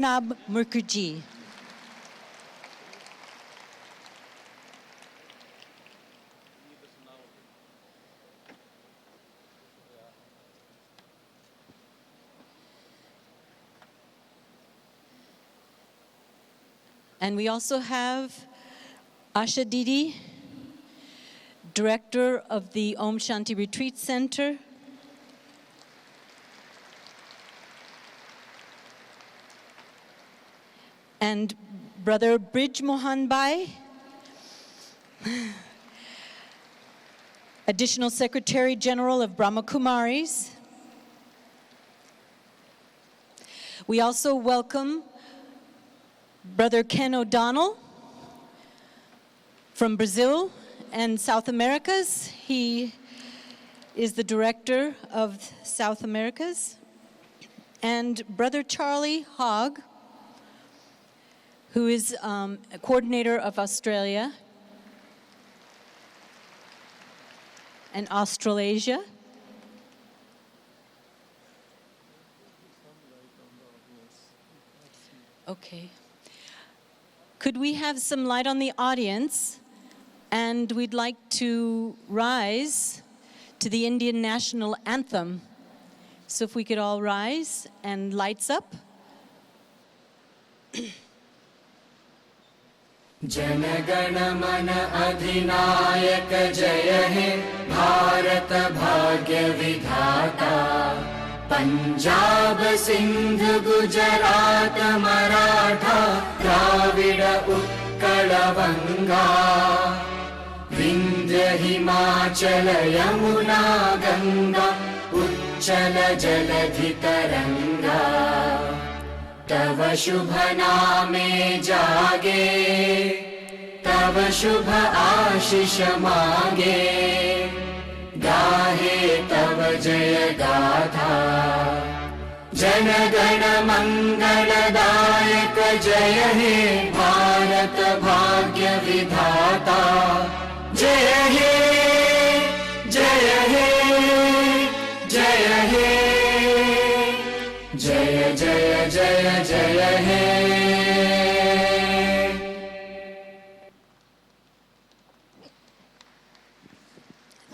Pranab Mukherjee. And we also have Asha Didi, Director of the Om Shanti Retreat Center. And Brother Brij Mohan Bhai, Additional Secretary General of Brahma Kumaris. We also welcome Brother Ken O'Donnell from Brazil and South Americas. He is the Director of South Americas. And Brother Charlie Hogg, who is a coordinator of Australia and Australasia. Okay. Could we have some light on the audience? And we'd like to rise to the Indian National Anthem. So if we could all rise and lights up. Jana Gana मन अधिनायक जय हे भारत भाग्य विधाता पंजाब सिंध गुजरात मराठा द्राविड उत्कल बंगा विंध्य हिमाचल यमुना गंगा उच्चल जलधि तरंगा तव शुभ नामे जागे तव शुभ आशीष मांगे गाहे तव जय गाथा जन गण मंगलदायक जय हे भारत भाग्य विधाता जय हे जय हे जय हे जय जय जय जय हे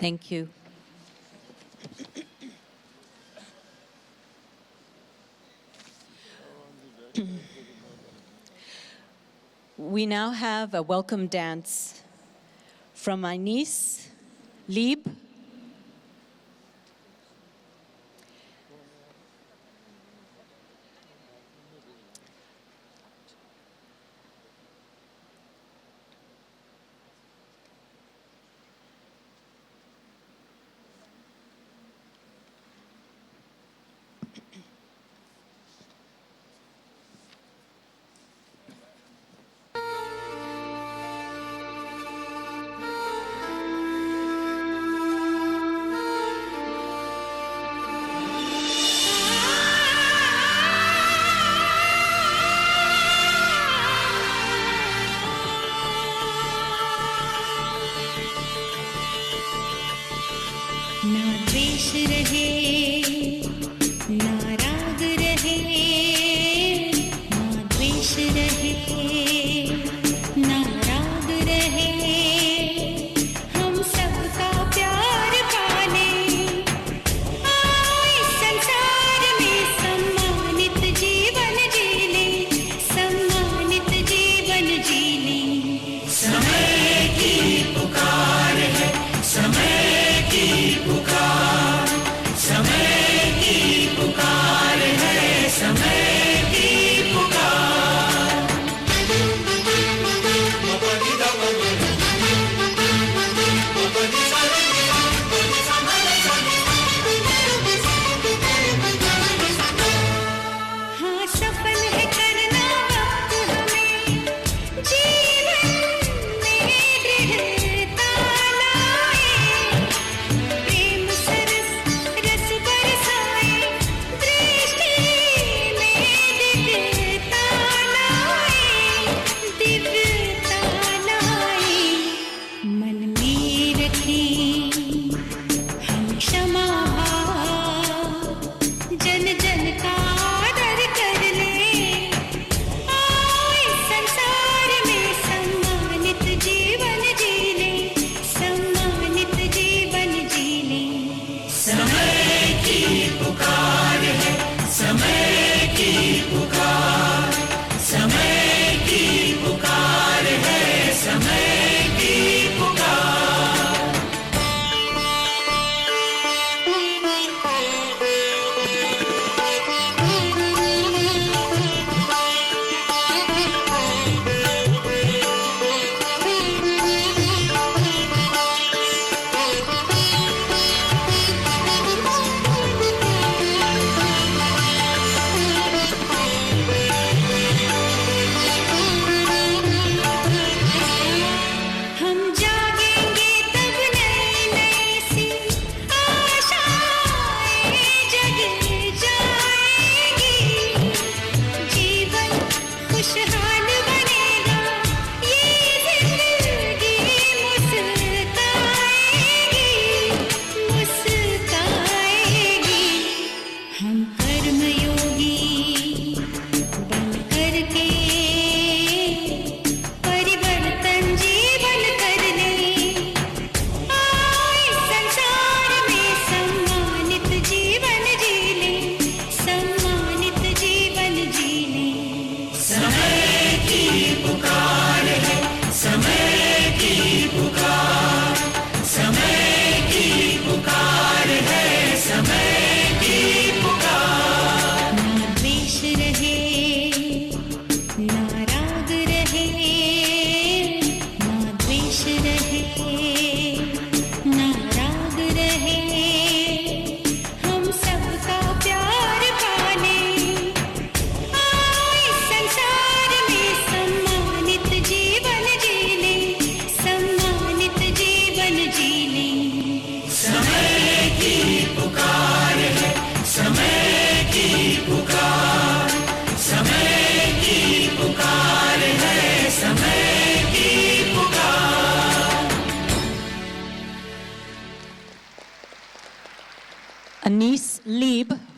Thank you. We now have a welcome dance from my niece, Lieb.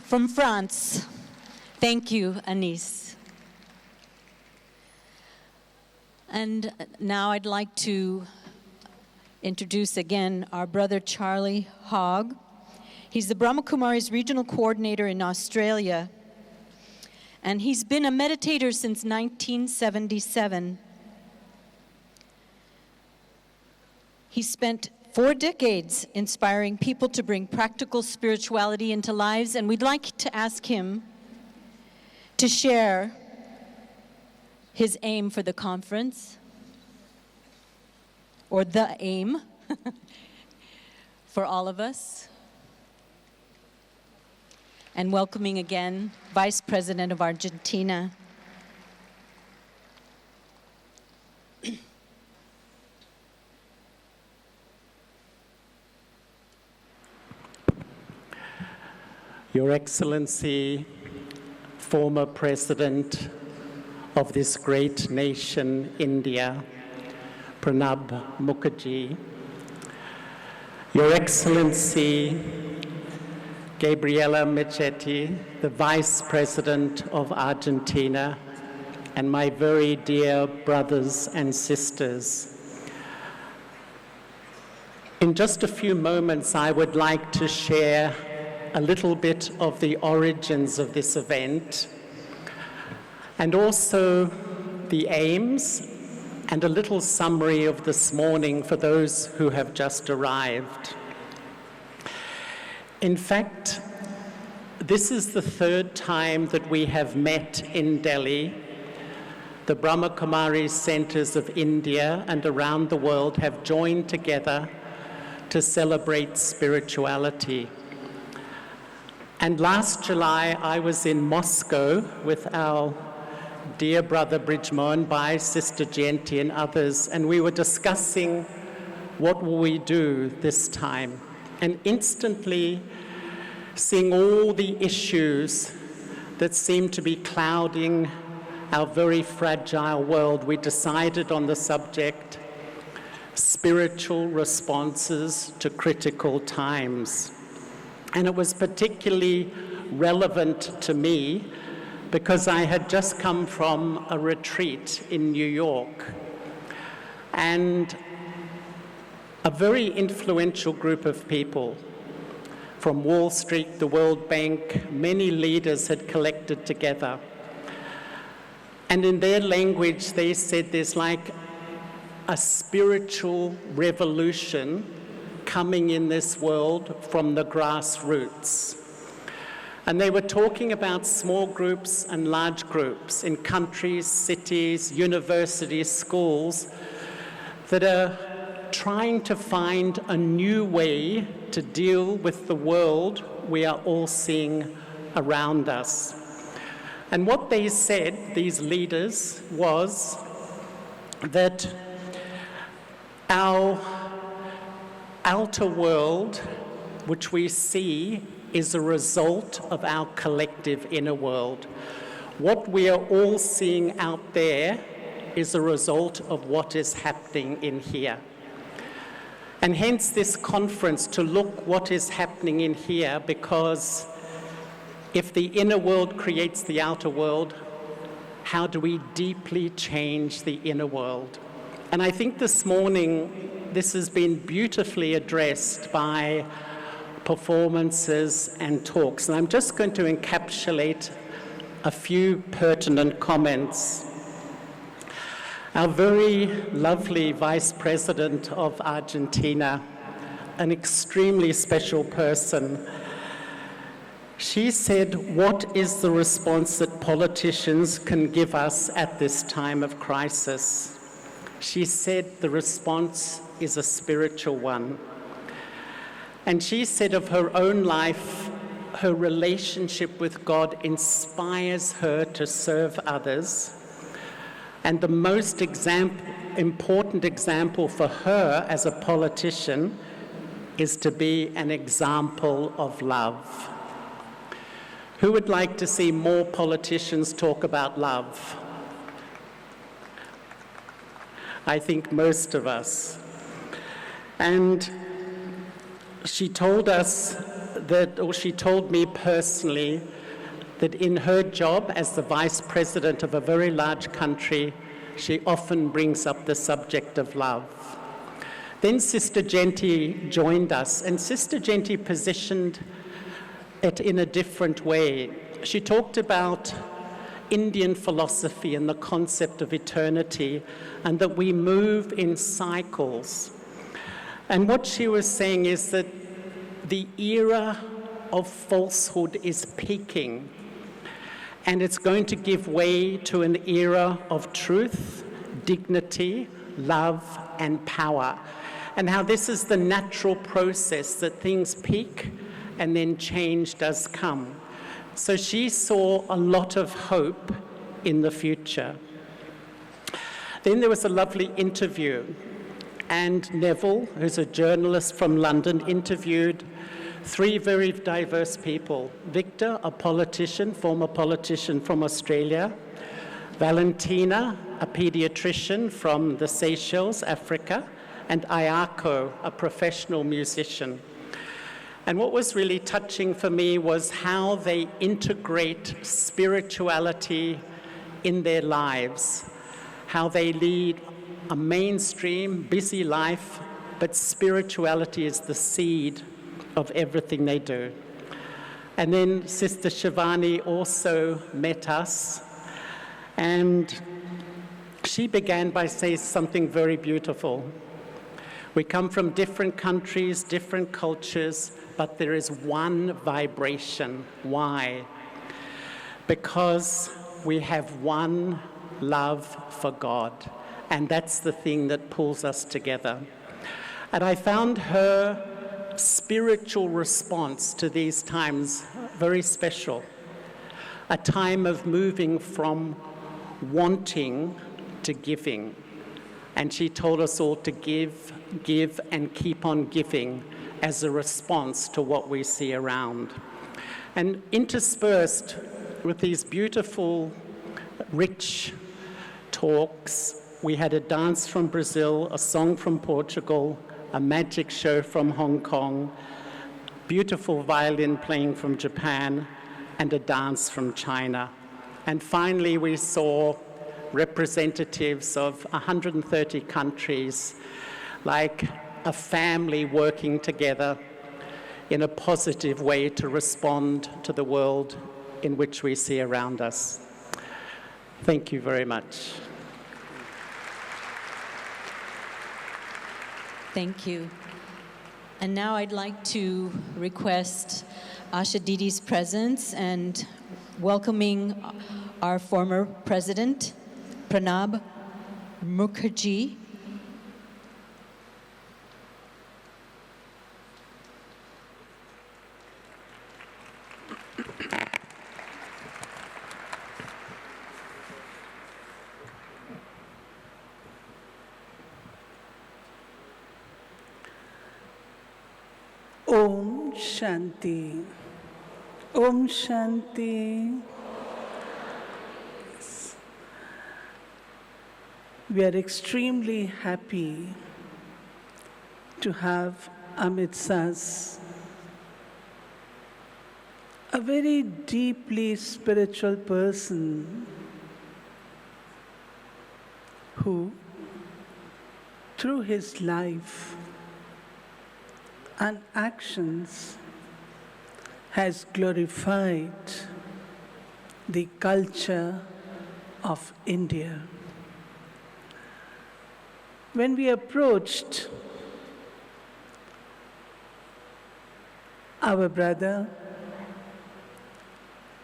from France. Thank you, Anis. And now I'd like to introduce again our brother Charlie Hogg. He's the Brahma Kumaris Regional Coordinator in Australia, and he's been a meditator since 1977. He spent 4 decades inspiring people to bring practical spirituality into lives, and we'd like to ask him to share his aim for the conference, or the aim for all of us. And welcoming again, Vice President of Argentina. Your Excellency, former President of this great nation, India, Pranab Mukherjee, Your Excellency, Gabriela Michetti, the Vice President of Argentina, and my very dear brothers and sisters. In just a few moments, I would like to share a little bit of the origins of this event, and also the aims, and a little summary of this morning for those who have just arrived. In fact, this is the 3rd time that we have met in Delhi. The Brahma Kumaris centers of India and around the world have joined together to celebrate spirituality. And last July, I was in Moscow with our dear brother Brijmohan Bhai, Sister Jayanti, and others, and we were discussing what will we do this time. And instantly, seeing all the issues that seem to be clouding our very fragile world, we decided on the subject, spiritual responses to critical times. And it was particularly relevant to me because I had just come from a retreat in New York. And a very influential group of people from Wall Street, the World Bank, many leaders had collected together. And in their language, they said there's like a spiritual revolution coming in this world from the grassroots. And they were talking about small groups and large groups in countries, cities, universities, schools that are trying to find a new way to deal with the world we are all seeing around us. And what they said, these leaders, was that our outer world, which we see, is a result of our collective inner world. What we are all seeing out there is a result of what is happening in here. And hence this conference, to look what is happening in here, because if the inner world creates the outer world, how do we deeply change the inner world? And I think this morning, this has been beautifully addressed by performances and talks. And I'm just going to encapsulate a few pertinent comments. Our very lovely Vice President of Argentina, an extremely special person, she said, "What is the response that politicians can give us at this time of crisis?" She said the response is a spiritual one. And she said of her own life, her relationship with God inspires her to serve others. And the most important example for her as a politician is to be an example of love. Who would like to see more politicians talk about love? I think most of us. And she told us that, or she told me personally, that in her job as the vice president of a very large country, she often brings up the subject of love. Then Sister Genti joined us, and Sister Genti positioned it in a different way. She talked about Indian philosophy and the concept of eternity, and that we move in cycles. And what she was saying is that the era of falsehood is peaking, and it's going to give way to an era of truth, dignity, love, and power. And how this is the natural process, that things peak and then change does come. So she saw a lot of hope in the future. Then there was a lovely interview, and Neville, who's a journalist from London, interviewed 3 very diverse people. Victor, a politician, former politician from Australia. Valentina, a pediatrician from the Seychelles, Africa. And Ayako, a professional musician. And what was really touching for me was how they integrate spirituality in their lives, how they lead a mainstream, busy life, but spirituality is the seed of everything they do. And then Sister Shivani also met us, and she began by saying something very beautiful. We come from different countries, different cultures, but there is one vibration. Why? Because we have one love for God, and that's the thing that pulls us together. And I found her spiritual response to these times very special. A time of moving from wanting to giving. And she told us all to give, and keep on giving as a response to what we see around. And interspersed with these beautiful, rich talks, we had a dance from Brazil, a song from Portugal, a magic show from Hong Kong, beautiful violin playing from Japan, and a dance from China. And finally, we saw representatives of 130 countries, like a family working together in a positive way to respond to the world in which we see around us. Thank you very much. Thank you. And now I'd like to request Asha Didi's presence and welcoming our former president, Pranab Mukherjee. Om Shanti. Om Shanti. We are extremely happy to have amidst us a very deeply spiritual person who, through his life and actions, has glorified the culture of India. When we approached our brother,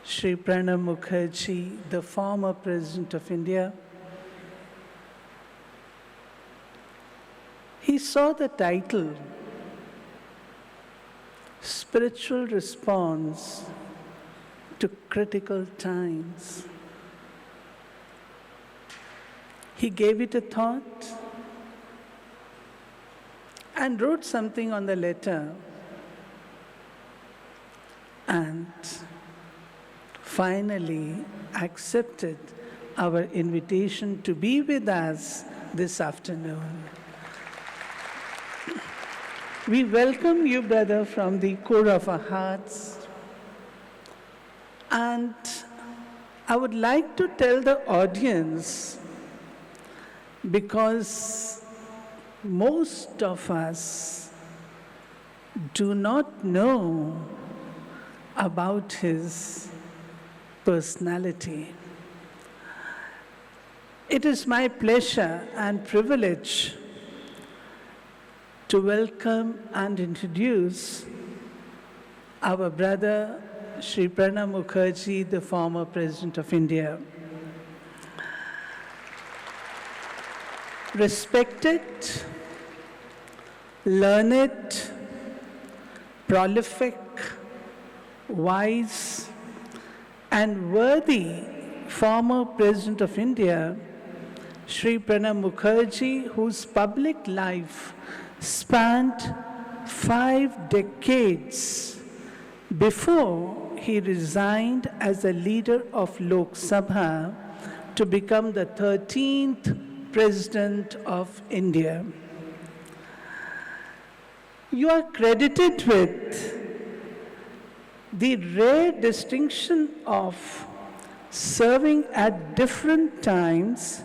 Shri Pranab Mukherjee, the former President of India, he saw the title, Spiritual Response to Critical Times. He gave it a thought and wrote something on the letter, and finally accepted our invitation to be with us this afternoon. We welcome you, brother, from the core of our hearts. And I would like to tell the audience, because most of us do not know about his personality. It is my pleasure and privilege to welcome and introduce our brother, Shri Pranab Mukherjee, the former President of India. Respected, learned, prolific, wise, and worthy former President of India, Shri Pranab Mukherjee, whose public life spanned 5 decades before he resigned as a leader of Lok Sabha to become the 13th President of India. You are credited with the rare distinction of serving at different times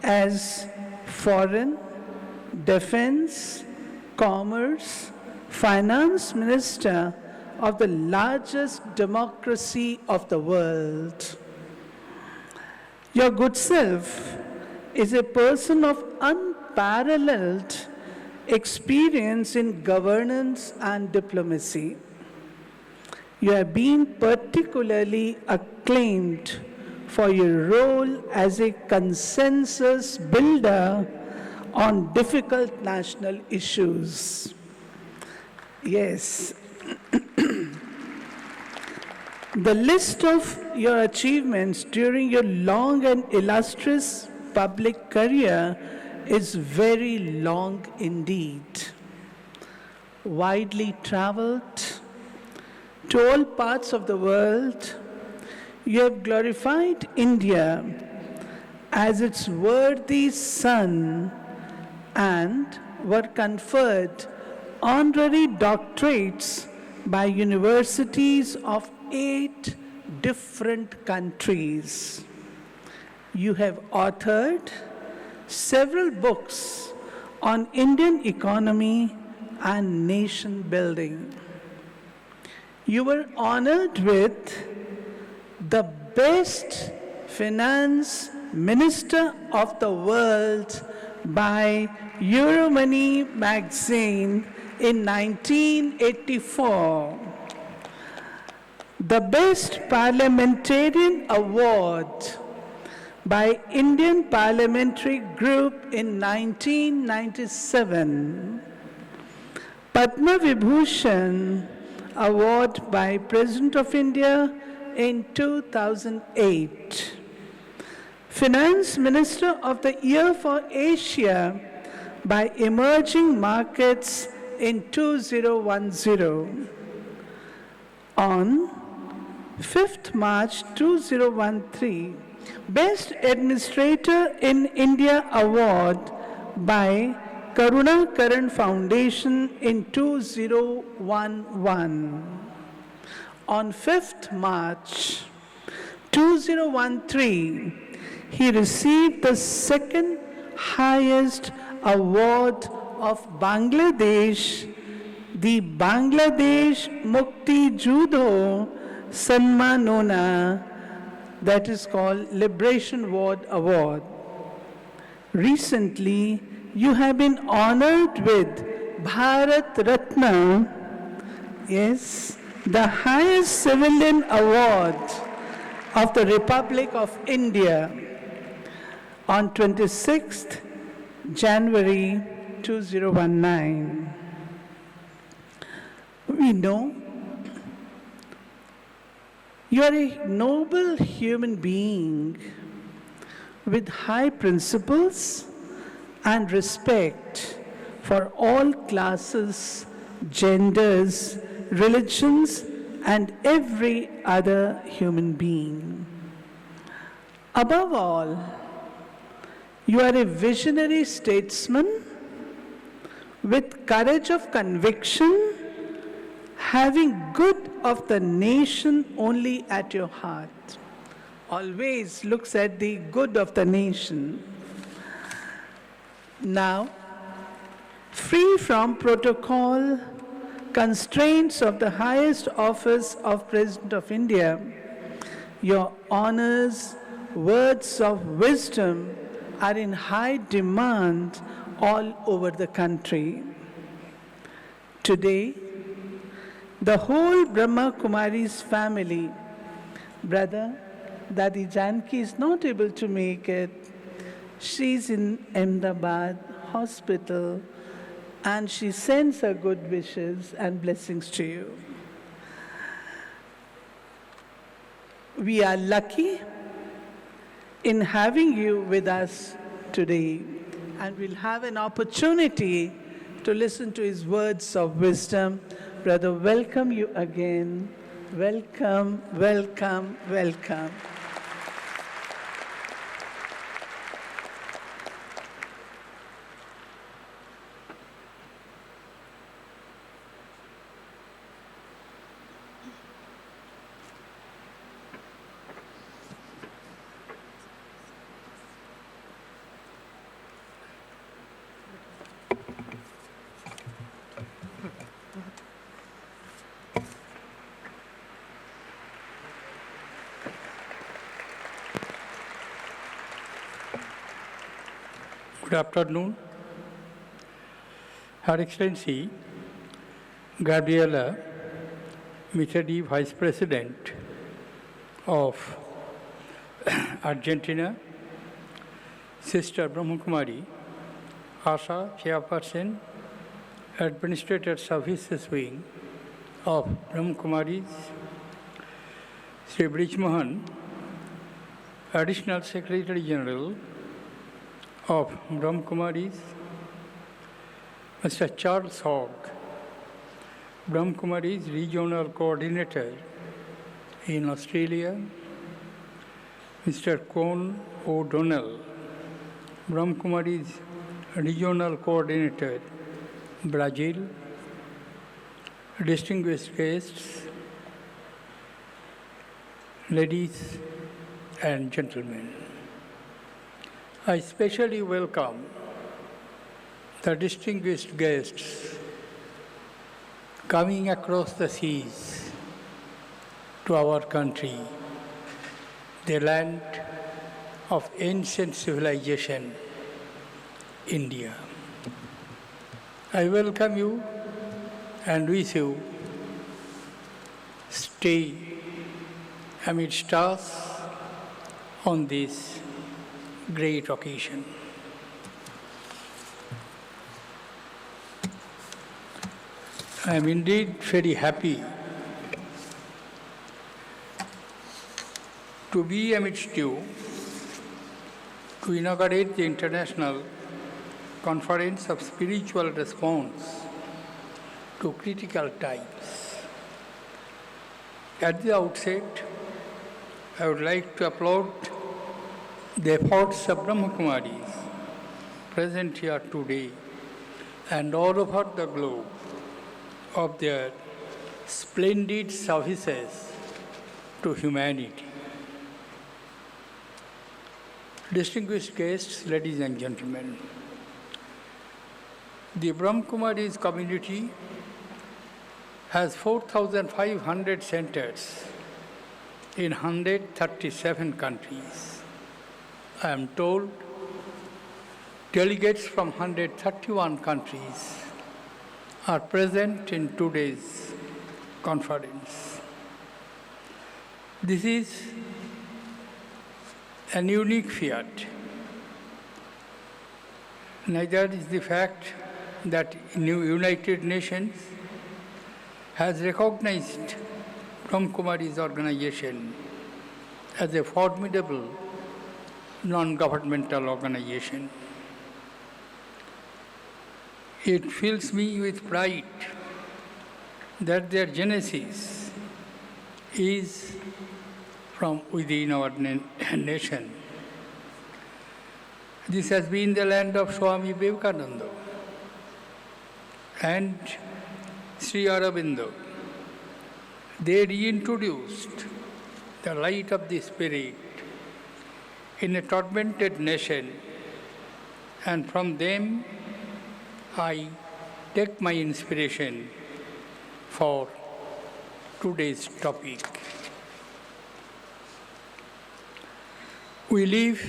as Foreign, Defense, Commerce, Finance Minister of the largest democracy of the world. Your good self is a person of unparalleled experience in governance and diplomacy. You have been particularly acclaimed for your role as a consensus builder on difficult national issues. Yes. The list of your achievements during your long and illustrious public career is very long indeed. Widely traveled to all parts of the world, you have glorified India as its worthy son and were conferred honorary doctorates by universities of 8 different countries. You have authored several books on Indian economy and nation building. You were honored with the best finance minister of the world by Euromoney magazine in 1984. The best parliamentarian award by Indian Parliamentary Group in 1997. Padma Vibhushan Award by President of India in 2008. Finance Minister of the Year for Asia by Emerging Markets in 2010. On 5th March 2013, Best Administrator in India Award by Karuna Karan Foundation in 2011. On 5th March 2013, he received the second highest award of Bangladesh, the Bangladesh Mukti Judo Sanmanona, that is called Liberation Award. Recently, you have been honored with Bharat Ratna, yes, the highest civilian award of the Republic of India on 26th January 2019. We know you are a noble human being with high principles and respect for all classes, genders, religions, and every other human being. Above all, you are a visionary statesman with courage of conviction, having good of the nation only at your heart. Always looks at the good of the nation. Now, free from protocol, constraints of the highest office of President of India, your honors, words of wisdom are in high demand all over the country. Today, the whole Brahma Kumaris family, brother Dadi Janki is not able to make it. She's in Ahmedabad hospital and she sends her good wishes and blessings to you. We are lucky in having you with us today, and we'll have an opportunity to listen to his words of wisdom. Brother, welcome you again. Welcome, welcome, welcome. Good afternoon. Her Excellency Gabriela Mukherjee, Vice President of Argentina, Sister Brahma Kumari, Asha, Chairperson, Administrator Services Wing of Brahma Kumaris, Sri Brij Mohan, Additional Secretary General of Brahma Kumaris, Mr. Charles Hogg, Brahma Kumaris Regional Coordinator in Australia, Mr. Con O'Donnell, Brahma Kumaris Regional Coordinator, Brazil, distinguished guests, ladies and gentlemen. I especially welcome the distinguished guests coming across the seas to our country, the land of ancient civilization, India. I welcome you and wish you stay amidst us on this great occasion. I am indeed very happy to be amidst you to inaugurate the International Conference of Spiritual Response to Critical Times. At the outset, I would like to applaud the efforts of Brahma Kumaris present here today and all over the globe of their splendid services to humanity. Distinguished guests, ladies and gentlemen, the Brahma Kumaris community has 4,500 centers in 137 countries. I am told delegates from 131 countries are present in today's conference. This is an unique feat. Neither is the fact that United Nations has recognized Brahma Kumaris organization as a formidable non-governmental organization. It fills me with pride that their genesis is from within our nation. This has been the land of Swami Vivekananda. and Sri Aurobindo. They reintroduced the light of the Spirit in a tormented nation, and from them I take my inspiration for today's topic. We live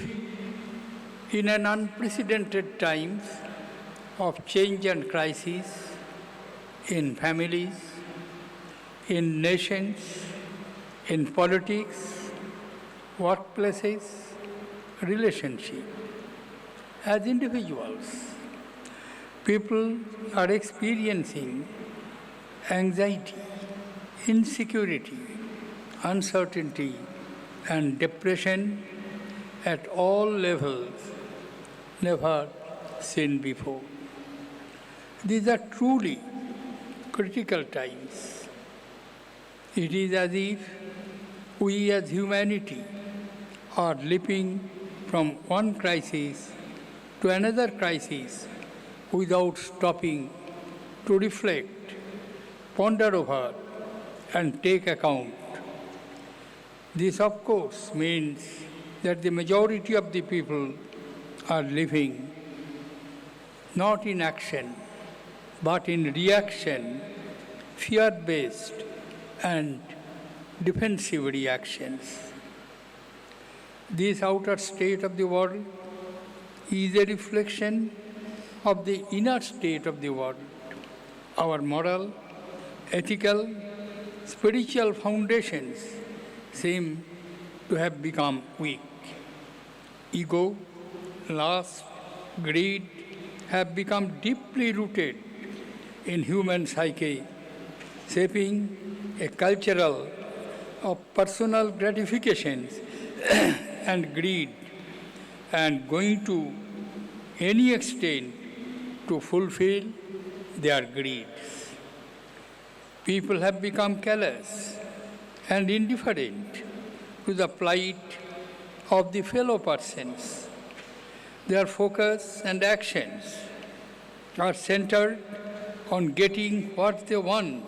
in an unprecedented times of change and crisis in families, in nations, in politics, workplaces, relationships. As individuals, people are experiencing anxiety, insecurity, uncertainty, and depression at all levels never seen before. These are truly critical times. It is as if we as humanity are leaping from one crisis to another crisis without stopping to reflect, ponder over, and take account. This, of course, means that the majority of the people are living not in action, but in reaction, fear-based and defensive reactions. This outer state of the world is a reflection of the inner state of the world. Our moral, ethical, spiritual foundations seem to have become weak. Ego, lust, greed have become deeply rooted in human psyche, shaping a cultural of personal gratifications and greed, and going to any extent to fulfill their greeds. People have become callous and indifferent to the plight of the fellow persons. Their focus and actions are centered on getting what they want,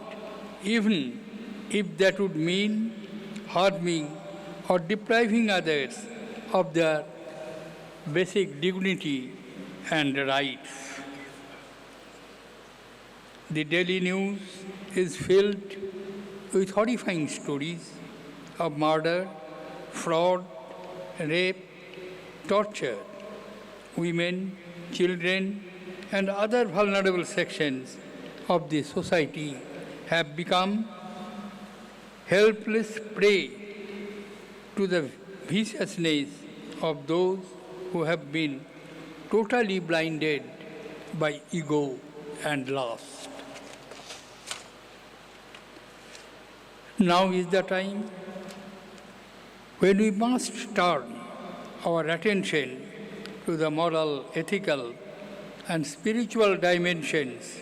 even if that would mean harming or depriving others of their basic dignity and rights. The daily news is filled with horrifying stories of murder, fraud, rape, torture. Women, children, and other vulnerable sections of the society have become helpless prey to the viciousness of those who have been totally blinded by ego and lust. Now is the time when we must turn our attention to the moral, ethical, and spiritual dimensions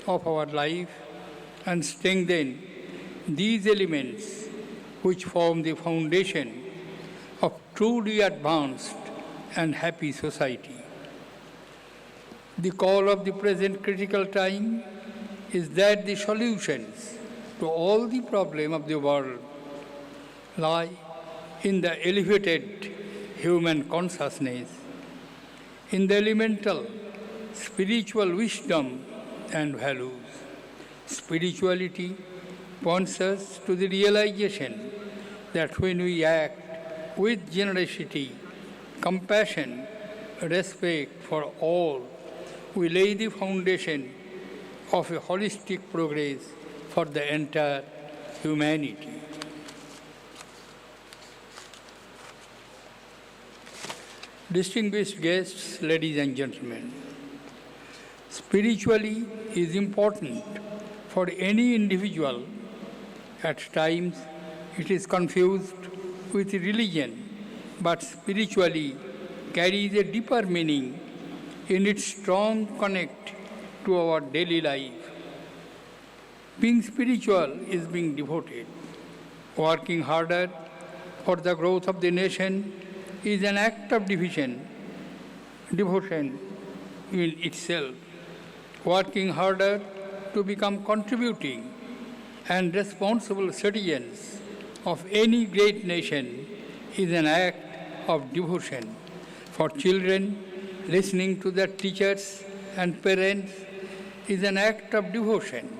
of our life and strengthen these elements which form the foundation of truly advanced and happy society. The call of the present critical time is that the solutions to all the problems of the world lie in the elevated human consciousness, in the elemental spiritual wisdom and values. Spirituality points us to the realization that when we act with generosity, compassion, respect for all, we lay the foundation of a holistic progress for the entire humanity. Distinguished guests, ladies and gentlemen, spiritually is important for any individual. At times, it is confused with religion, but spiritually carries a deeper meaning in its strong connect to our daily life. Being spiritual is being devoted. Working harder for the growth of the nation is an act of devotion in itself. Working harder to become contributing and responsible citizens of any great nation is an act of devotion. For children, listening to their teachers and parents is an act of devotion.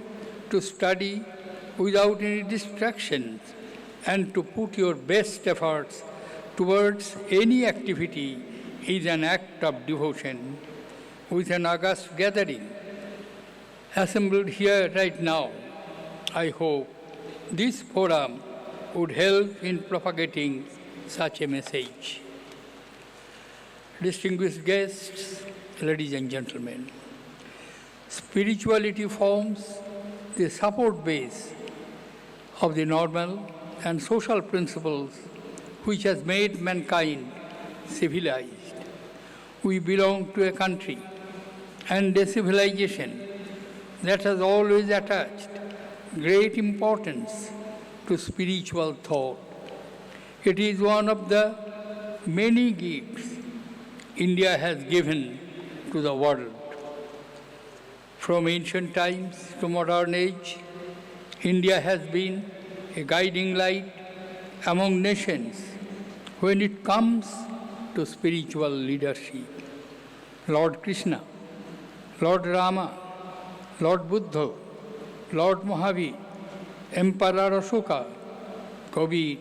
To study without any distractions and to put your best efforts towards any activity is an act of devotion. With an august gathering assembled here right now, I hope this forum would help in propagating such a message. Distinguished guests, ladies and gentlemen, spirituality forms the support base of the normal and social principles which has made mankind civilized. We belong to a country and a civilization that has always attached great importance to spiritual thought. It is one of the many gifts India has given to the world. From ancient times to modern age, India has been a guiding light among nations when it comes to spiritual leadership. Lord Krishna, Lord Rama, Lord Buddha, Lord Mahavir, Emperor Ashoka, Kabir,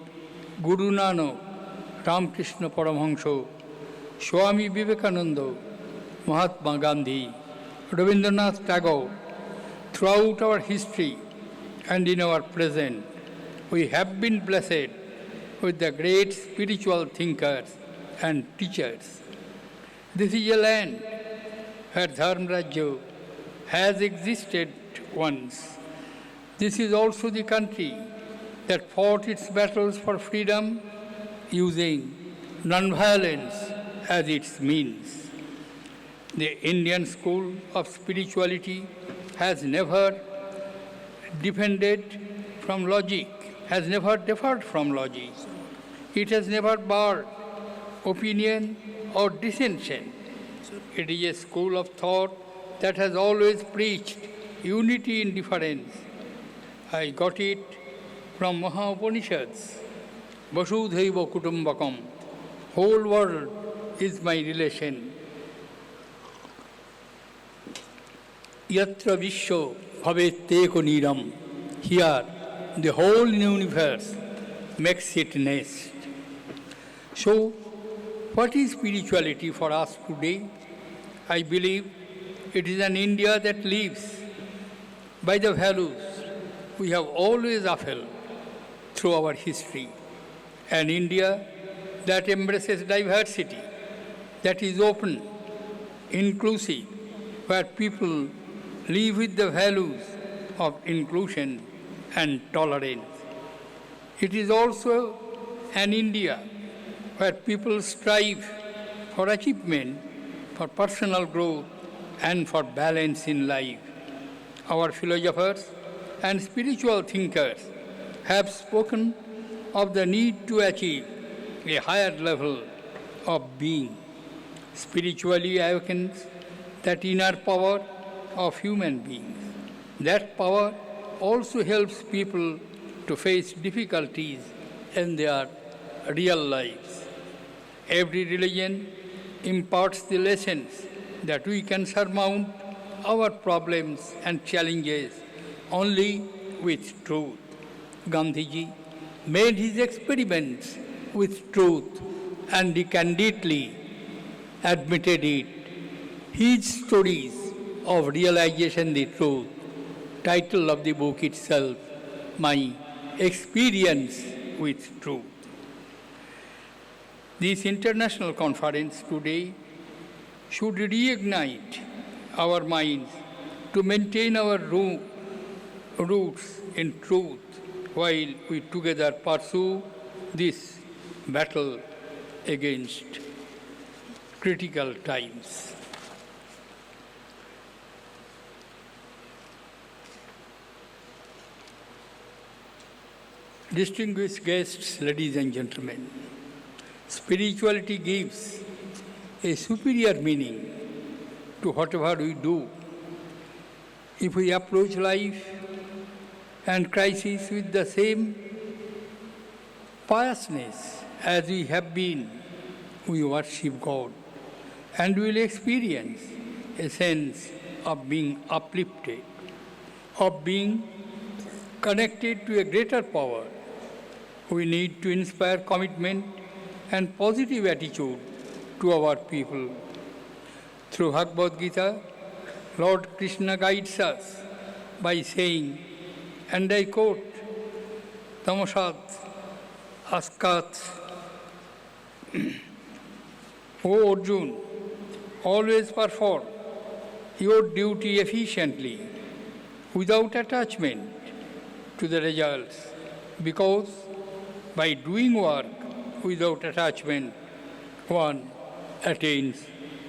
Guru Nanak, Ramakrishna Paramahansa, Swami Vivekananda, Mahatma Gandhi, Rabindranath Tagore. Throughout our history and in our present, we have been blessed with the great spiritual thinkers and teachers. This is a land where Dharmarajya has existed once. This is also the country that fought its battles for freedom using nonviolence as its means. The Indian school of spirituality has never differed from logic. It has never barred opinion or dissension. It is a school of thought that has always preached unity in difference. I got it from Maha Upanishads. Vasudhaiva Kutumbakam. Whole world is my relation. Yatra Vishwa Bhaveteko Niram. Here, the whole universe makes it nest. So, what is spirituality for us today? I believe it is an India that lives by the values we have always upheld through our history. An India that embraces diversity, that is open, inclusive, where people live with the values of inclusion and tolerance. It is also an India where people strive for achievement, for personal growth, and for balance in life. Our philosophers and spiritual thinkers have spoken of the need to achieve a higher level of being. Spiritually awakens that inner power of human beings. That power also helps people to face difficulties in their real lives. Every religion imparts the lessons that we can surmount our problems and challenges only with truth. Gandhiji made his experiments with truth and he candidly admitted it. His stories of realization the truth, title of the book itself, My Experience with Truth. This international conference today should reignite our minds to maintain our roots in truth while we together pursue this battle against critical times. Distinguished guests, ladies and gentlemen, spirituality gives a superior meaning to whatever we do. If we approach life and crisis with the same piousness as we have been, we worship God and will experience a sense of being uplifted, of being connected to a greater power. We need to inspire commitment and positive attitude to our people. Through Bhagavad Gita, Lord Krishna guides us by saying, and I quote, Tamasat Askat, O Arjun, always perform your duty efficiently, without attachment to the results, because by doing work without attachment, one attains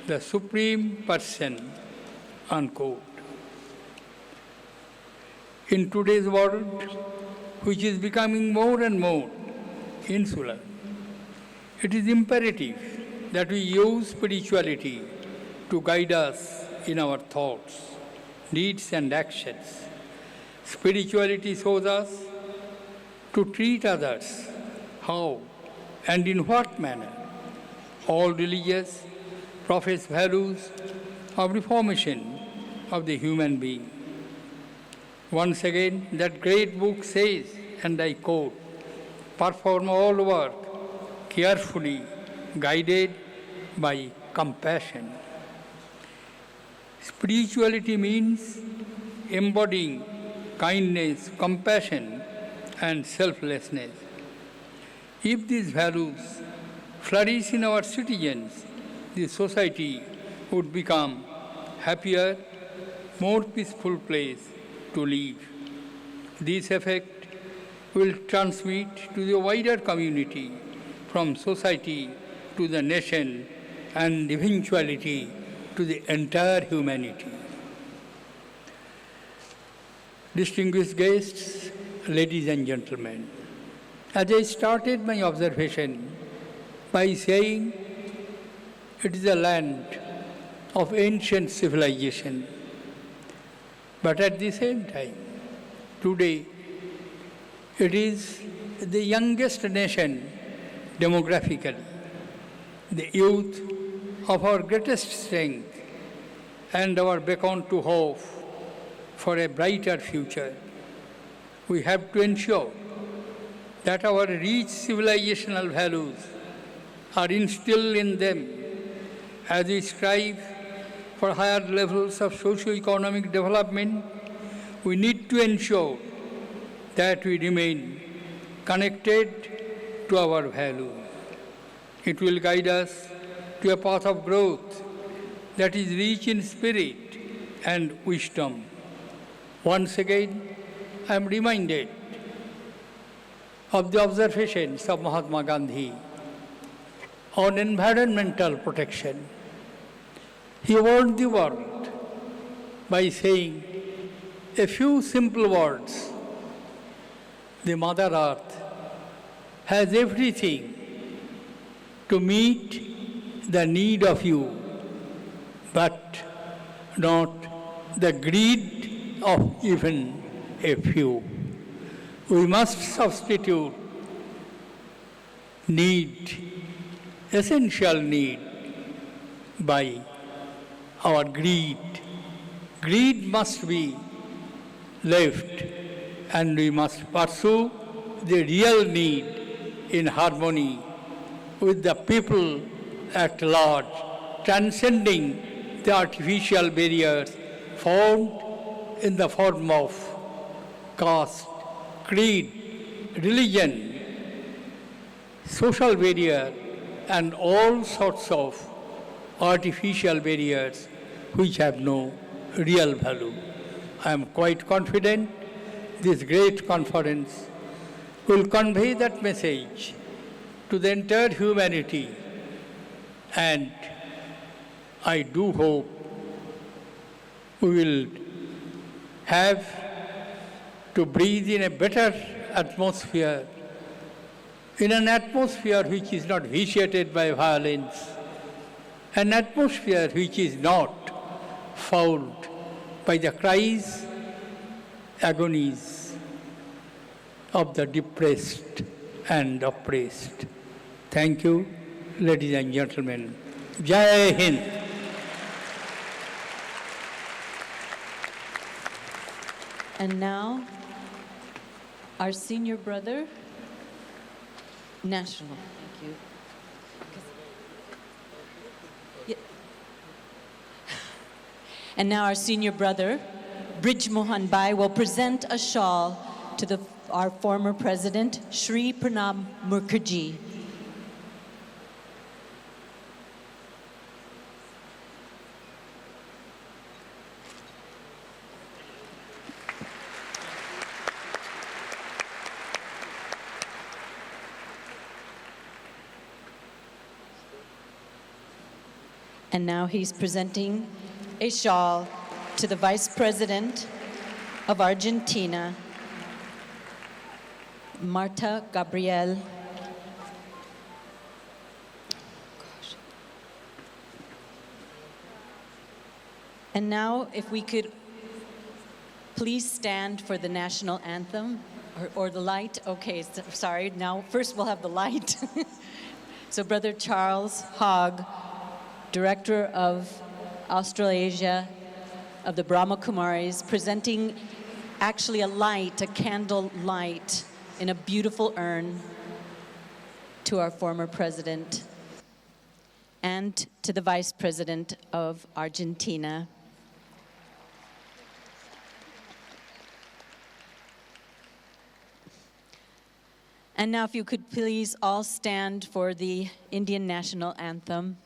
the Supreme Person, unquote. In today's world, which is becoming more and more insular, it is imperative that we use spirituality to guide us in our thoughts, deeds and actions. Spirituality shows us to treat others, how and in what manner. All religions profess values of reformation of the human being. Once again, that great book says, and I quote, perform all work carefully, guided by compassion. Spirituality means embodying kindness, compassion, and selflessness. If these values flourish in our citizens, the society would become happier, more peaceful place to live. This effect will transmit to the wider community, from society to the nation, and eventuality to the entire humanity. Distinguished guests, ladies and gentlemen, as I started my observation by saying it is a land of ancient civilization, but at the same time, today, it is the youngest nation demographically, the youth of our greatest strength, and our beacon to hope for a brighter future. We have to ensure that our rich civilizational values are instilled in them as we strive for higher levels of socio-economic development. We need to ensure that we remain connected to our values. It will guide us to a path of growth that is rich in spirit and wisdom. Once again, I am reminded of the observations of Mahatma Gandhi on environmental protection. He warned the world by saying a few simple words. The Mother Earth has everything to meet the need of you, but not the greed of even a few. We must substitute need, essential need, by our greed. Greed must be left, and we must pursue the real need in harmony with the people at large, transcending the artificial barriers formed in the form of caste, creed, religion, social barrier, and all sorts of artificial barriers which have no real value. I am quite confident this great conference will convey that message to the entire humanity, and I do hope we will have to breathe in a better atmosphere, in an atmosphere which is not vitiated by violence, an atmosphere which is not fouled by the cries, agonies of the depressed and oppressed. Thank you, ladies and gentlemen. Jai Hind. And now, our senior brother, National. Thank you. Yeah. And now our senior brother, Brij Mohan Bhai, will present a shawl to our former president, Shri Pranab Mukherjee. And now he's presenting a shawl to the Vice President of Argentina, Marta Gabriel. And now, if we could please stand for the national anthem or the light. Okay, sorry. Now, first we'll have the light. So, Brother Charles Hogg, Director of Australasia of the Brahma Kumaris, presenting actually a light, a candle light in a beautiful urn to our former president and to the Vice President of Argentina. And now if you could please all stand for the Indian national anthem.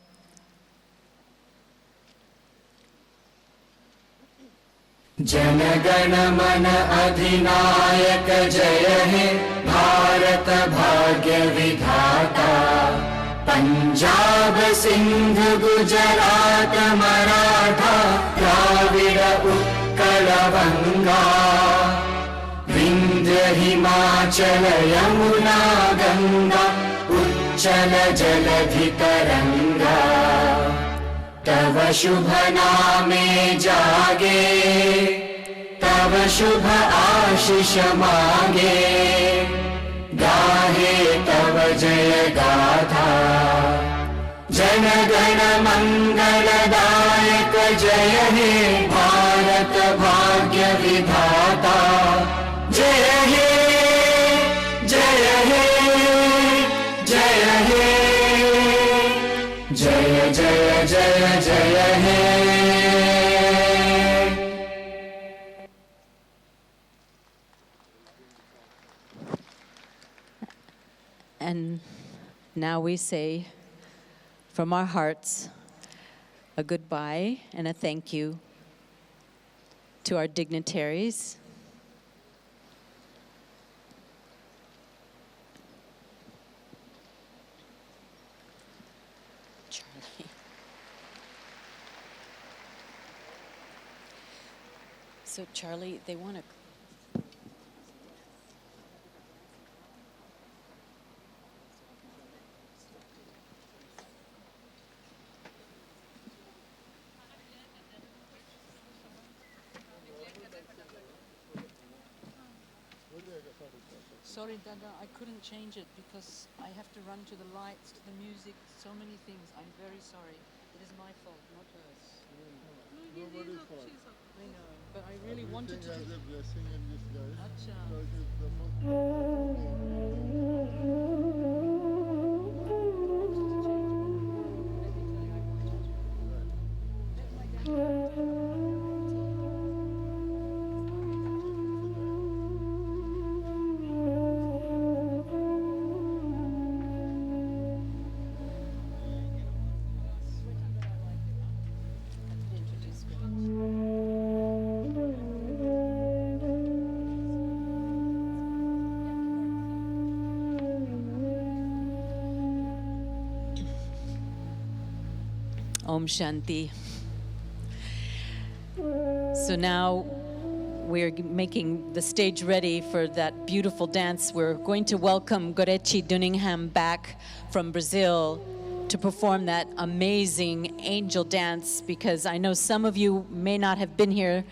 Jana Gana मन अधिनायक जय हे भारत भाग्य विधाता पंजाब सिंध गुजरात मराठा द्राविड़ उत्कल गंगा विंध्य हिमाचल यमुना गंगा उच्चल जलधि तरंगा तव शुभ नामे जागे तव शुभ आशीष मांगे गाहे तव जय गाथा जन गण मंगलदायक जय हे भारत भाग्य विधाता जय हे जय हे जय हे जय जय जय जय हे And now we say from our hearts a goodbye and a thank you to our dignitaries. Charlie. So Charlie, they want to Sorry, Dada, I couldn't change it because I have to run to the lights, to the music, so many things. I'm very sorry. It is my fault, not hers. Nobody's fault. I know, but I really wanted to. Has a blessing in disguise. Acha. Because it's the most Om Shanti. So now we're making the stage ready for that beautiful dance. We're going to welcome Goretti Dunningham back from Brazil to perform that amazing angel dance, because I know some of you may not have been here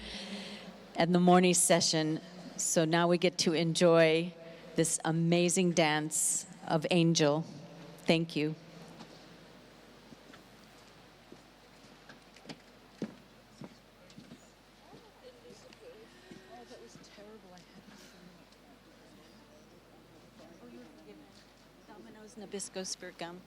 at the morning session. So now we get to enjoy this amazing dance of angel. Thank you. Dominoes, Nabisco, Spirit Gum.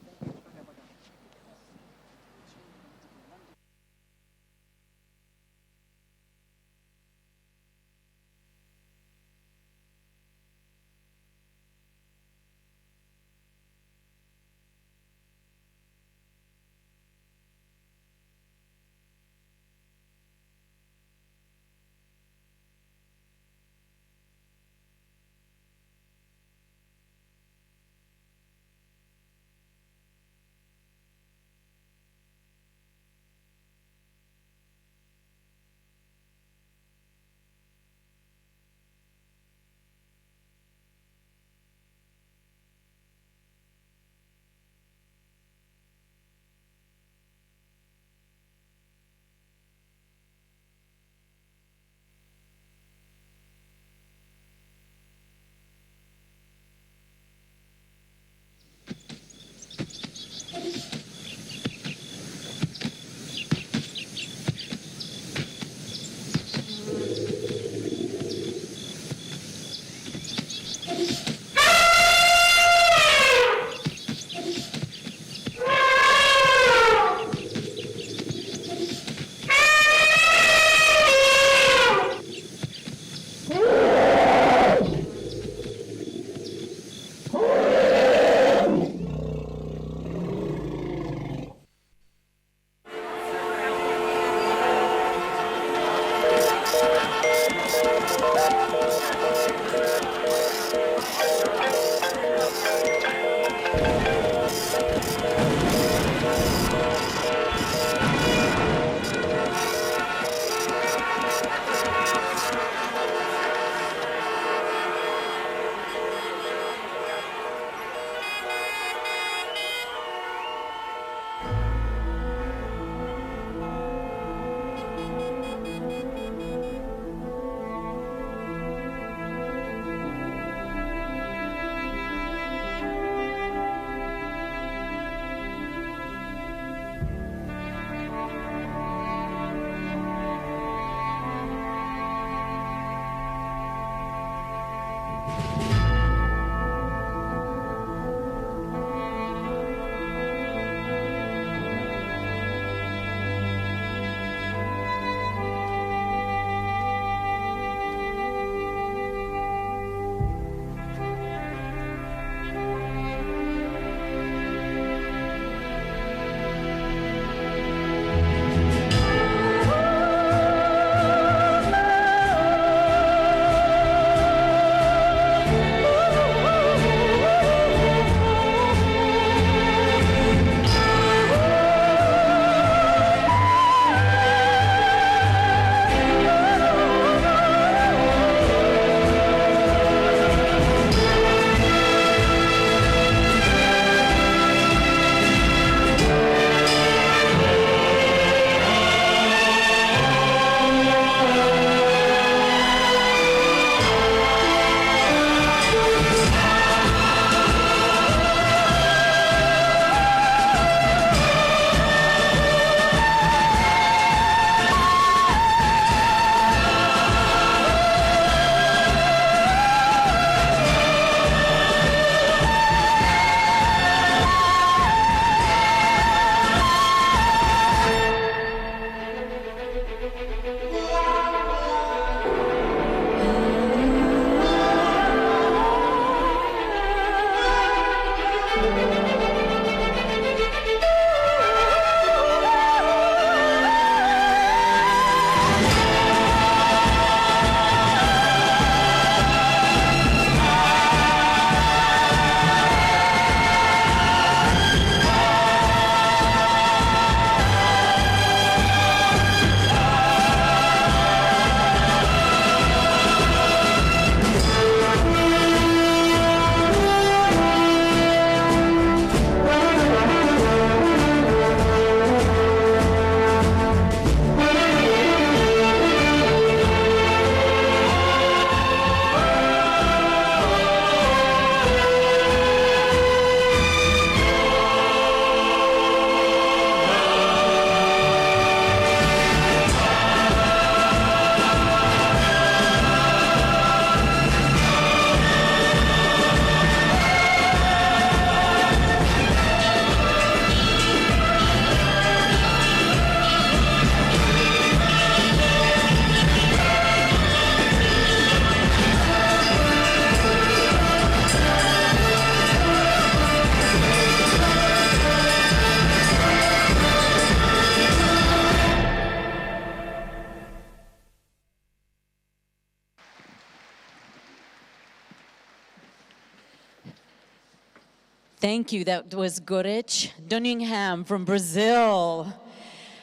Thank you. That was Gorich Dunningham from Brazil.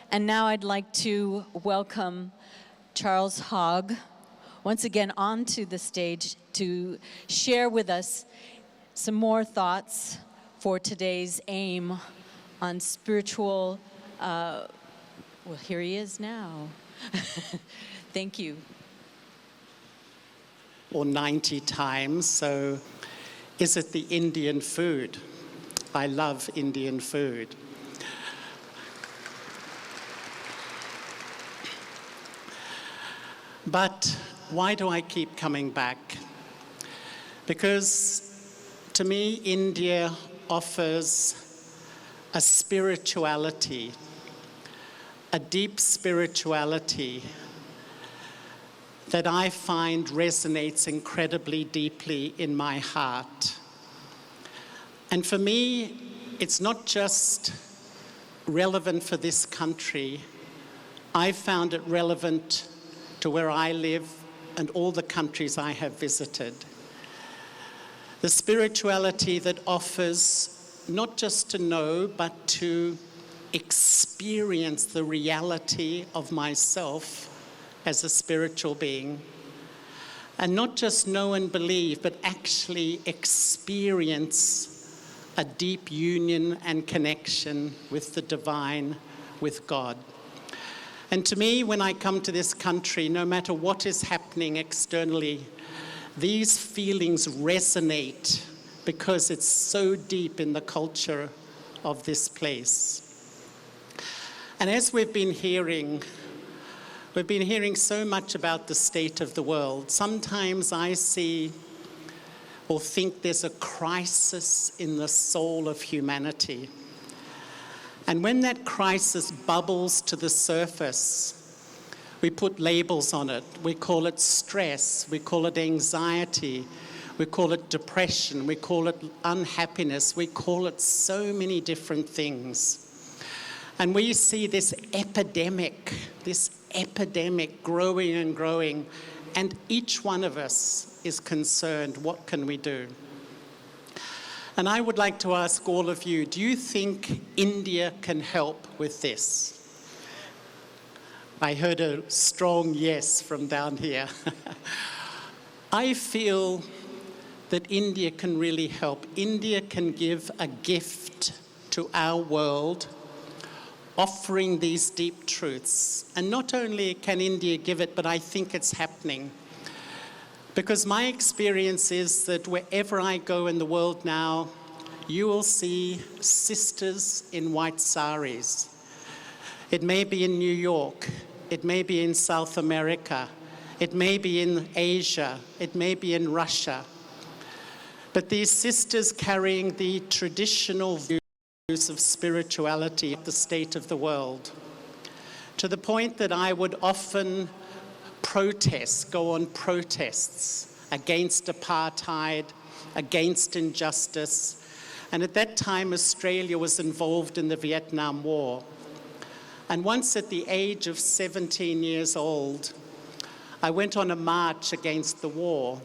And now I'd like to welcome Charles Hogg once again onto the stage to share with us some more thoughts for today's aim on spiritual, well, here he is now. Thank you. Or 90 times, so is it the Indian food? I love Indian food. But why do I keep coming back? Because to me, India offers a spirituality, a deep spirituality that I find resonates incredibly deeply in my heart. And for me, it's not just relevant for this country. I found it relevant to where I live and all the countries I have visited. The spirituality that offers not just to know, but to experience the reality of myself as a spiritual being. And not just know and believe, but actually experience a deep union and connection with the divine, with God. And to me, when I come to this country, no matter what is happening externally, these feelings resonate because it's so deep in the culture of this place. And as we've been hearing so much about the state of the world. Sometimes I see or think there's a crisis in the soul of humanity. And when that crisis bubbles to the surface, we put labels on it. We call it stress, we call it anxiety, we call it depression, we call it unhappiness, we call it so many different things. And we see this epidemic growing and growing, and each one of us is concerned, what can we do? And I would like to ask all of you, do you think India can help with this? I heard a strong yes from down here. I feel that India can really help. India can give a gift to our world, offering these deep truths. And not only can India give it, but I think it's happening. Because my experience is that wherever I go in the world now, you will see sisters in white saris. It may be in New York, it may be in South America, it may be in Asia, it may be in Russia. But these sisters carrying the traditional views of spirituality at the state of the world, to the point that I would often go on protests against apartheid, against injustice. And at that time, Australia was involved in the Vietnam War. And once at the age of 17 years old, I went on a march against the war.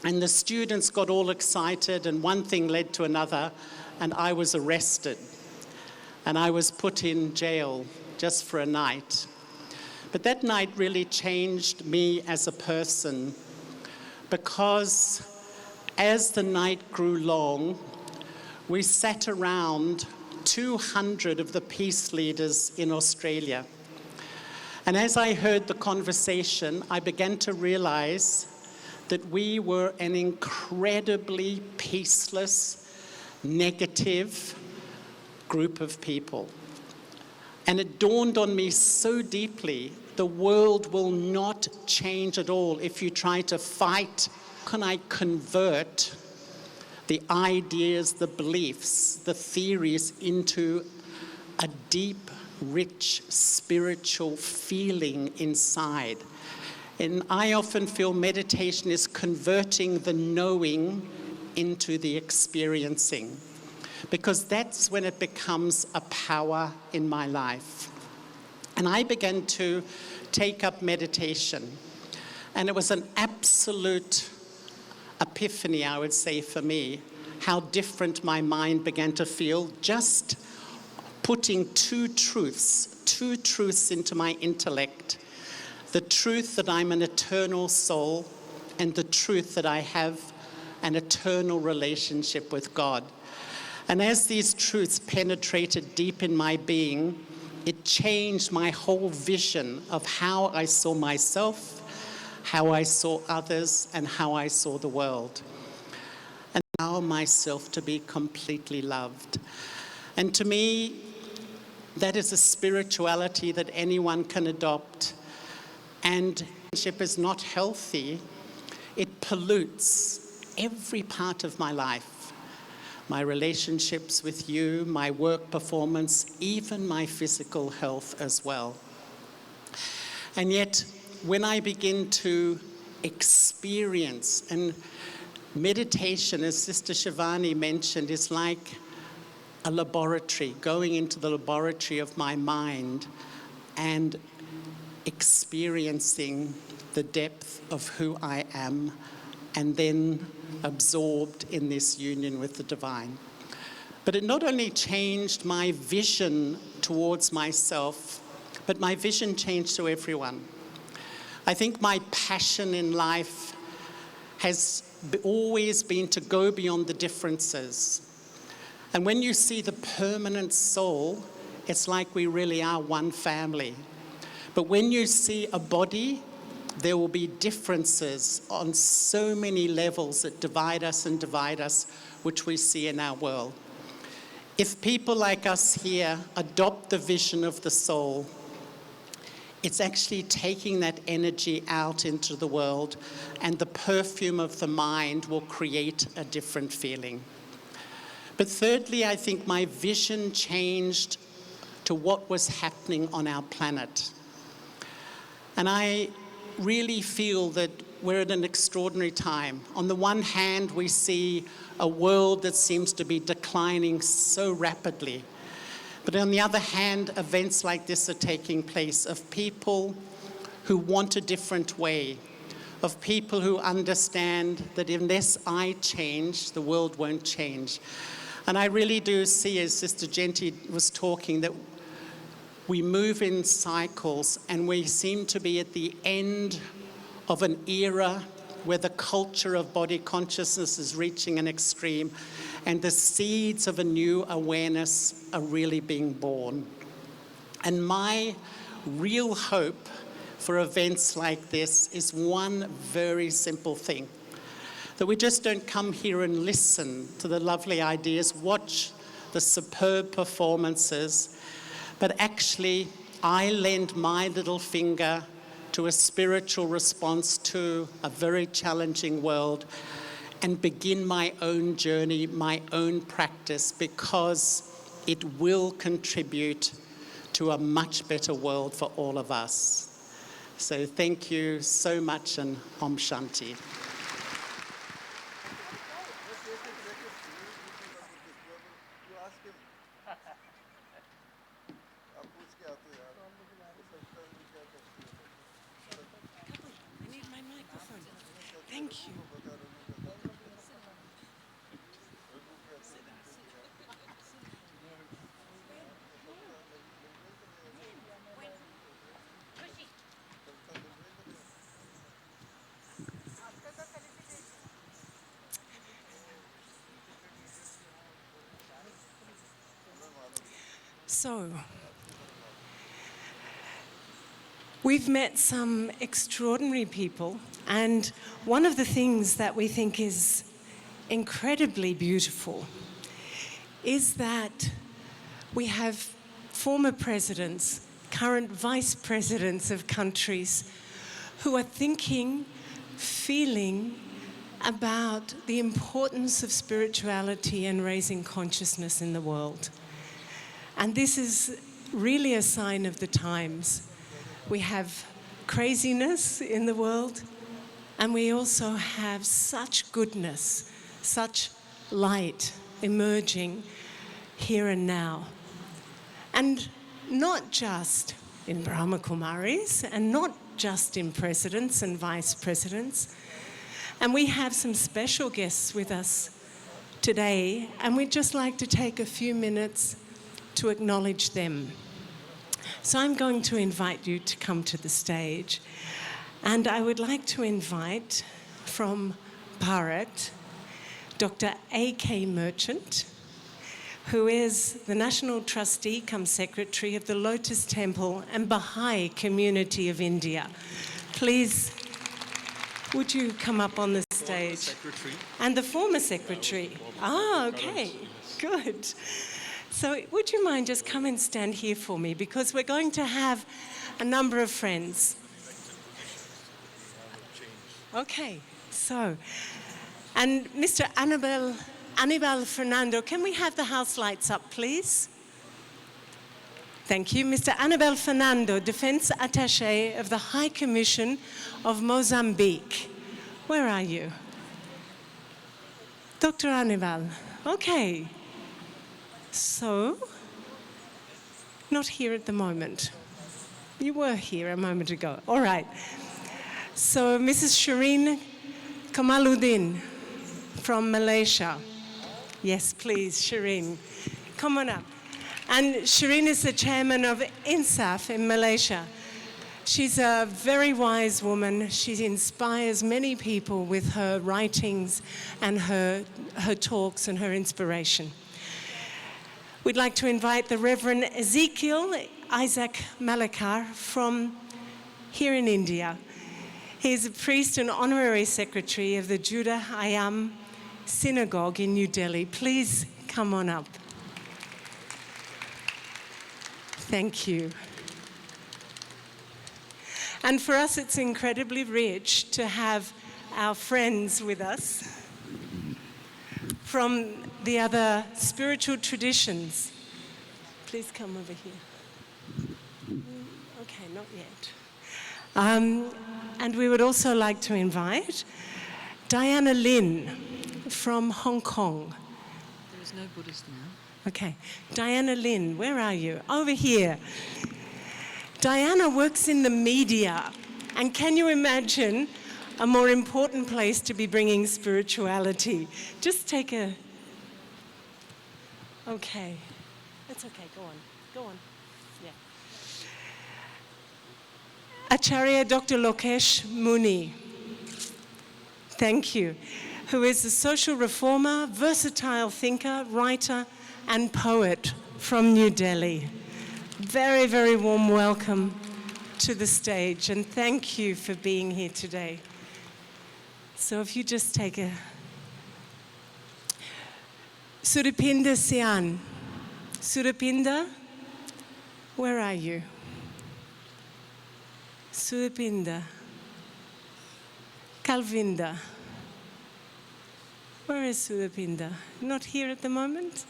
And the students got all excited, and one thing led to another, and I was arrested. And I was put in jail just for a night. But that night really changed me as a person, because as the night grew long, we sat around 200 of the peace leaders in Australia. And as I heard the conversation, I began to realize that we were an incredibly peaceless, negative group of people. And it dawned on me so deeply, the world will not change at all if you try to fight. Can I convert the ideas, the beliefs, the theories into a deep, rich, spiritual feeling inside? And I often feel meditation is converting the knowing into the experiencing, because that's when it becomes a power in my life. And I began to take up meditation. And it was an absolute epiphany, I would say, for me, how different my mind began to feel just putting two truths into my intellect. The truth that I'm an eternal soul and the truth that I have an eternal relationship with God. And as these truths penetrated deep in my being, it changed my whole vision of how I saw myself, how I saw others, and how I saw the world. And allow myself to be completely loved. And to me, that is a spirituality that anyone can adopt. And relationship is not healthy. It pollutes every part of my life. My relationships with you, my work performance, even my physical health as well. And yet, when I begin to experience, and meditation, as Sister Shivani mentioned, is like a laboratory, going into the laboratory of my mind and experiencing the depth of who I am, and then absorbed in this union with the divine. But it not only changed my vision towards myself, but my vision changed to everyone. I think my passion in life has always been to go beyond the differences. And when you see the permanent soul, it's like we really are one family. But when you see a body, there will be differences on so many levels that divide us, which we see in our world. If people like us here adopt the vision of the soul, it's actually taking that energy out into the world, and the perfume of the mind will create a different feeling. But thirdly, I think my vision changed to what was happening on our planet. And I really feel that we're at an extraordinary time. On the one hand, we see a world that seems to be declining so rapidly. But on the other hand, events like this are taking place of people who want a different way, of people who understand that unless I change, the world won't change. And I really do see, as Sister Genti was talking, that we move in cycles, and we seem to be at the end of an era where the culture of body consciousness is reaching an extreme, and the seeds of a new awareness are really being born. And my real hope for events like this is one very simple thing, that we just don't come here and listen to the lovely ideas, watch the superb performances, but actually I lend my little finger to a spiritual response to a very challenging world, and begin my own journey, my own practice, because it will contribute to a much better world for all of us. So thank you so much, and Om Shanti. I need my microphone. Thank you. So, we've met some extraordinary people, and one of the things that we think is incredibly beautiful is that we have former presidents, current vice presidents of countries who are thinking, feeling about the importance of spirituality and raising consciousness in the world. And this is really a sign of the times. We have craziness in the world, and we also have such goodness, such light emerging here and now. And not just in Brahma Kumaris, and not just in presidents and vice presidents. And we have some special guests with us today, and we'd just like to take a few minutes to acknowledge them. So I'm going to invite you to come to the stage, and I would like to invite from Bharat, Dr. A.K. Merchant, who is the National Trustee cum Secretary of the Lotus Temple and Baha'i Community of India. Please, would you come up on the stage? Secretary. And the former secretary. Ah, okay, good. So would you mind just come and stand here for me, because we're going to have a number of friends. Okay, so, and Mr. Anibal Fernando, can we have the house lights up, please? Thank you. Mr. Anibal Fernando, Defense Attaché of the High Commission of Mozambique. Where are you? Dr. Anibal. Okay. So, not here at the moment. You were here a moment ago. All right. So, Mrs. Shireen Kamaluddin from Malaysia. Yes, please, Shireen. Come on up. And Shireen is the chairman of INSAF in Malaysia. She's a very wise woman. She inspires many people with her writings and her talks and her inspiration. We'd like to invite the Reverend Ezekiel Isaac Malakar from here in India. He's a priest and honorary secretary of the Judah Ayam Synagogue in New Delhi. Please come on up. Thank you. And for us, it's incredibly rich to have our friends with us from the other spiritual traditions. Please come over here. Okay, not yet. And we would also like to invite Diana Lin from Hong Kong. There is no Buddhist now. Okay, Diana Lin, where are you? Over here. Diana works in the media, and can you imagine a more important place to be bringing spirituality? Just take a... Okay, that's okay, go on, yeah. Acharya Dr. Lokesh Muni, thank you, who is a social reformer, versatile thinker, writer, and poet from New Delhi. Very, very warm welcome to the stage, and thank you for being here today. So if you just take a... Suripinda Sian. Suripinda, where are you? Suripinda. Kalvinda. Where is Suripinda? Not here at the moment?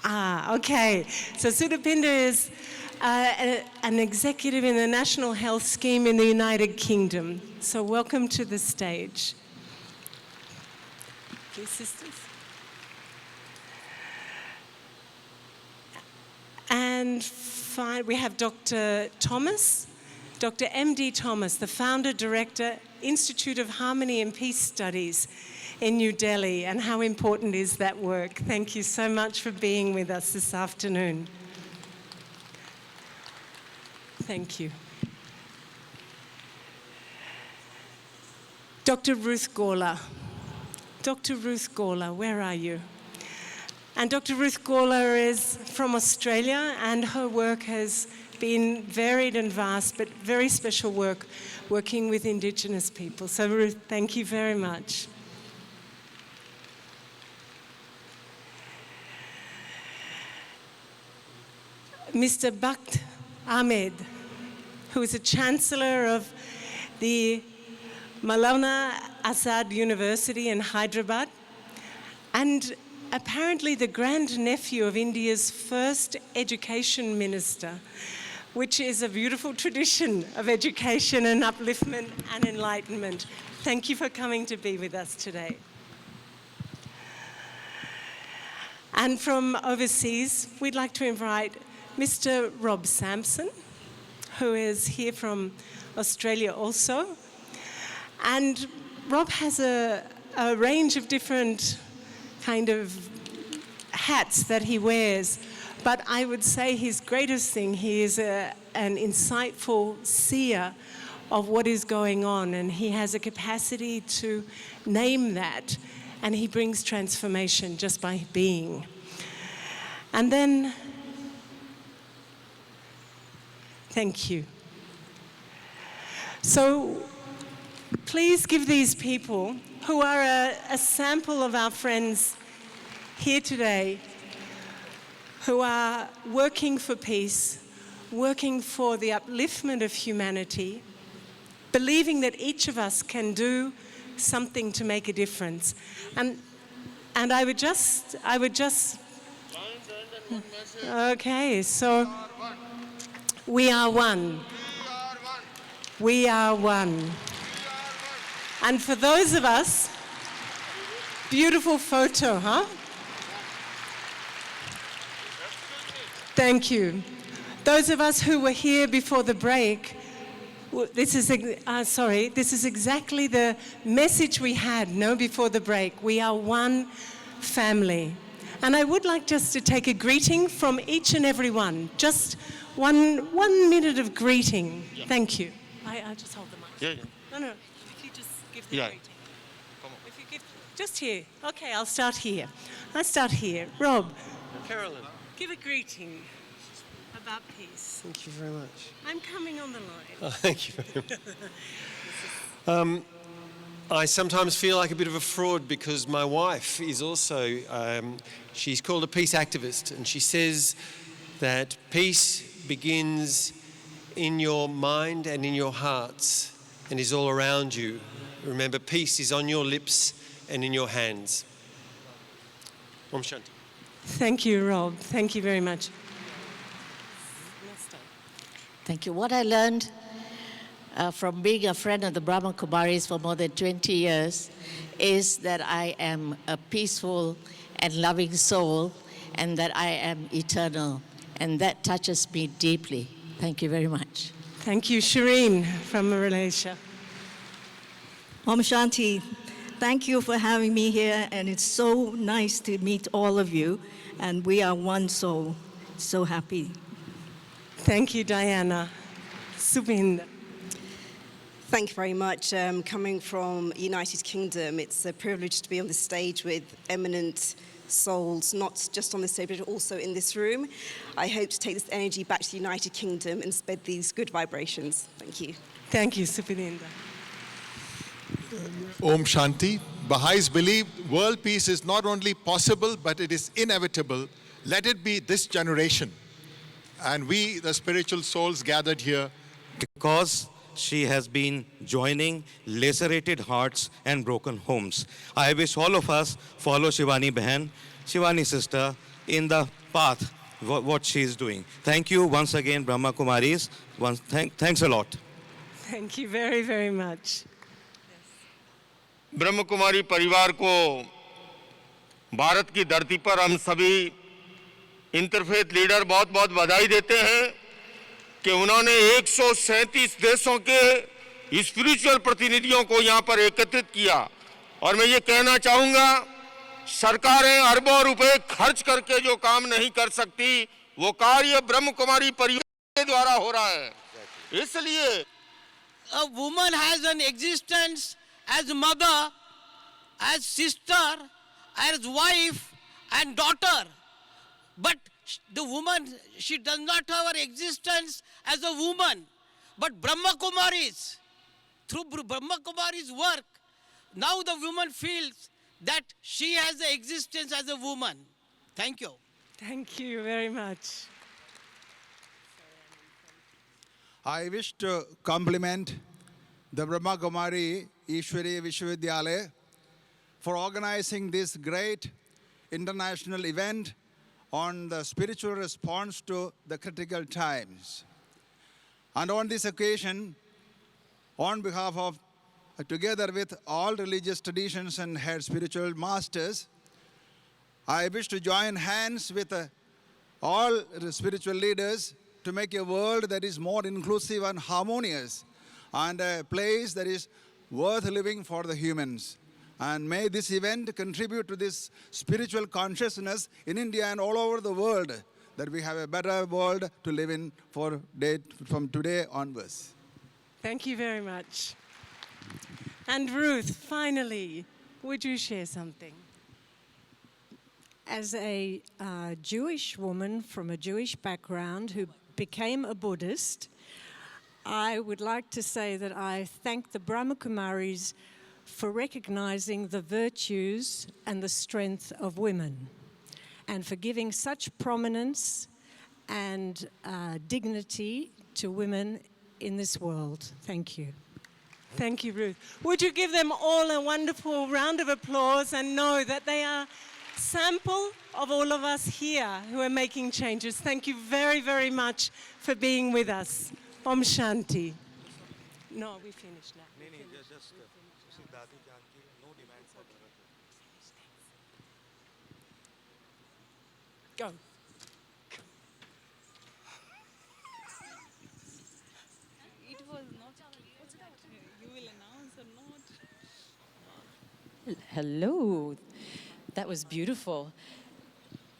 Ah, okay. So Suripinda is an executive in the National Health Scheme in the United Kingdom. So welcome to the stage. Please, sisters. And we have Dr. Thomas, Dr. M.D. Thomas, the founder, director, Institute of Harmony and Peace Studies in New Delhi. And how important is that work? Thank you so much for being with us this afternoon. Thank you. Dr. Ruth Gawler. Dr. Ruth Gawler, where are you? And Dr. Ruth Gawler is from Australia, and her work has been varied and vast, but very special work working with Indigenous people. So Ruth, thank you very much. Mr. Bakht Ahmed, who is a Chancellor of the Maulana Azad University in Hyderabad, and apparently the grandnephew of India's first education minister, which is a beautiful tradition of education and upliftment and enlightenment. Thank you for coming to be with us today. And from overseas, we'd like to invite Mr. Rob Sampson, who is here from Australia also. And Rob has a range of different kind of hats that he wears. But I would say his greatest thing, he is an insightful seer of what is going on, and he has a capacity to name that, and he brings transformation just by being. And then, thank you. So please give these people, who are a sample of our friends here today, who are working for peace, working for the upliftment of humanity, believing that each of us can do something to make a difference. And I would just, okay, so we are one. We are one. And for those of us, beautiful photo, huh? Thank you. Those of us who were here before the break, this is exactly the message we had, before the break. We are one family. And I would like just to take a greeting from each and every one. Just one minute of greeting. Yeah. Thank you. I'll just hold the mic. Yeah. No. If you just give the greeting. Come on. If you give, just here. Okay, I'll start here. Rob. Carolyn. Give a greeting about peace. Thank you very much. I'm coming on the line. Oh, thank you very much. I sometimes feel like a bit of a fraud because my wife is also, she's called a peace activist, and she says that peace begins in your mind and in your hearts and is all around you. Remember, peace is on your lips and in your hands. Om Shanti. Thank you, Rob. Thank you very much. Thank you. What I learned from being a friend of the Brahma Kumaris for more than 20 years is that I am a peaceful and loving soul, and that I am eternal. And that touches me deeply. Thank you very much. Thank you, Shireen from Malaysia. Om Shanti. Thank you for having me here, and it's so nice to meet all of you. And we are one soul. So happy. Thank you, Diana. Subin. Thank you very much. Coming from United Kingdom, it's a privilege to be on the stage with eminent souls, not just on the stage, but also in this room. I hope to take this energy back to the United Kingdom and spread these good vibrations. Thank you. Thank you, Supininda. Om Shanti. Baha'is believe world peace is not only possible, but it is inevitable. Let it be this generation. And we, the spiritual souls gathered here, because she has been joining lacerated hearts and broken homes. I wish all of us follow Shivani Behan, Shivani sister, in the path, what she is doing. Thank you once again, Brahma Kumaris. Thanks a lot. Thank you very, very much. Brahma Kumari परिवार को भारत की धरती पर हम सभी interfaith leader बहुत बहुत बधाई देते हैं कि उन्होंने 137 देशों के स्पिरिचुअल प्रतिनिधियों को यहां पर एकत्रित किया। और मैं ये कहना चाहूँगा, सरकारें अरबों रुपए खर्च करके जो काम नहीं कर सकती, वो कार्य ब्रह्म कुमारी परिवार के द्वारा हो रहा है। इसलिए a woman has an existence as mother, as sister, as wife and daughter. But the woman, she does not have her existence as a woman. But Brahma Kumaris, through Brahma Kumaris' work, now the woman feels that she has the existence as a woman. Thank you. Thank you very much. I wish to compliment the Brahma Kumari Ishwari Vishwavidyalaya for organizing this great international event on the spiritual response to the critical times. And on this occasion, on behalf of, together with all religious traditions and head spiritual masters, I wish to join hands with all the spiritual leaders to make a world that is more inclusive and harmonious, and a place that is worth living for the humans. And may this event contribute to this spiritual consciousness in India and all over the world, that we have a better world to live in from today onwards. Thank you very much. And Ruth, finally, would you share something? As a Jewish woman from a Jewish background who became a Buddhist, I would like to say that I thank the Brahma Kumaris for recognizing the virtues and the strength of women, and for giving such prominence and dignity to women in this world. Thank you. Thank you, Ruth. Would you give them all a wonderful round of applause and know that they are a sample of all of us here who are making changes. Thank you very, very much for being with us. Om Shanti. No, we finished now. Go. It was not. You will announce or not? Hello. That was beautiful.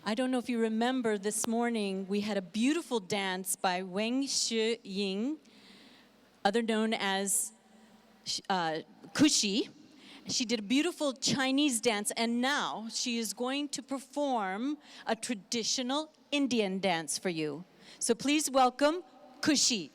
I don't know if you remember this morning, we had a beautiful dance by Wang Shi Ying, other known as Kushi. She did a beautiful Chinese dance, and now she is going to perform a traditional Indian dance for you. So please welcome Kushi.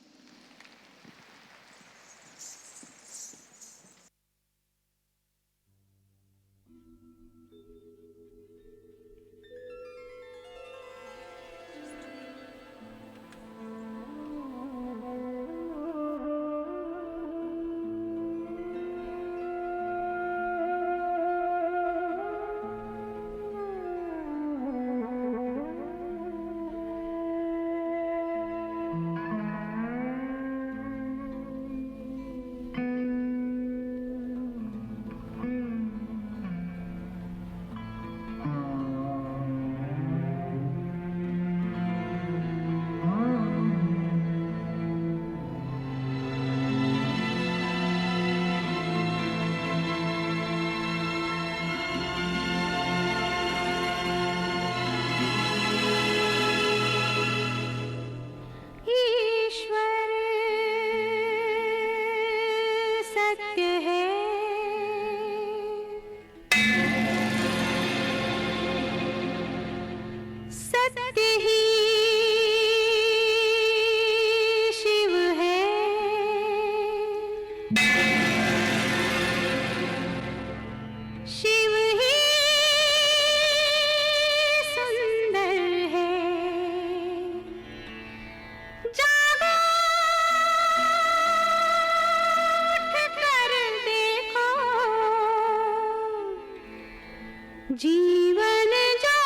जीवन जो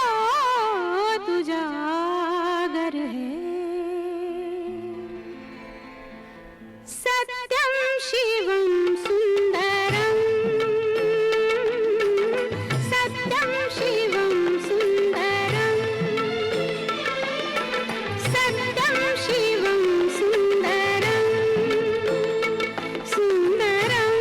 तुजागर है सत्यम शिवम सुंदरम सत्यम शिवम सुंदरम सत्यम शिवम सुंदरम सुंदरम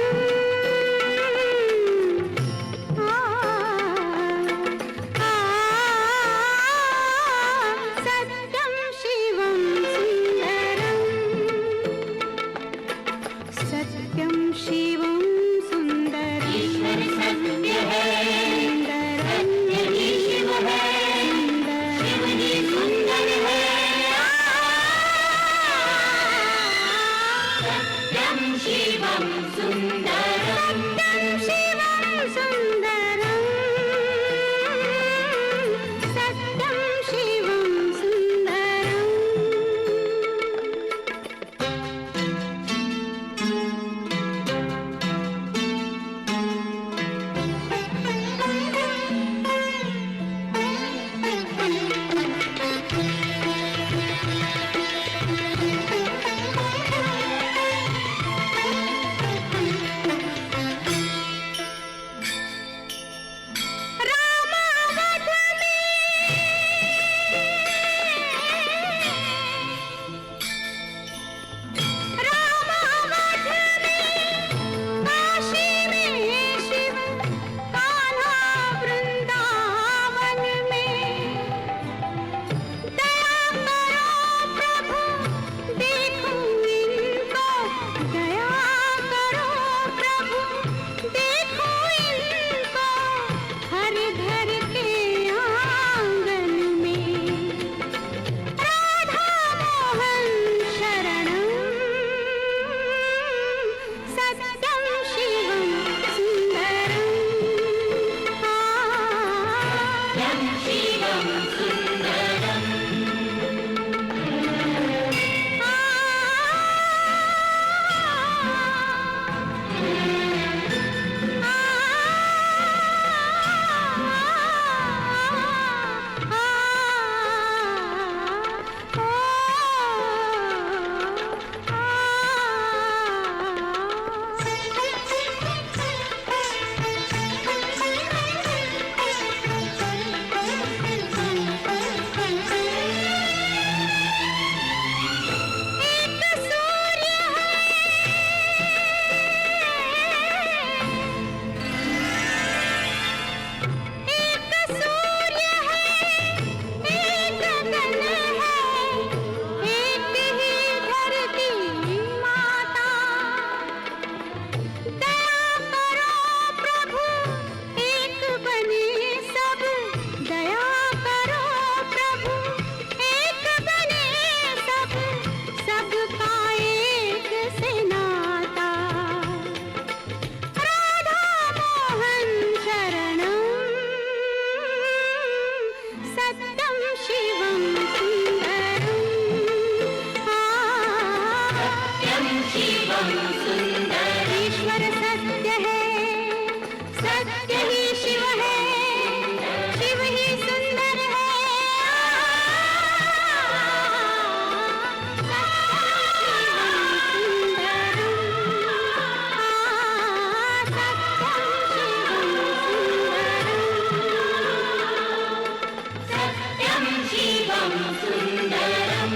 ईश्वर सत्य है, सत्य ही शिव है, शिव ही सुंदर है। सत्यम Shivam Sundaram.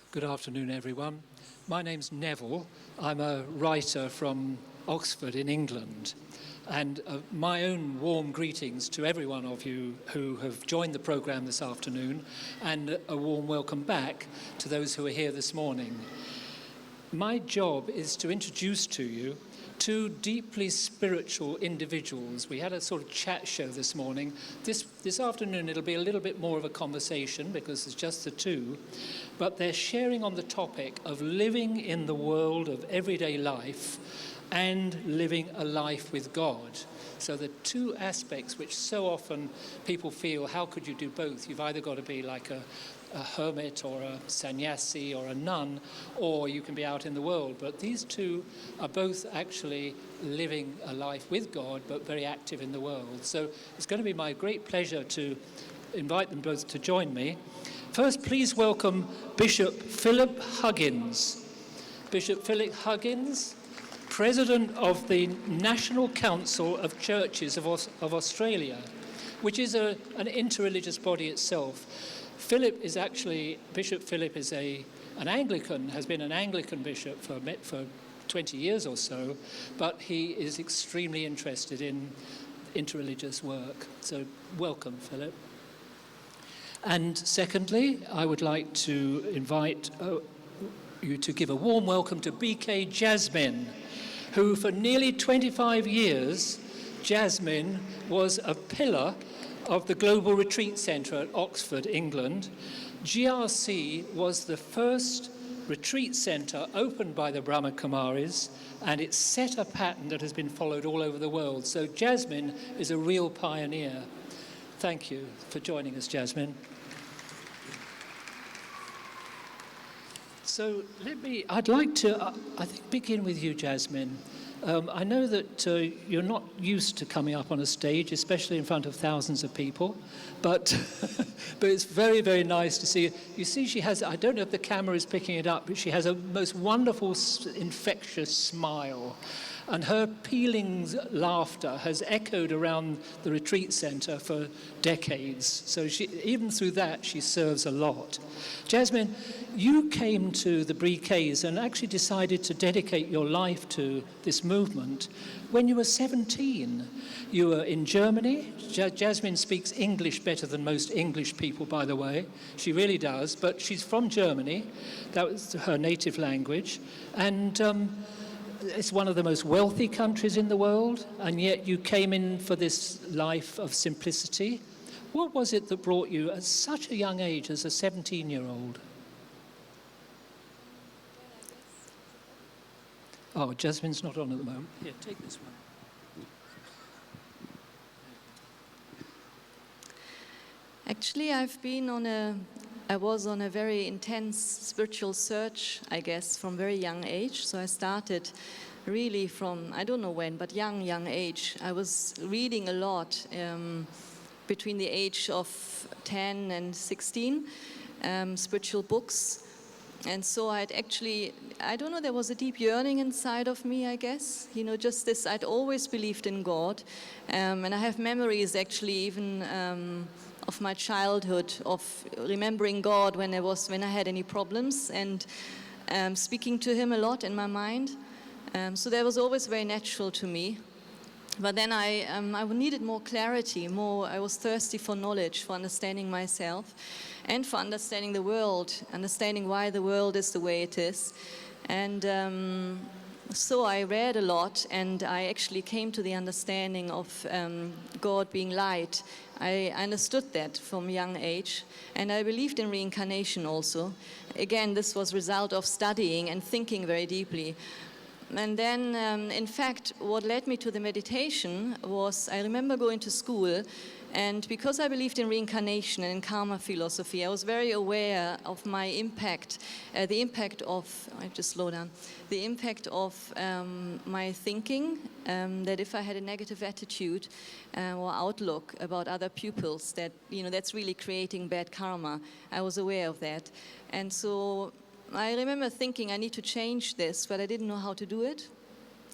Good afternoon, everyone. My name's Neville. I'm a writer from Oxford in England. And my own warm greetings to every one of you who have joined the programme this afternoon, and a warm welcome back to those who are here this morning. My job is to introduce to you two deeply spiritual individuals. We had a sort of chat show this morning. This afternoon it'll be a little bit more of a conversation because it's just the two, but they're sharing on the topic of living in the world of everyday life and living a life with God. So the two aspects which so often people feel, how could you do both? You've either got to be like a hermit or a sannyasi or a nun, or you can be out in the world. But these two are both actually living a life with God, but very active in the world. So it's going to be my great pleasure to invite them both to join me. First, please welcome Bishop Philip Huggins. Bishop Philip Huggins, President of the National Council of Churches of Australia, which is an interreligious body itself. Bishop Philip is an Anglican, has been an Anglican bishop for 20 years or so, but he is extremely interested in interreligious work. So welcome, Philip. And secondly, I would like to invite you to give a warm welcome to BK Jasmine, who for nearly 25 years, Jasmine was a pillar of the Global Retreat Centre at Oxford, England. GRC was the first retreat centre opened by the Brahma Kumaris, and it set a pattern that has been followed all over the world. So Jasmine is a real pioneer. Thank you for joining us, Jasmine. So I'd like to, begin with you, Jasmine. I know that you're not used to coming up on a stage, especially in front of thousands of people, but it's very, very nice to see you. You see, she has, I don't know if the camera is picking it up, but she has a most wonderful, infectious smile. And her pealing laughter has echoed around the retreat centre for decades. So even through that, she serves a lot. Jasmine, you came to the briquets and actually decided to dedicate your life to this movement when you were 17. You were in Germany. Jasmine speaks English better than most English people, by the way. She really does, but she's from Germany. That was her native language. And it's one of the most wealthy countries in the world, and yet you came in for this life of simplicity. What was it that brought you at such a young age as a 17-year-old? Oh, Jasmine's not on at the moment. Here, take this one. Actually, I was on a very intense spiritual search, I guess, from very young age. So I started really from, I don't know when, but young age. I was reading a lot between the age of 10 and 16, spiritual books. And so I'd actually, I don't know, there was a deep yearning inside of me, I guess. You know, just this, I'd always believed in God. And I have memories actually even of my childhood, of remembering God when I had any problems and speaking to him a lot in my mind. So that was always very natural to me. But then I needed more clarity, I was thirsty for knowledge, for understanding myself, and for understanding the world, understanding why the world is the way it is. And so I read a lot, and I actually came to the understanding of God being light. I understood that from a young age, and I believed in reincarnation also. Again, this was a result of studying and thinking very deeply. And then, in fact, what led me to the meditation was, I remember going to school, and because I believed in reincarnation and in karma philosophy, I was very aware of my impact, the impact of, I have to slow down, the impact of my thinking, that if I had a negative attitude or outlook about other pupils, that, you know, that's really creating bad karma. I was aware of that. And so I remember thinking I need to change this, but I didn't know how to do it.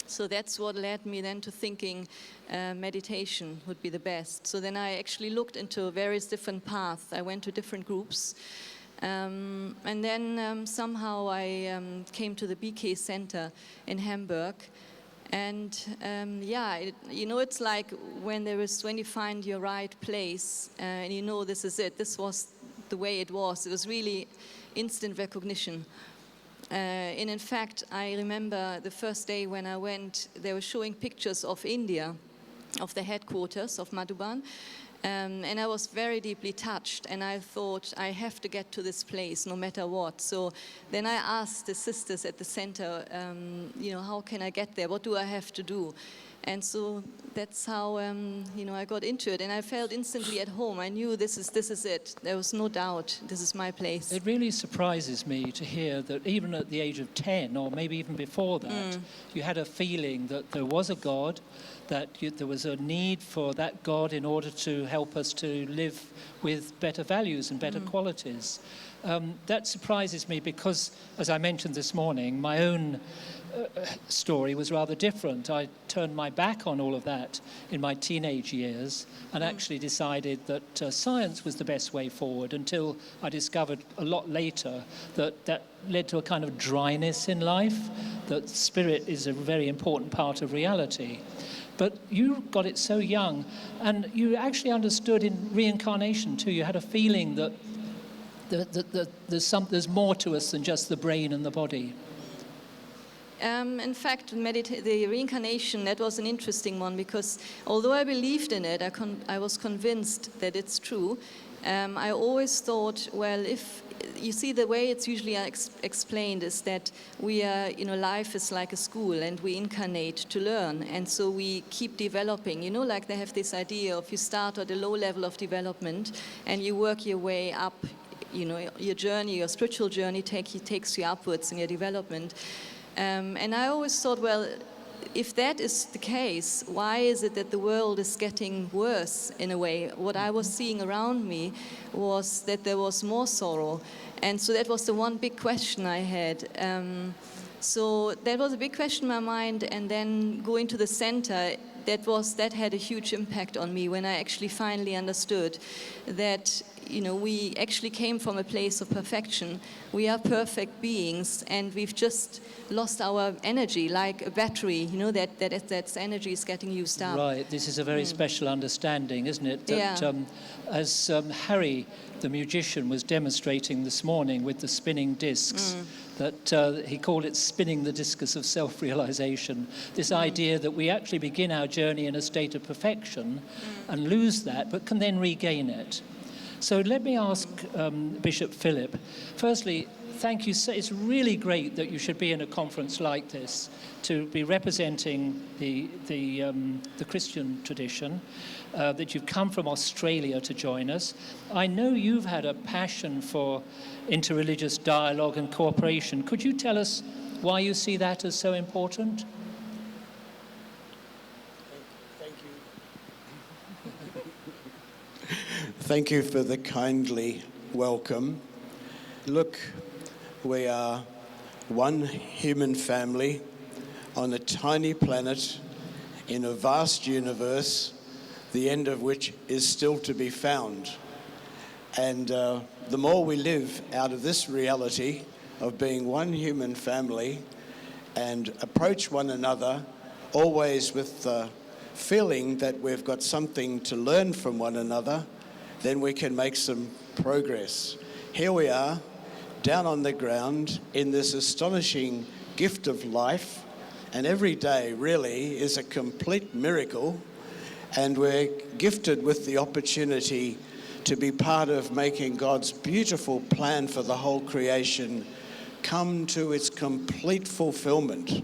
So that's what led me then to thinking meditation would be the best. So then I actually looked into various different paths. I went to different groups. And then somehow I came to the BK Center in Hamburg. And you know, it's like when you find your right place and you know this is it. This was the way it was. It was really instant recognition. And in fact, I remember the first day when I went, they were showing pictures of India, of the headquarters of Madhuban, and I was very deeply touched, and I thought, I have to get to this place no matter what. So then I asked the sisters at the center, you know, how can I get there? What do I have to do? And so that's how you know, I got into it, and I felt instantly at home. I knew this is it. There was no doubt. This is my place. It really surprises me to hear that even at the age of 10, or maybe even before that, you had a feeling that there was a God, that there was a need for that God in order to help us to live with better values and better qualities. That surprises me because, as I mentioned this morning, my own story was rather different. I turned my back on all of that in my teenage years and actually decided that science was the best way forward, until I discovered a lot later that led to a kind of dryness in life, that spirit is a very important part of reality. But you got it so young, and you actually understood in reincarnation too. You had a feeling that there's more to us than just the brain and the body. In fact, the reincarnation, that was an interesting one, because although I believed in it, I was convinced that it's true. I always thought, well, if you see, the way it's usually explained is that we are, you know, life is like a school, and we incarnate to learn, and so we keep developing. You know, like they have this idea of you start at a low level of development and you work your way up. You know, your journey, your spiritual journey takes you upwards in your development. And I always thought, well, if that is the case, why is it that the world is getting worse in a way? What I was seeing around me was that there was more sorrow. And so that was the one big question I had. So that was a big question in my mind. And then going to the center, that had a huge impact on me when I actually finally understood that, you know, we actually came from a place of perfection. We are perfect beings, and we've just lost our energy, like a battery, you know, that energy is getting used up. Right, this is a very special understanding, isn't it? That, as Harry, the musician, was demonstrating this morning with the spinning discs, that he called it spinning the discus of self-realization. This idea that we actually begin our journey in a state of perfection and lose that, but can then regain it. So let me ask Bishop Philip, firstly, thank you. It's really great that you should be in a conference like this, to be representing the Christian tradition, that you've come from Australia to join us. I know you've had a passion for interreligious dialogue and cooperation. Could you tell us why you see that as so important? Thank you for the kindly welcome. Look, we are one human family on a tiny planet in a vast universe, the end of which is still to be found. And the more we live out of this reality of being one human family and approach one another always with the feeling that we've got something to learn from one another, then we can make some progress. Here we are, down on the ground in this astonishing gift of life, and every day really is a complete miracle, and we're gifted with the opportunity to be part of making God's beautiful plan for the whole creation come to its complete fulfillment.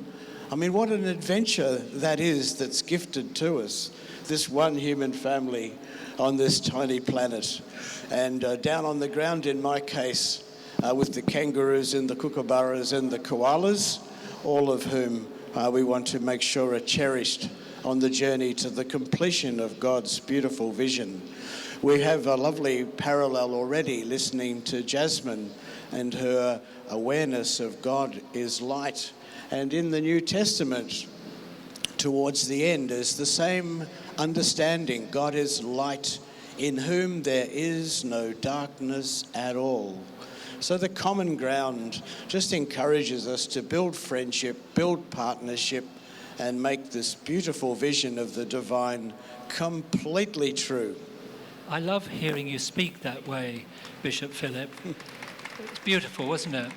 I mean, what an adventure that is that's gifted to us, this one human family on this tiny planet. And down on the ground, in my case, with the kangaroos and the kookaburras and the koalas, all of whom we want to make sure are cherished on the journey to the completion of God's beautiful vision. We have a lovely parallel already listening to Jasmine and her awareness of God is light. And in the New Testament, towards the end, is the same understanding. God is light, in whom there is no darkness at all. So the common ground just encourages us to build friendship, build partnership, and make this beautiful vision of the divine completely true. I love hearing you speak that way, Bishop Philip. It's beautiful, wasn't it?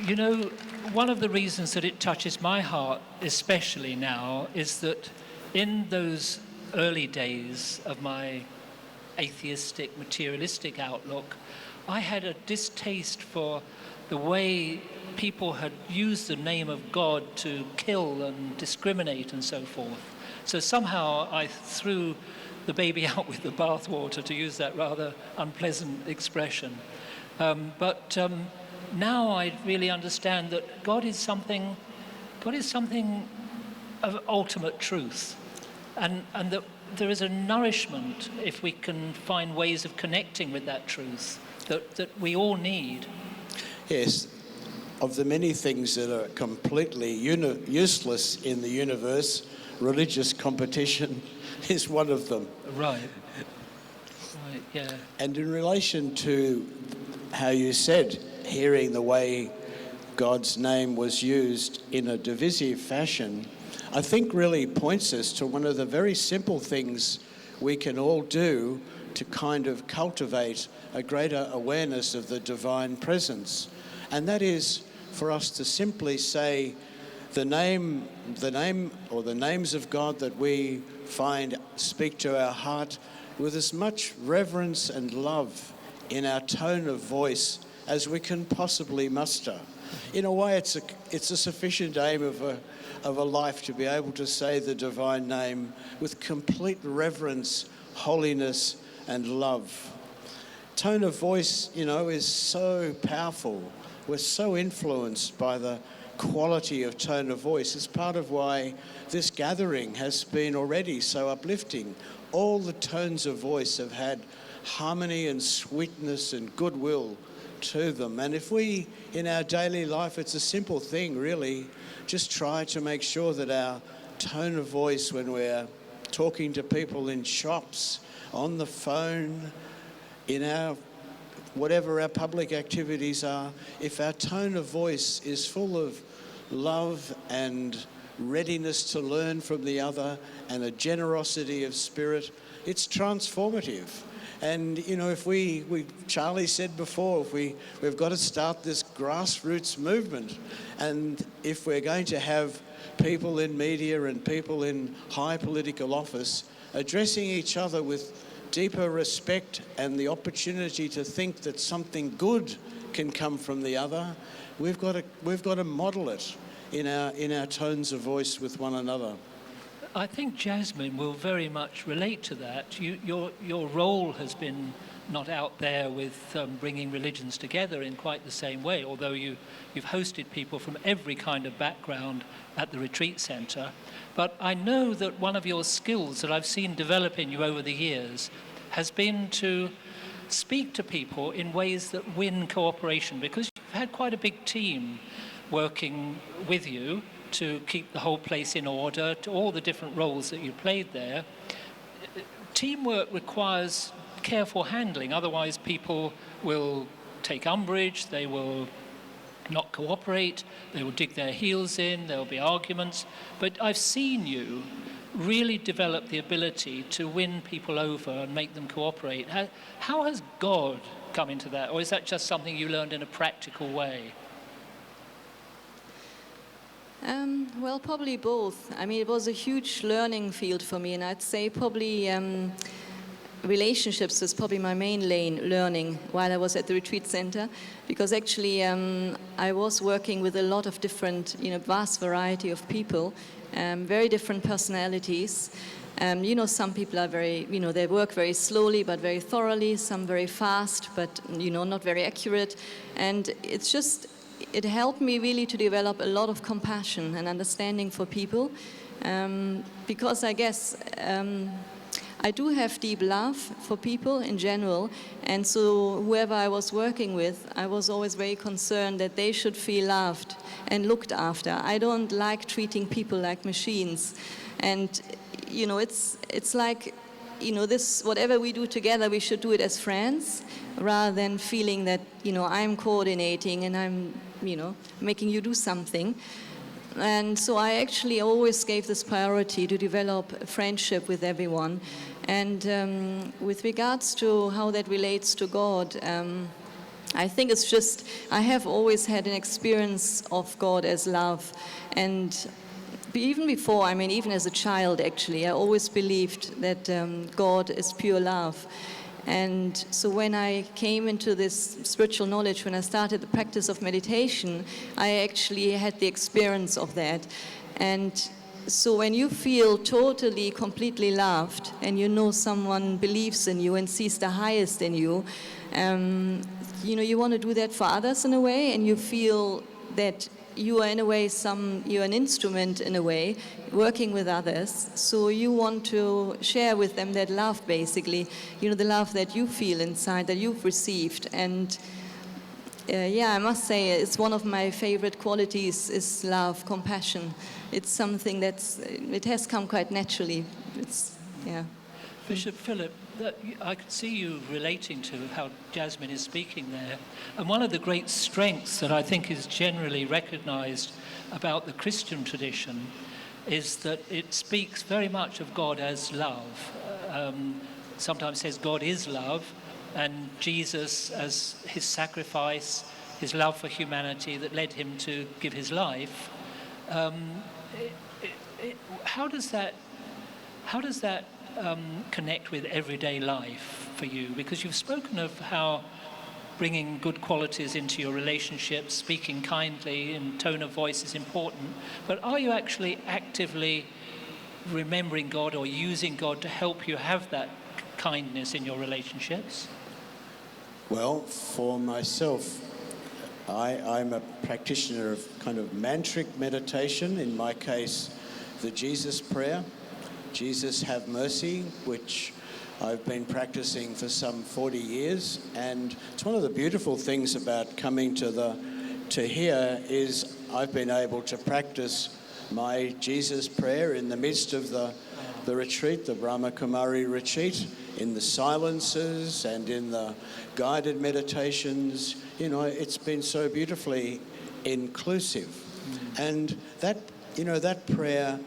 You know, one of the reasons that it touches my heart, especially now, is that in those early days of my atheistic, materialistic outlook, I had a distaste for the way people had used the name of God to kill and discriminate and so forth. So somehow I threw the baby out with the bathwater, to use that rather unpleasant expression. But now I really understand that God is something of ultimate truth, and that there is a nourishment if we can find ways of connecting with that truth that we all need. Yes, of the many things that are completely useless in the universe, religious competition is one of them. Right, yeah. And in relation to how you said, hearing the way God's name was used in a divisive fashion, I think really points us to one of the very simple things we can all do to kind of cultivate a greater awareness of the divine presence. And that is for us to simply say the name or the names of God that we find speak to our heart with as much reverence and love in our tone of voice as we can possibly muster. In a way, it's a sufficient aim of a life to be able to say the divine name with complete reverence, holiness, and love. Tone of voice, is so powerful. We're so influenced by the quality of tone of voice. It's part of why this gathering has been already so uplifting. All the tones of voice have had harmony and sweetness and goodwill to them. And if we, in our daily life, it's a simple thing really, just try to make sure that our tone of voice when we're talking to people in shops, on the phone, in our whatever our public activities are, if our tone of voice is full of love and readiness to learn from the other and a generosity of spirit, it's transformative. And, if Charlie said before, we've got to start this grassroots movement. And if we're going to have people in media and people in high political office addressing each other with deeper respect and the opportunity to think that something good can come from the other, we've got to model it in our tones of voice with one another. I think Jasmine will very much relate to that. Your role has been not out there with bringing religions together in quite the same way, although you've hosted people from every kind of background at the retreat centre. But I know that one of your skills that I've seen develop in you over the years has been to speak to people in ways that win cooperation, because had quite a big team working with you to keep the whole place in order, to all the different roles that you played there. Teamwork requires careful handling, otherwise people will take umbrage, they will not cooperate, they will dig their heels in, there will be arguments. But I've seen you really develop the ability to win people over and make them cooperate. How has God come into that, or is that just something you learned in a practical way? Well, probably both. I mean, it was a huge learning field for me, and I'd say probably relationships was probably my main learning while I was at the retreat center, because actually I was working with a lot of different, vast variety of people, very different personalities. Some people are very, they work very slowly but very thoroughly, some very fast but, not very accurate. And it helped me really to develop a lot of compassion and understanding for people, because I guess I do have deep love for people in general, and so whoever I was working with, I was always very concerned that they should feel loved and looked after. I don't like treating people like machines, and it's like, this, whatever we do together, we should do it as friends, rather than feeling that, I'm coordinating and I'm, making you do something. And so I actually always gave this priority to develop a friendship with everyone. And with regards to how that relates to God, I think it's just, I have always had an experience of God as love. And even before, even as a child actually, I always believed that God is pure love. And so when I came into this spiritual knowledge, when I started the practice of meditation, I actually had the experience of that. And so when you feel totally, completely loved, and someone believes in you and sees the highest in you, you want to do that for others in a way, and you feel that you are in a way you're an instrument in a way, working with others. So you want to share with them that love, basically, the love that you feel inside, that you've received. And I must say, it's one of my favorite qualities is love, compassion. It's something it has come quite naturally. Bishop Philip, I could see you relating to how Jasmine is speaking there. And one of the great strengths that I think is generally recognized about the Christian tradition is that it speaks very much of God as love. Sometimes says God is love, and Jesus as his sacrifice, his love for humanity that led him to give his life. How does that connect with everyday life for you? Because you've spoken of how bringing good qualities into your relationships, speaking kindly and tone of voice is important, but are you actually actively remembering God or using God to help you have that kindness in your relationships? Well, for myself, I'm a practitioner of kind of mantric meditation, in my case, the Jesus prayer. Jesus have mercy, which I've been practicing for some 40 years. And it's one of the beautiful things about coming to here is I've been able to practice my Jesus prayer in the midst of the retreat, the Brahma Kumari retreat, in the silences and in the guided meditations. It's been so beautifully inclusive. And that prayer,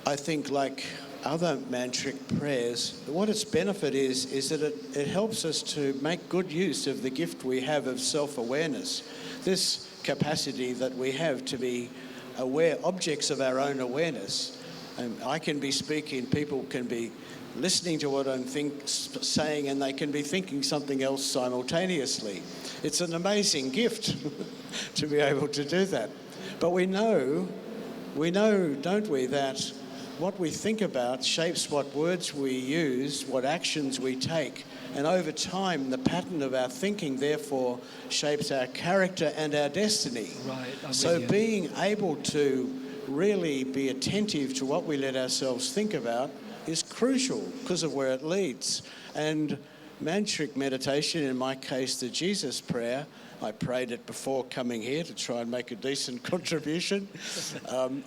I think, like other mantric prayers, what its benefit is that it helps us to make good use of the gift we have of self-awareness, this capacity that we have to be aware, objects of our own awareness. And I can be speaking, people can be listening to what I'm saying, and they can be thinking something else simultaneously. It's an amazing gift to be able to do that. But we know, don't we, that what we think about shapes what words we use, what actions we take, and over time the pattern of our thinking therefore shapes our character and our destiny. Right. So being able to really be attentive to what we let ourselves think about is crucial because of where it leads. And mantric meditation, in my case the Jesus prayer, I prayed it before coming here to try and make a decent contribution.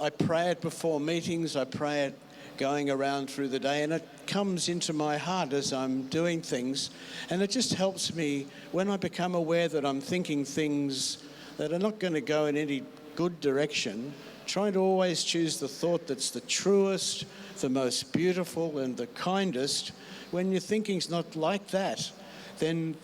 I pray it before meetings. I pray it going around through the day, and it comes into my heart as I'm doing things, and it just helps me when I become aware that I'm thinking things that are not going to go in any good direction. Trying to always choose the thought that's the truest, the most beautiful, and the kindest. When your thinking's not like that, then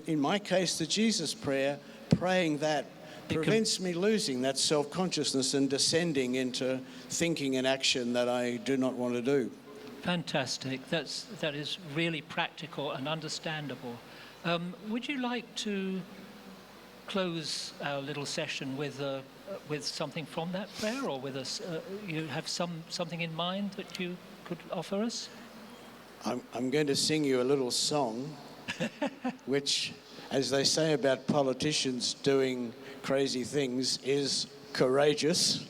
in my case, the Jesus prayer, praying that prevents me losing that self-consciousness and descending into thinking and action that I do not want to do. Fantastic. That is really practical and understandable. Would you like to close our little session with something from that prayer, or with us? You have something in mind that you could offer us? I'm going to sing you a little song, which, as they say about politicians doing crazy things, is courageous.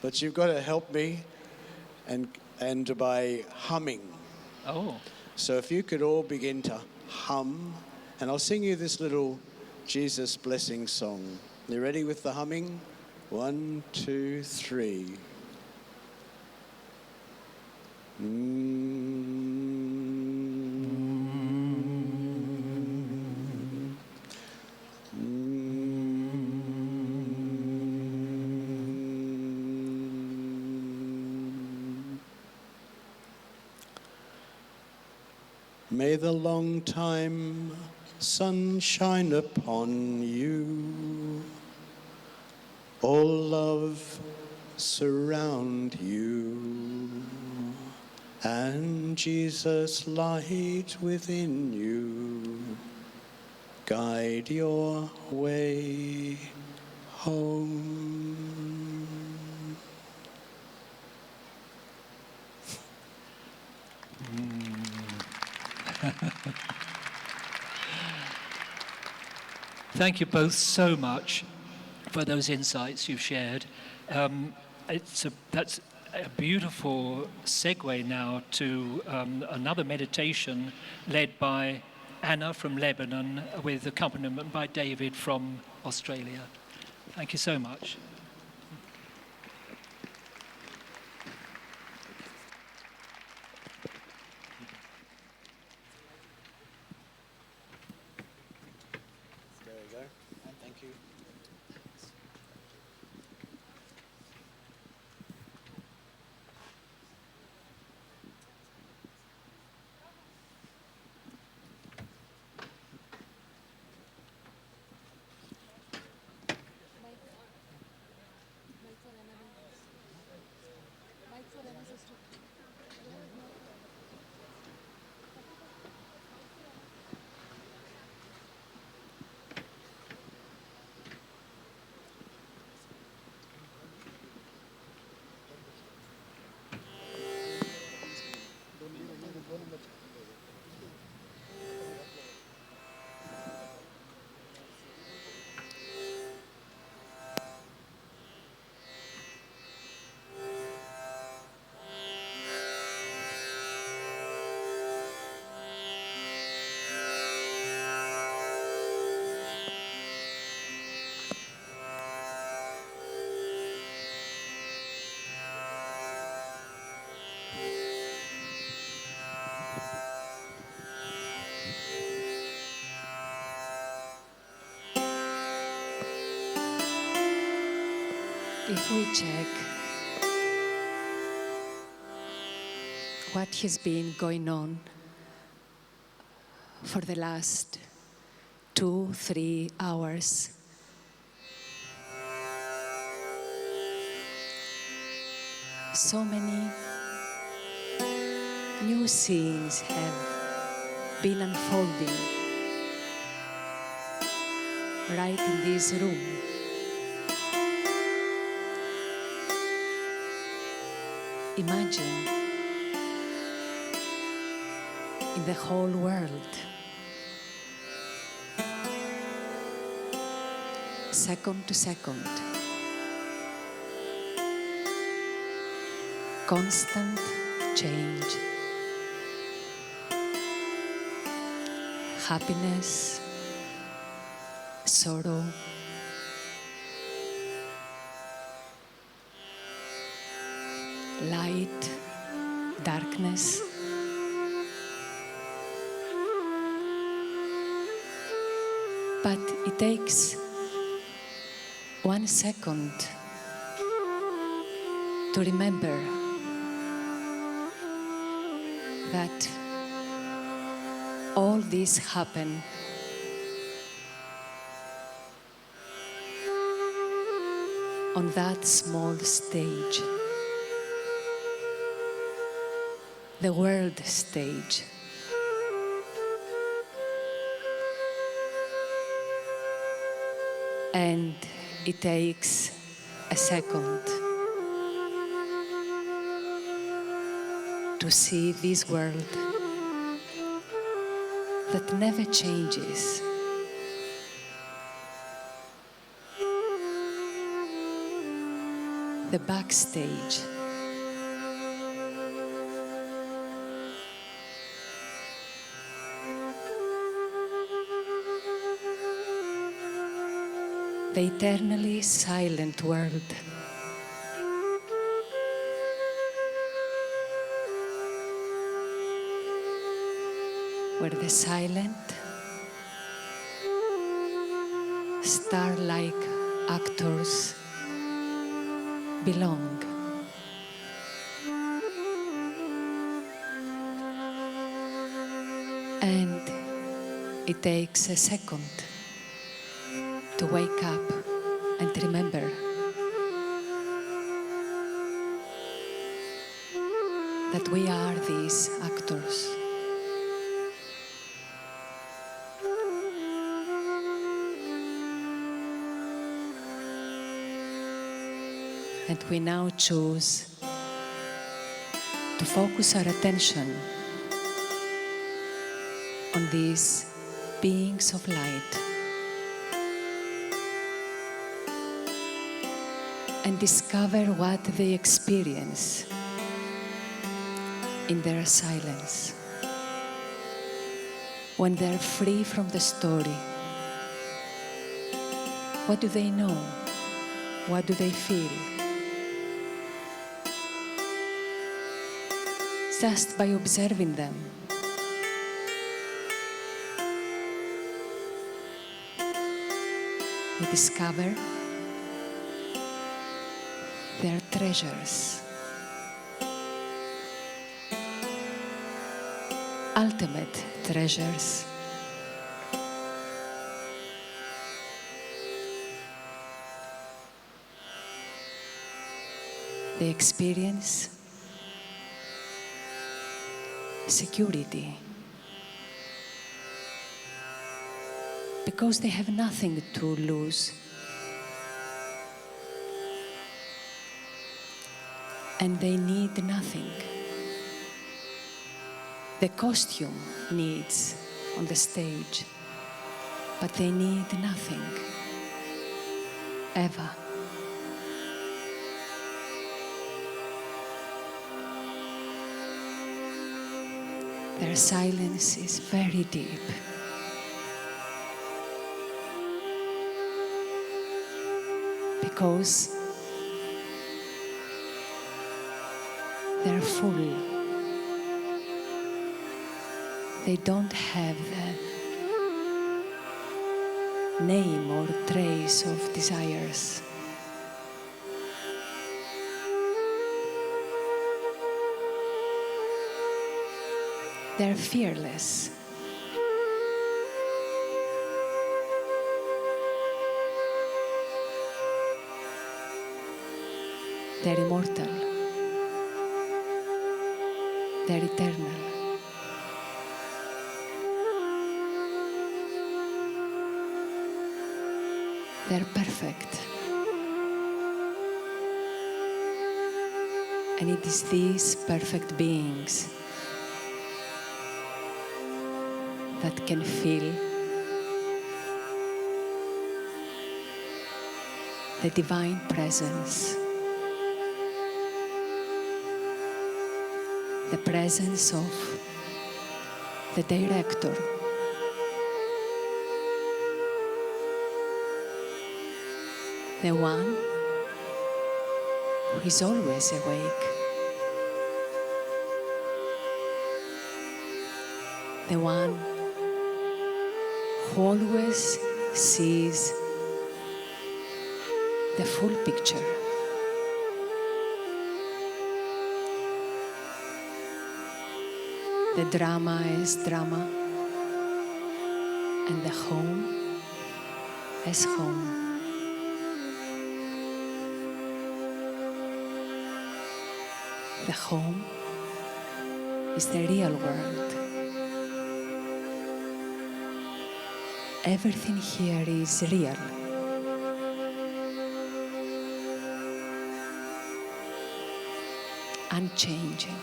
But you've got to help me, and by humming. Oh. So if you could all begin to hum, and I'll sing you this little Jesus blessing song. You ready with the humming? 1, 2, 3. May the long time sun shine upon you, all love surround you, and Jesus' light within you guide your way home. Thank you both so much for those insights you've shared. That's a beautiful segue now to another meditation led by Anna from Lebanon, with accompaniment by David from Australia. Thank you so much. There you go. Thank you. If we check what has been going on for the last 2-3 hours, so many new scenes have been unfolding right in this room. Imagine in the whole world, second to second, constant change, happiness, sorrow, light, darkness. But it takes 1 second to remember that all this happened on that small stage, the world stage. And it takes a second to see this world that never changes. The backstage. The eternally silent world. Where the silent, star-like actors belong. And it takes a second to wake up and remember that we are these actors. And we now choose to focus our attention on these beings of light and discover what they experience in their silence when they're free from the story. What do they know? What do they feel? Just by observing them, we discover their treasures, ultimate treasures. They experience security because they have nothing to lose. And they need nothing. The costume needs on the stage, but they need nothing, ever. Their silence is very deep. Because they're full. They don't have the name or trace of desires. They're fearless. They're immortal. They're eternal. They're perfect. And it is these perfect beings that can feel the divine presence, the presence of the director, the one who is always awake, the one who always sees the full picture. The drama is drama, and the home is home. The home is the real world. Everything here is real. Unchanging.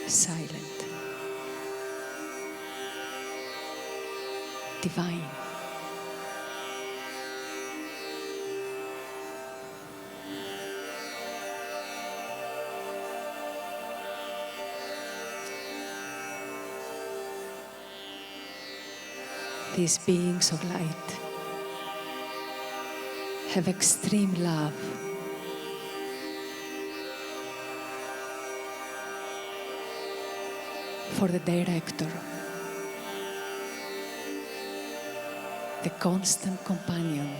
Silent. Divine. These beings of light have extreme love for the director, the constant companion,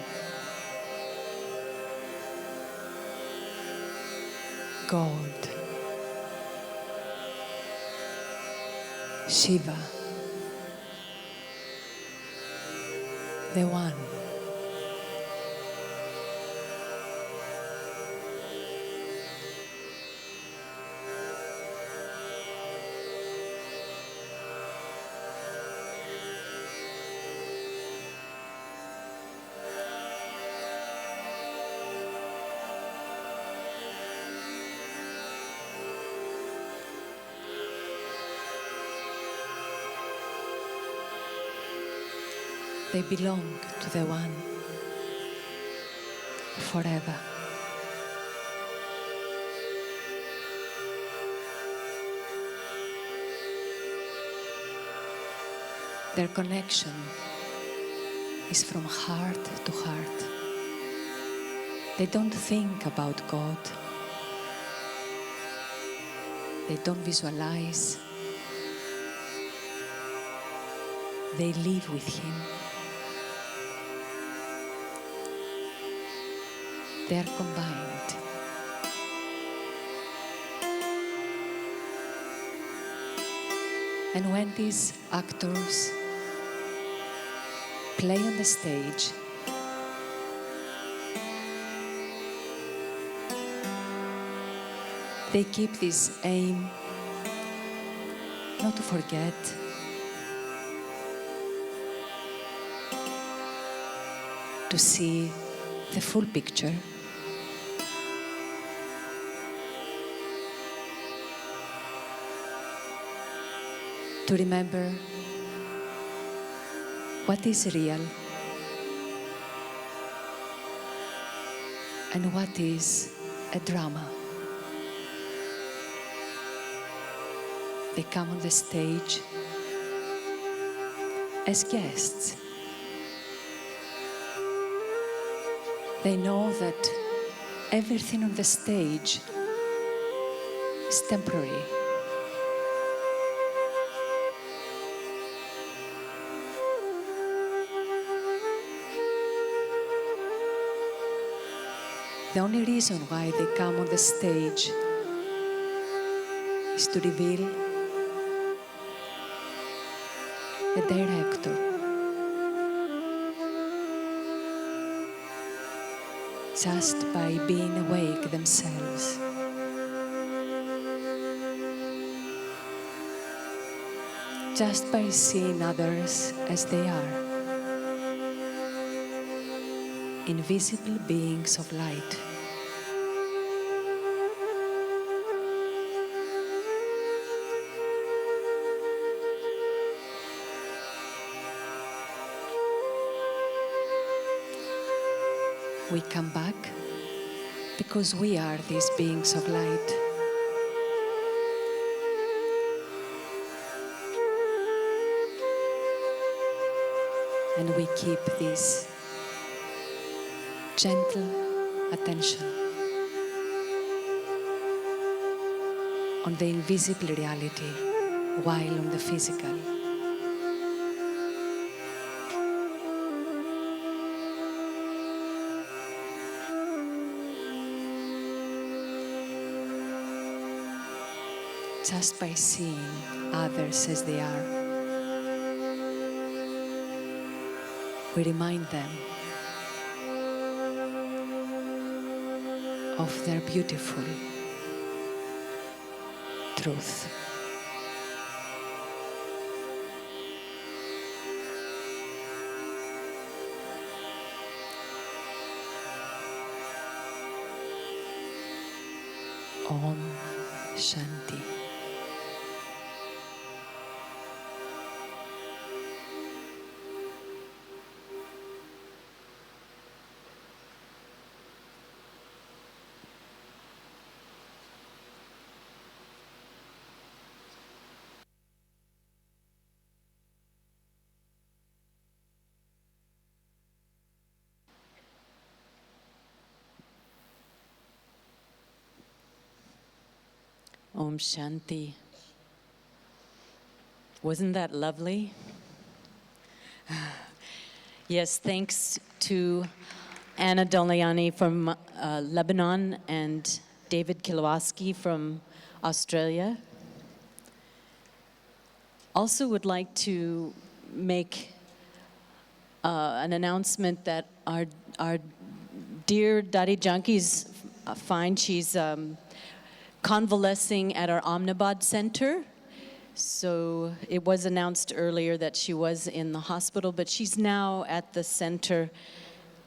God, Shiva, the One. They belong to the One forever. Their connection is from heart to heart. They don't think about God. They don't visualize. They live with Him. They are combined. And when these actors play on the stage, they keep this aim not to forget, to see the full picture, to remember what is real and what is a drama. They come on the stage as guests. They know that everything on the stage is temporary. The only reason why they come on the stage is to reveal the director. Just by being awake themselves. Just by seeing others as they are. Invisible beings of light. We come back because we are these beings of light. And we keep this gentle attention on the invisible reality while on the physical. Just by seeing others as they are, we remind them of their beautiful truth. Om Shanti. Om Shanti. Wasn't that lovely? Yes, thanks to Anna Doliani from Lebanon and David Kilowaski from Australia. Also would like to make an announcement that our dear Dari Janki's fine. She's convalescing at our Ahmedabad center. So it was announced earlier that she was in the hospital, but she's now at the center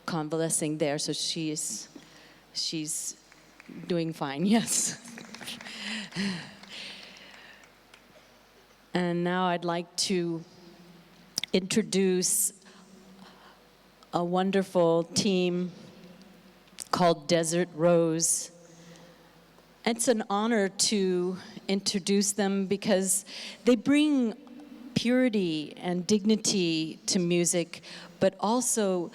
convalescing there. So she's doing fine, yes. And now I'd like to introduce a wonderful team called Desert Rose. It's an honor to introduce them because they bring purity and dignity to music, but also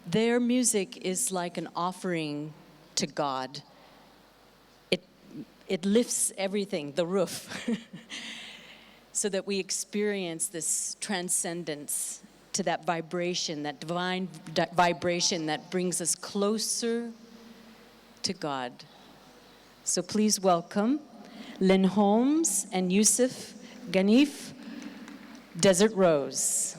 their music is like an offering to God. It lifts everything, the roof, so that we experience this transcendence to that vibration, that divine vibration that brings us closer to God. So please welcome Lynn Holmes and Yusuf Ganif, Desert Rose.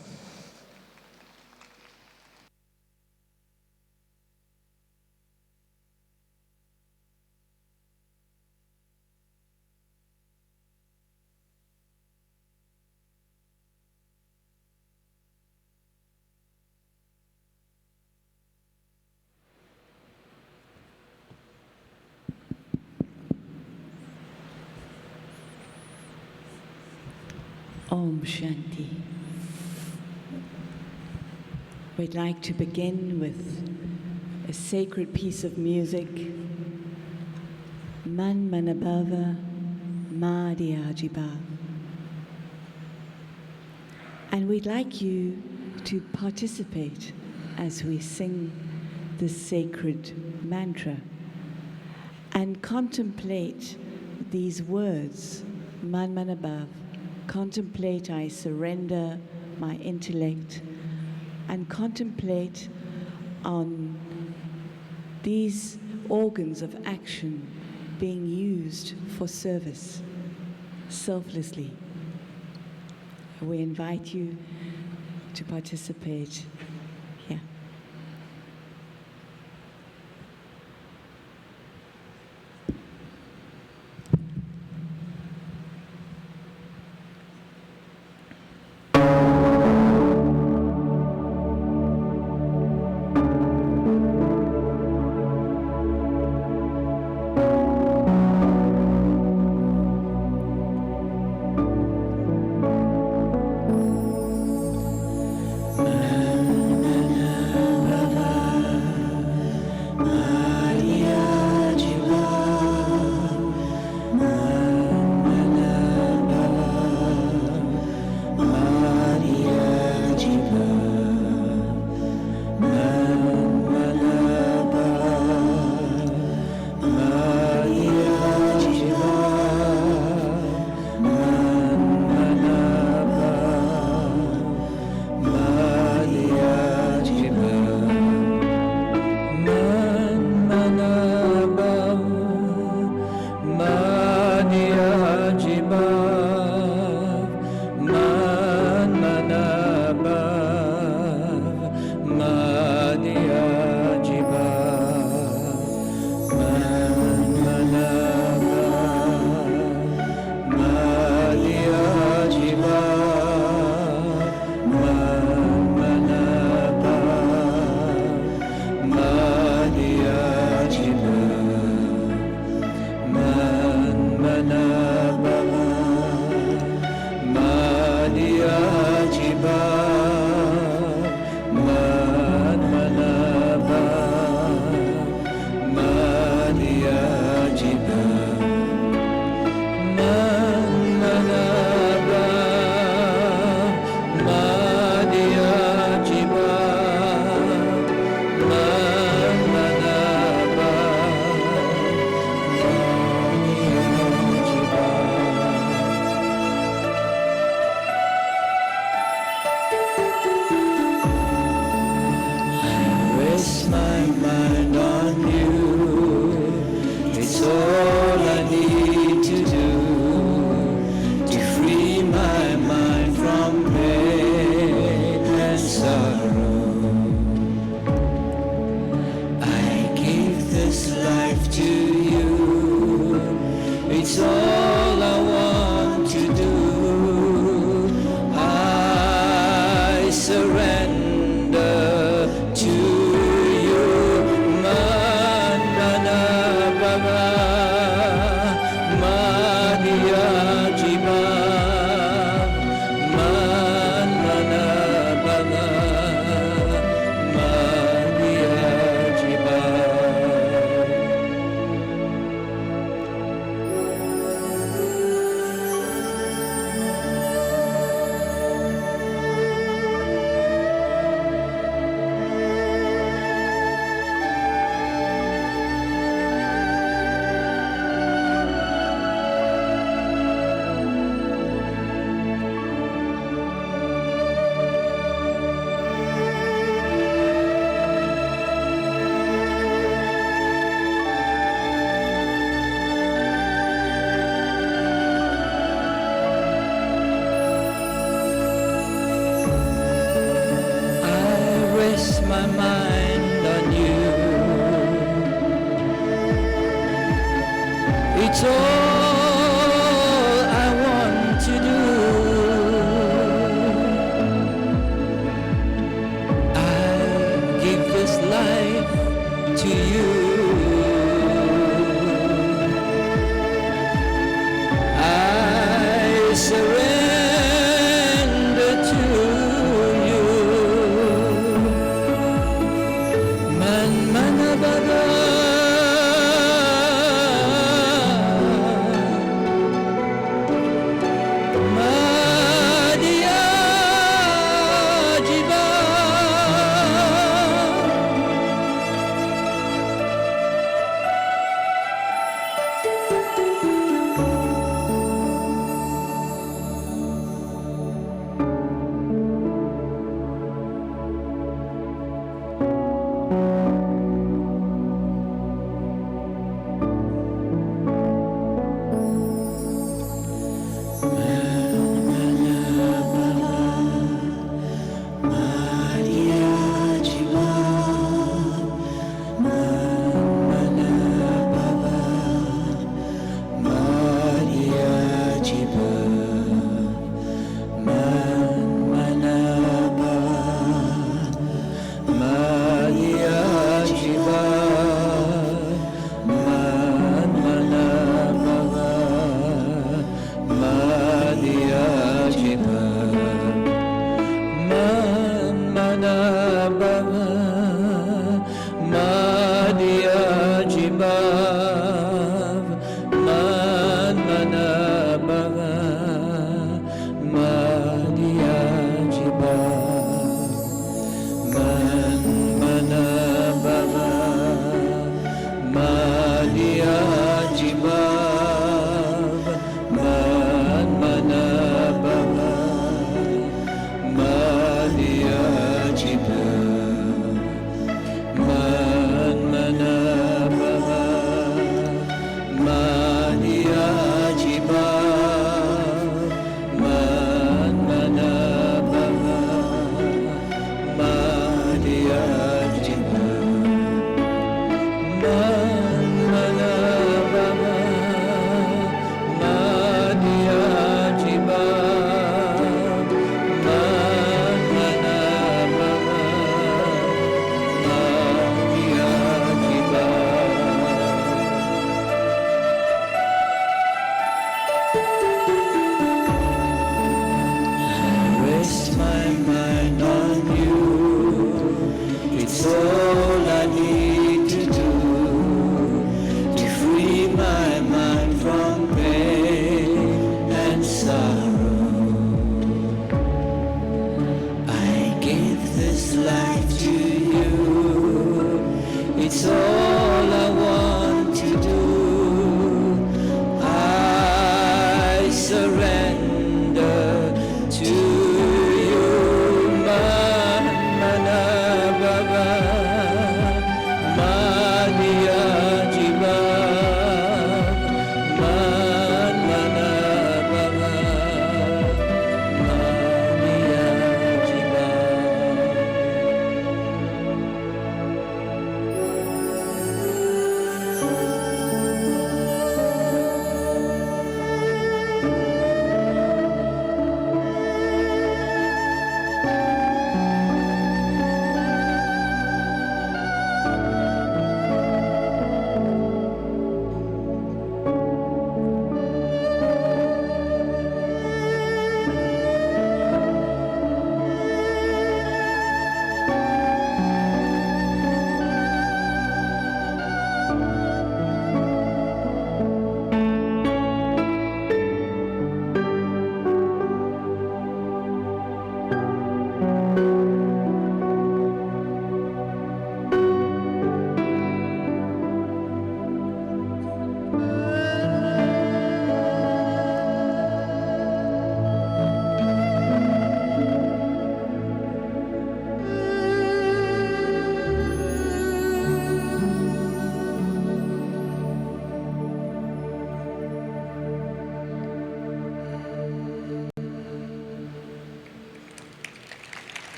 Om Shanti. We'd like to begin with a sacred piece of music, Man Manabhava Madhyajiba. And we'd like you to participate as we sing this sacred mantra and contemplate these words, Man Manabhav. Contemplate, I surrender my intellect, and contemplate on these organs of action being used for service, selflessly. We invite you to participate here. It's all I want to do. I give this life to you. I surrender to you. Man manabada.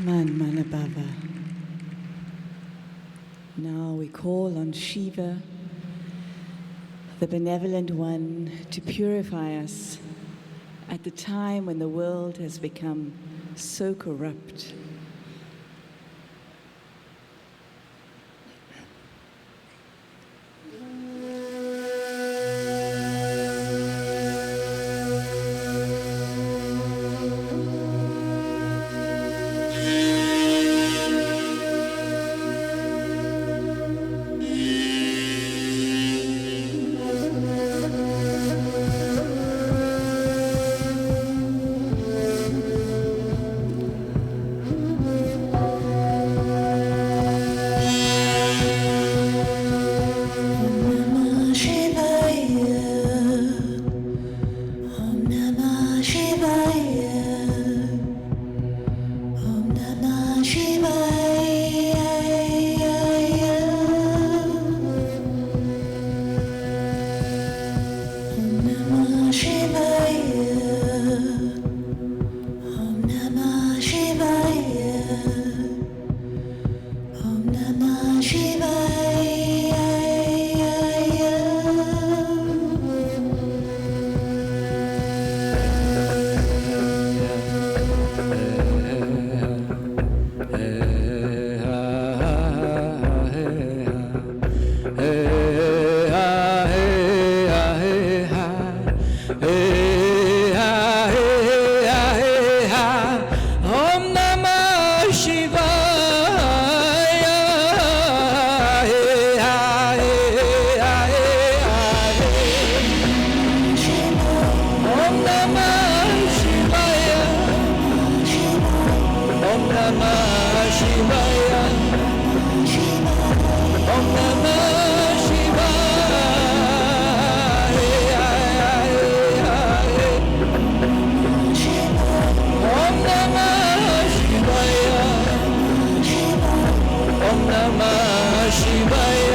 Man Mana Baba. Now we call on Shiva, the benevolent one, to purify us at the time when the world has become so corrupt. Shivaya.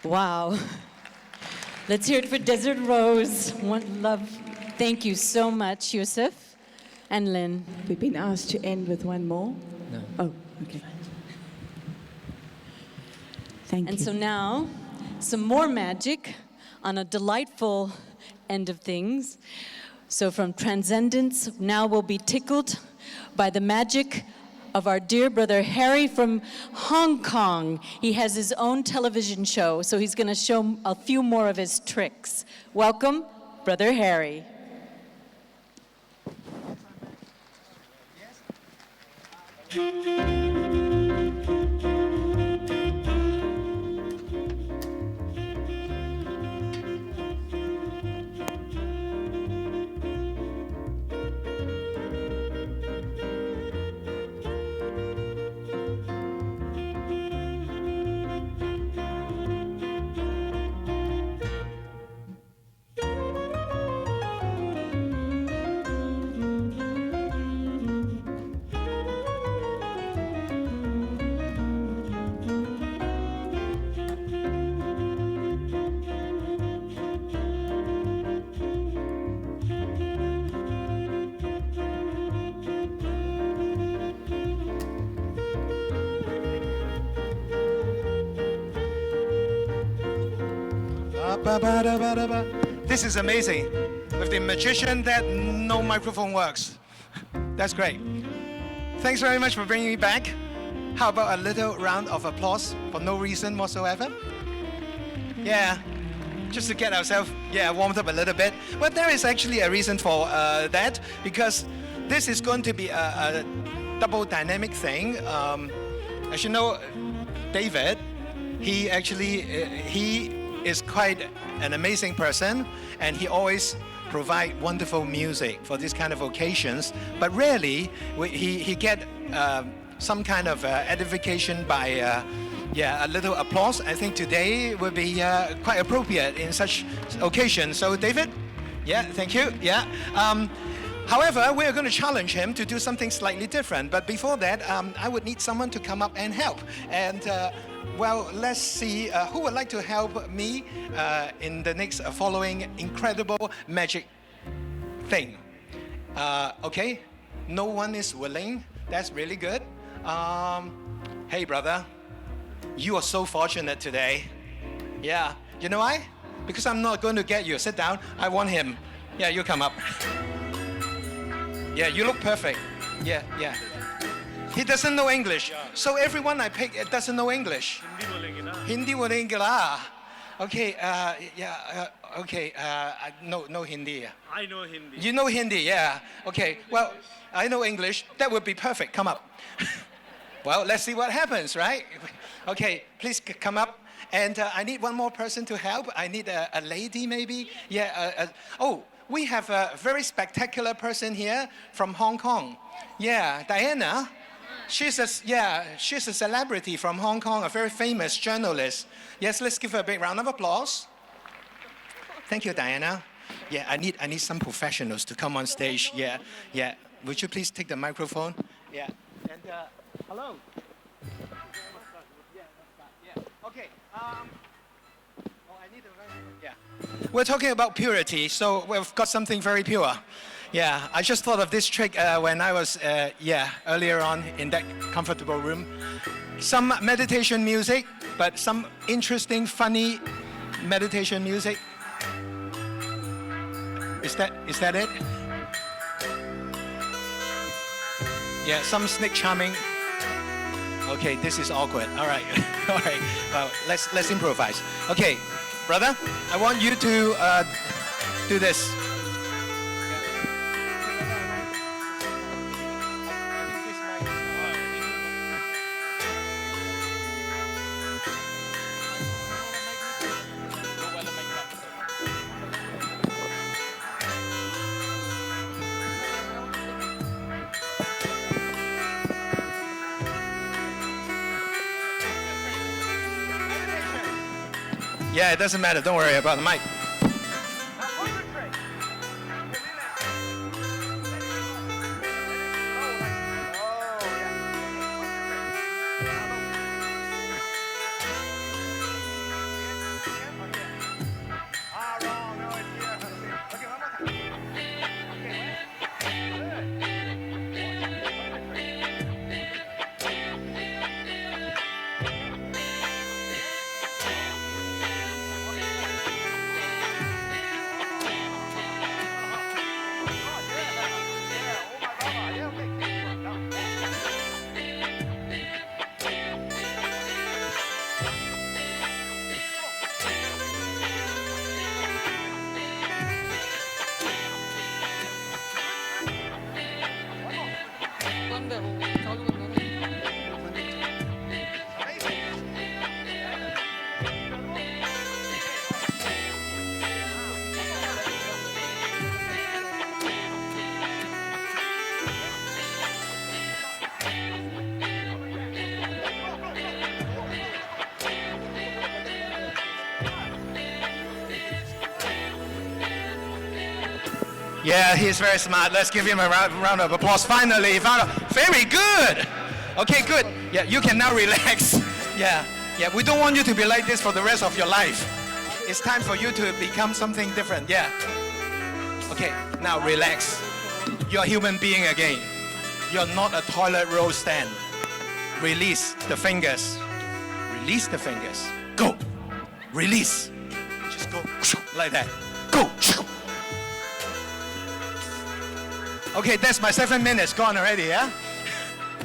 Wow. Let's hear it for Desert Rose. One love. Thank you so much, Yusuf and Lynn. We've been asked to end with one more. No. Oh, okay. Thank And you. so now, some more magic on a delightful end of things. So from transcendence, now we'll be tickled by the magic of our dear brother Harry from Hong Kong. He has his own television show, so he's going to show a few more of his tricks. Welcome, Brother Harry. This is amazing. With the magician that no microphone works. That's great. Thanks very much for bringing me back. How about a little round of applause for no reason whatsoever? Yeah, just to get ourselves, warmed up a little bit. But there is actually a reason for that, because this is going to be a double dynamic thing. As you know, David, he is quite an amazing person, and he always provide wonderful music for these kind of occasions. But rarely he get some kind of edification by a little applause. I think today will be quite appropriate in such occasion. So David, thank you. However, we're going to challenge him to do something slightly different. But before that, I would need someone to come up and help. And well, let's see who would like to help me in the next following incredible magic thing. Okay, no one is willing. That's really good. Hey, brother, you are so fortunate today. Yeah, you know why? Because I'm not going to get you. Sit down. I want him. Yeah, you come up. Yeah, you look perfect. Yeah. He doesn't know English. So everyone I pick doesn't know English. Hindi bolenge la. Okay, okay, no Hindi. I know Hindi. You know Hindi, yeah. Okay, well, I know English. That would be perfect. Come up. Well, let's see what happens, right? Okay, please come up. And I need one more person to help. I need a lady, maybe. Yeah. Oh, we have a very spectacular person here from Hong Kong. Yeah, Diana. She's a celebrity from Hong Kong, a very famous journalist. Yes, let's give her a big round of applause. Thank you, Diana. Yeah, I need some professionals to come on stage. Yeah. Would you please take the microphone? Yeah. And hello. Okay. We're talking about purity, so we've got something very pure. Yeah, I just thought of this trick when I was, earlier on in that comfortable room. Some meditation music, but some interesting, funny meditation music. Is that it? Yeah, some snake charming. Okay, this is awkward. All right, all right. Well, let's improvise. Okay, brother, I want you to do this. Yeah, it doesn't matter. Don't worry about the mic. Yeah, he's very smart. Let's give him a round of applause. Finally, very good. Okay, good. Yeah, you can now relax. Yeah, we don't want you to be like this for the rest of your life. It's time for you to become something different. Yeah. Okay, now relax. You're a human being again. You're not a toilet roll stand. Release the fingers. Release the fingers. Go. Release. Just go like that. Go. Okay, that's my 7 minutes gone already, yeah?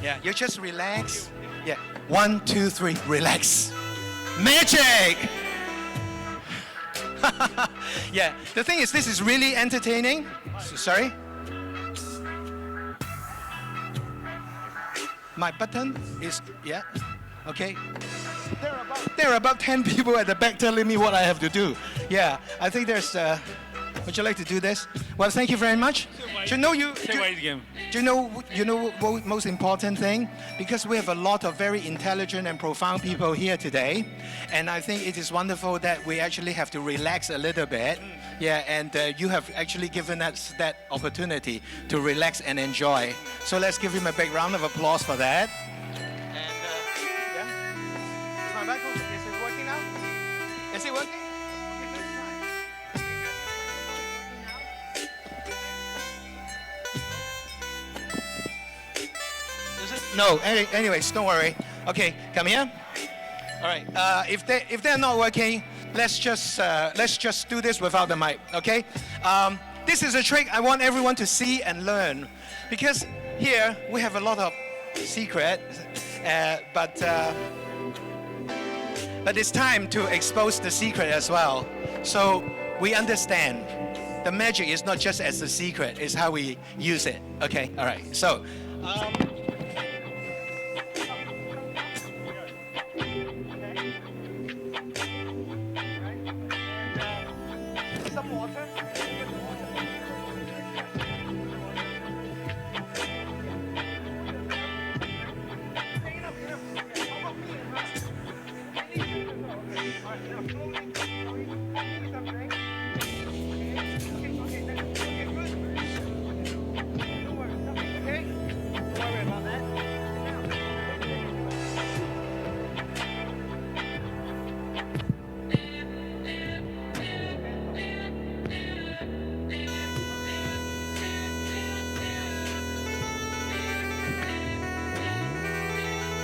Yeah, you just relax. Yeah, 1, 2, 3, relax. Magic! Yeah, the thing is, this is really entertaining. Sorry? My button is, yeah, okay. There are about 10 people at the back telling me what I have to do. Yeah, I think there's, would you like to do this? Well, thank you very much. Do you know what most important thing? Because we have a lot of very intelligent and profound people here today, and I think it is wonderful that we actually have to relax a little bit. Yeah, and you have actually given us that opportunity to relax and enjoy. So let's give him a big round of applause for that. And yeah, is my microphone, is it working now? Is it working? No, anyways, don't worry. Okay, come here. All right, if they're not working, let's just do this without the mic, okay? This is a trick I want everyone to see and learn, because here we have a lot of secret, but it's time to expose the secret as well. So we understand the magic is not just as a secret, it's how we use it. Okay, all right. So.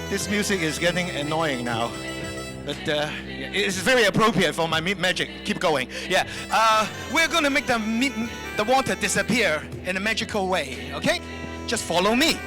This music is getting annoying now, but it's very appropriate for my magic. Keep going. Yeah, we're gonna make the water disappear in a magical way. Okay, just follow me.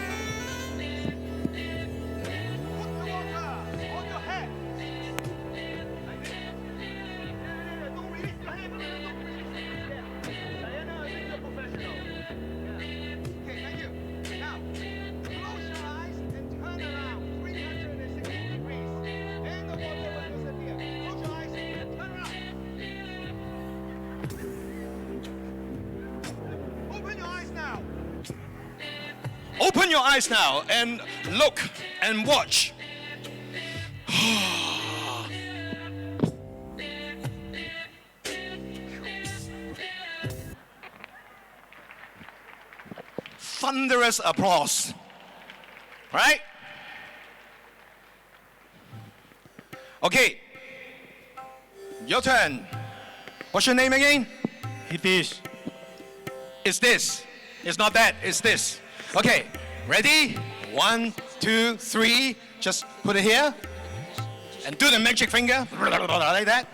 Open your eyes now and look and watch. Thunderous applause. Right? Okay. Your turn. What's your name again? It is. It's this. It's not that. It's this. Okay, ready? 1, 2, 3. Just put it here. And do the magic finger. Like that.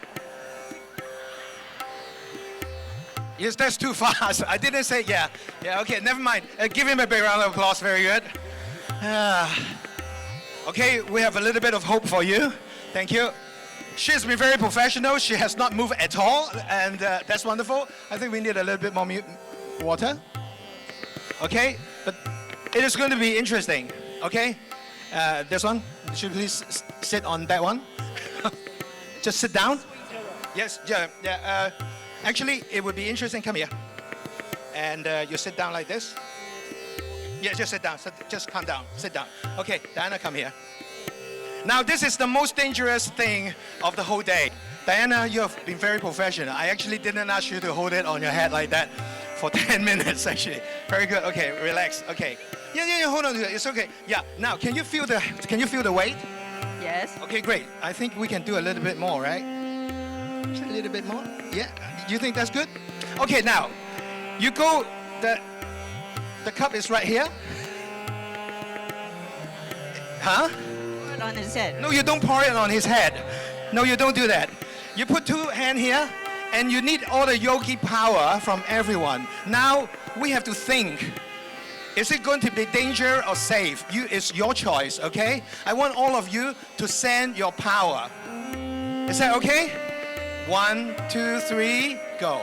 Yes, that's too fast. I didn't say, yeah. Yeah, okay, never mind. Give him a big round of applause. Very good. Okay, we have a little bit of hope for you. Thank you. She's been very professional. She has not moved at all. And that's wonderful. I think we need a little bit more water. Okay, but it is going to be interesting. Okay? This one, should please sit on that one. Just sit down. Yes, yeah. Actually, it would be interesting. Come here. And you sit down like this. Yeah, just sit down. Just calm down. Sit down. Okay, Diana, come here. Now, this is the most dangerous thing of the whole day. Diana, you have been very professional. I actually didn't ask you to hold it on your head like that for 10 minutes, actually. Very good. Okay, relax. Okay. Yeah, hold on to it. It's okay. Yeah, now, can you feel the weight? Yes. Okay, great. I think we can do a little bit more, right? Just a little bit more? Yeah? You think that's good? Okay, now, you go, the cup is right here. Huh? Pour it on his head. No, you don't pour it on his head. No, you don't do that. You put two hands here, and you need all the yogi power from everyone. Now, we have to think. Is it going to be danger or safe? It's your choice, okay? I want all of you to send your power. Is that okay? 1, 2, 3, go.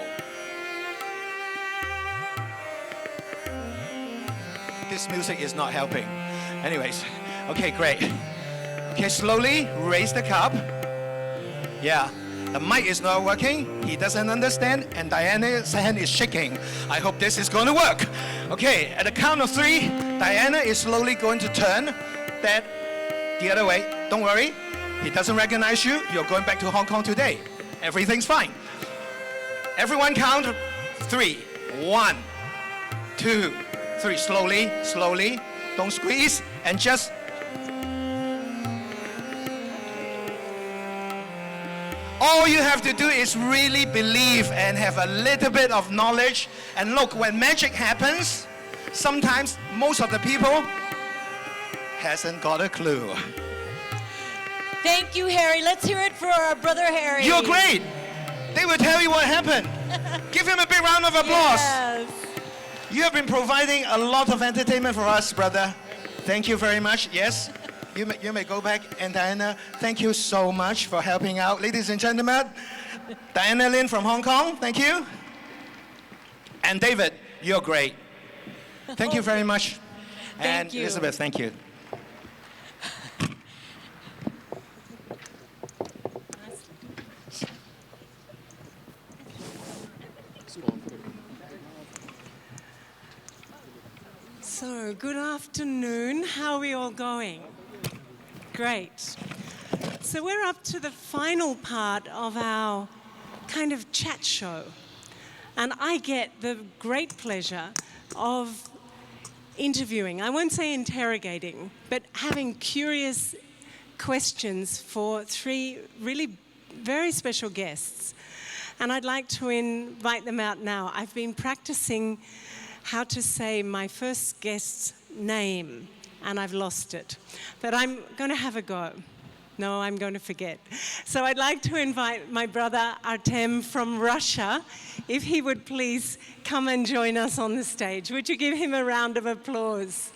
This music is not helping. Anyways, okay, great. Okay, slowly raise the cup. Yeah, the mic is not working. He doesn't understand, and Diana's hand is shaking. I hope this is going to work. Okay, at the count of 3, Diana is slowly going to turn that the other way. Don't worry, he doesn't recognize you. You're going back to Hong Kong today. Everything's fine. Everyone count 3. 1, 2, 3. Slowly, slowly. Don't squeeze, and just all you have to do is really believe and have a little bit of knowledge. And look, when magic happens, sometimes most of the people hasn't got a clue. Thank you, Harry. Let's hear it for our brother Harry. You're great. They will tell you what happened. Give him a big round of applause. Yes. You have been providing a lot of entertainment for us, brother. Thank you very much. Yes, you may go back. And Diana, thank you so much for helping out. Ladies and gentlemen, Diana Lin from Hong Kong, thank you. And David, you're great. Thank you very much. Thank you. Elizabeth, thank you. So, good afternoon. How are we all going? Great. So, we're up to the final part of our kind of chat show. And I get the great pleasure of interviewing, I won't say interrogating, but having curious questions for 3 really very special guests. And I'd like to invite them out now. I've been practicing how to say my first guest's name, and I've lost it. But I'm going to have a go. No, I'm going to forget. So I'd like to invite my brother Artem from Russia, if he would please come and join us on the stage. Would you give him a round of applause?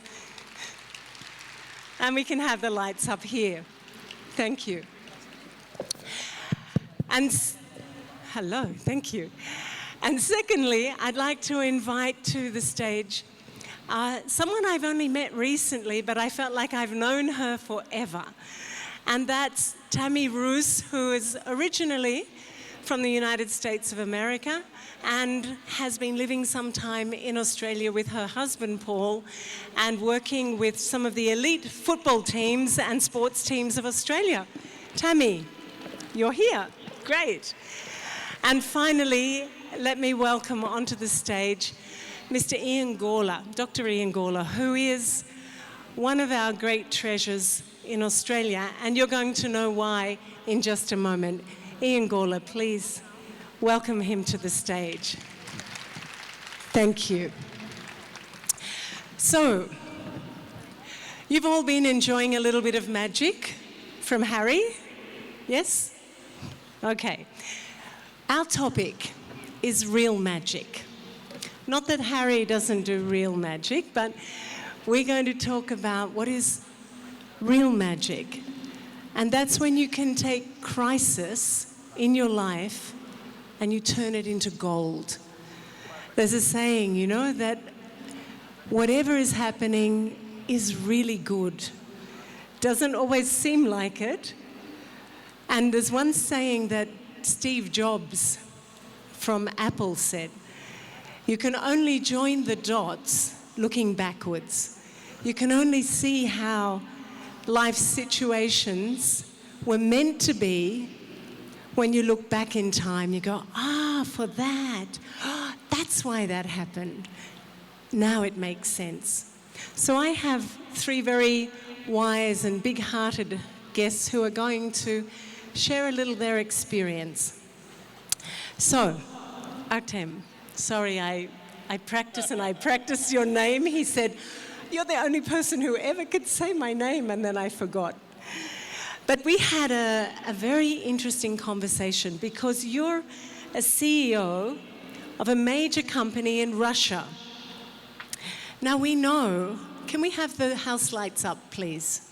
And we can have the lights up here. Thank you. And hello, thank you. And secondly, I'd like to invite to the stage someone I've only met recently, but I felt like I've known her forever. And that's Tammy Roos, who is originally from the United States of America and has been living some time in Australia with her husband, Paul, and working with some of the elite football teams and sports teams of Australia. Tammy, you're here. Great. And finally, let me welcome onto the stage Mr. Ian Gawler, Dr. Ian Gawler, who is one of our great treasures in Australia, and you're going to know why in just a moment. Ian Gawler, please welcome him to the stage. Thank you. So, you've all been enjoying a little bit of magic from Harry? Yes? Okay. Our topic is real magic. Not that Harry doesn't do real magic, but we're going to talk about what is real magic. And that's when you can take crisis in your life and you turn it into gold. There's a saying, you know, that whatever is happening is really good. Doesn't always seem like it. And there's one saying that Steve Jobs from Apple said, you can only join the dots looking backwards. You can only see how life situations were meant to be when you look back in time. You go, for that. That's why that happened. Now it makes sense. So I have three very wise and big-hearted guests who are going to share a little their experience. So, Artem, sorry, I practice and I practice your name. He said, you're the only person who ever could say my name, and then I forgot. But we had a very interesting conversation because you're a CEO of a major company in Russia. Now we know, can we have the house lights up, please?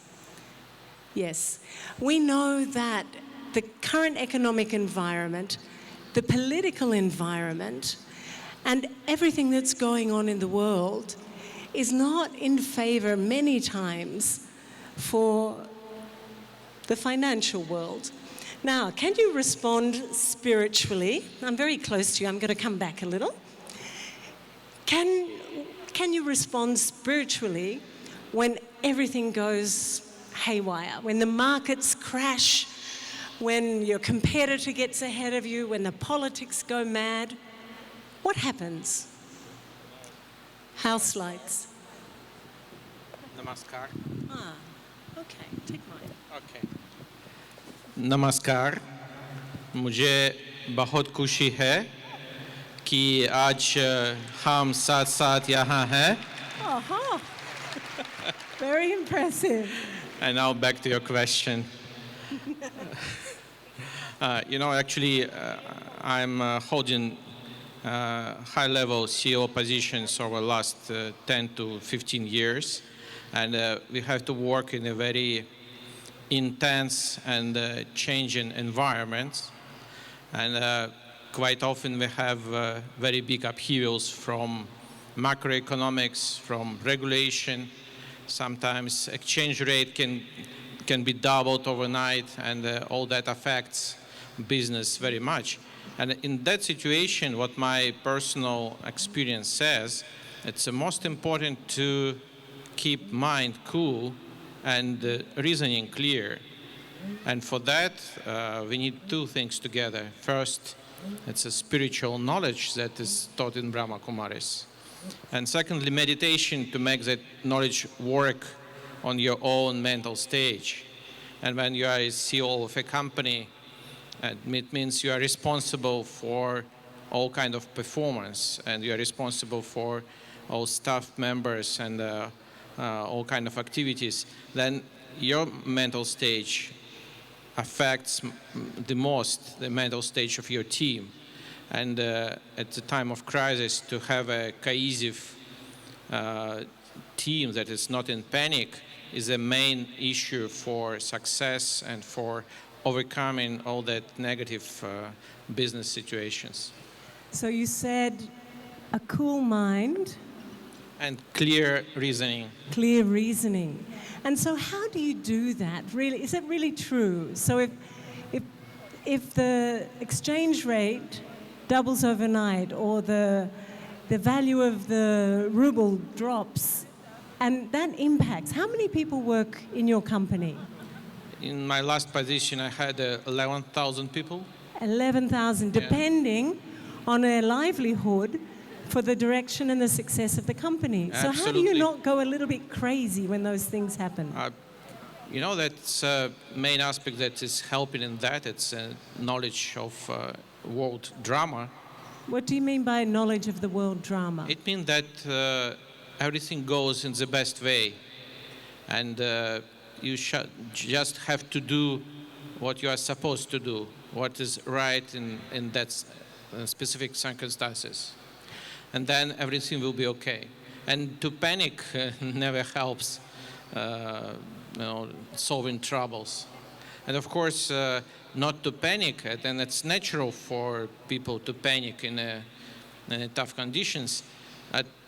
Yes. We know that the current economic environment, the political environment, and everything that's going on in the world is not in favor many times for the financial world. Now, can you respond spiritually? I'm very close to you. I'm going to come back a little. Can you respond spiritually when everything goes haywire, when the markets crash, when your competitor gets ahead of you, when the politics go mad? What happens? House lights. Namaskar. Okay, take mine. Okay. नमस्कार, मुझे बहुत खुशी है कि आज हम साथ साथ यहाँ हैं. Very impressive. And now back to your question. Actually, I'm holding high-level CEO positions over the last 10 to 15 years, and we have to work in a very intense and changing environment, and quite often we have very big upheavals from macroeconomics, from regulation. Sometimes exchange rate can be doubled overnight, and all that affects business very much. And in that situation, what my personal experience says, it's most important to keep mind cool and reasoning clear. And for that, we need two things together. First, it's a spiritual knowledge that is taught in Brahma Kumaris. And secondly, meditation to make that knowledge work on your own mental stage. And when you are a CEO of a company, it means you are responsible for all kind of performance, and you are responsible for all staff members and all kind of activities. Then your mental stage affects the most the mental stage of your team. And at the time of crisis, to have a cohesive team that is not in panic is a main issue for success and for overcoming all that negative business situations. So you said a cool mind. And clear reasoning. Clear reasoning. And so how do you do that? Really, is it really true? So if the exchange rate doubles overnight, or the value of the ruble drops, and that impacts, how many people work in your company? In my last position, I had 11,000 people. 11,000, depending on their livelihood for the direction and the success of the company. Absolutely. So how do you not go a little bit crazy when those things happen? That's a main aspect that is helping in that. It's knowledge of world drama. What do you mean by knowledge of the world drama? It means that everything goes in the best way. And you just have to do what you are supposed to do, what is right in that specific circumstances. And then everything will be okay. And to panic never helps solving troubles. And of course, not to panic, and it's natural for people to panic in tough conditions.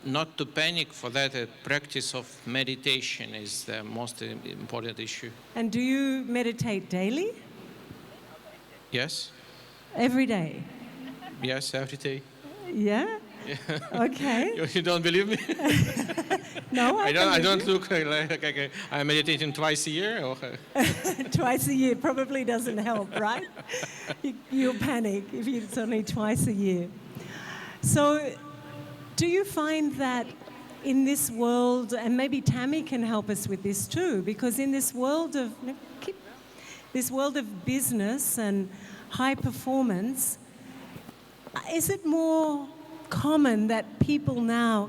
not to panic for that. Practice of meditation is the most important issue. And do you meditate daily? Yes. Every day? Yes, every day. Yeah? Okay. You don't believe me? No, I don't look like I'm meditating twice a year. Or Twice a year probably doesn't help, right? You'll panic if it's only twice a year. So, do you find that in this world, and maybe Tammy can help us with this too, because in this world of business and high performance, is it more common that people now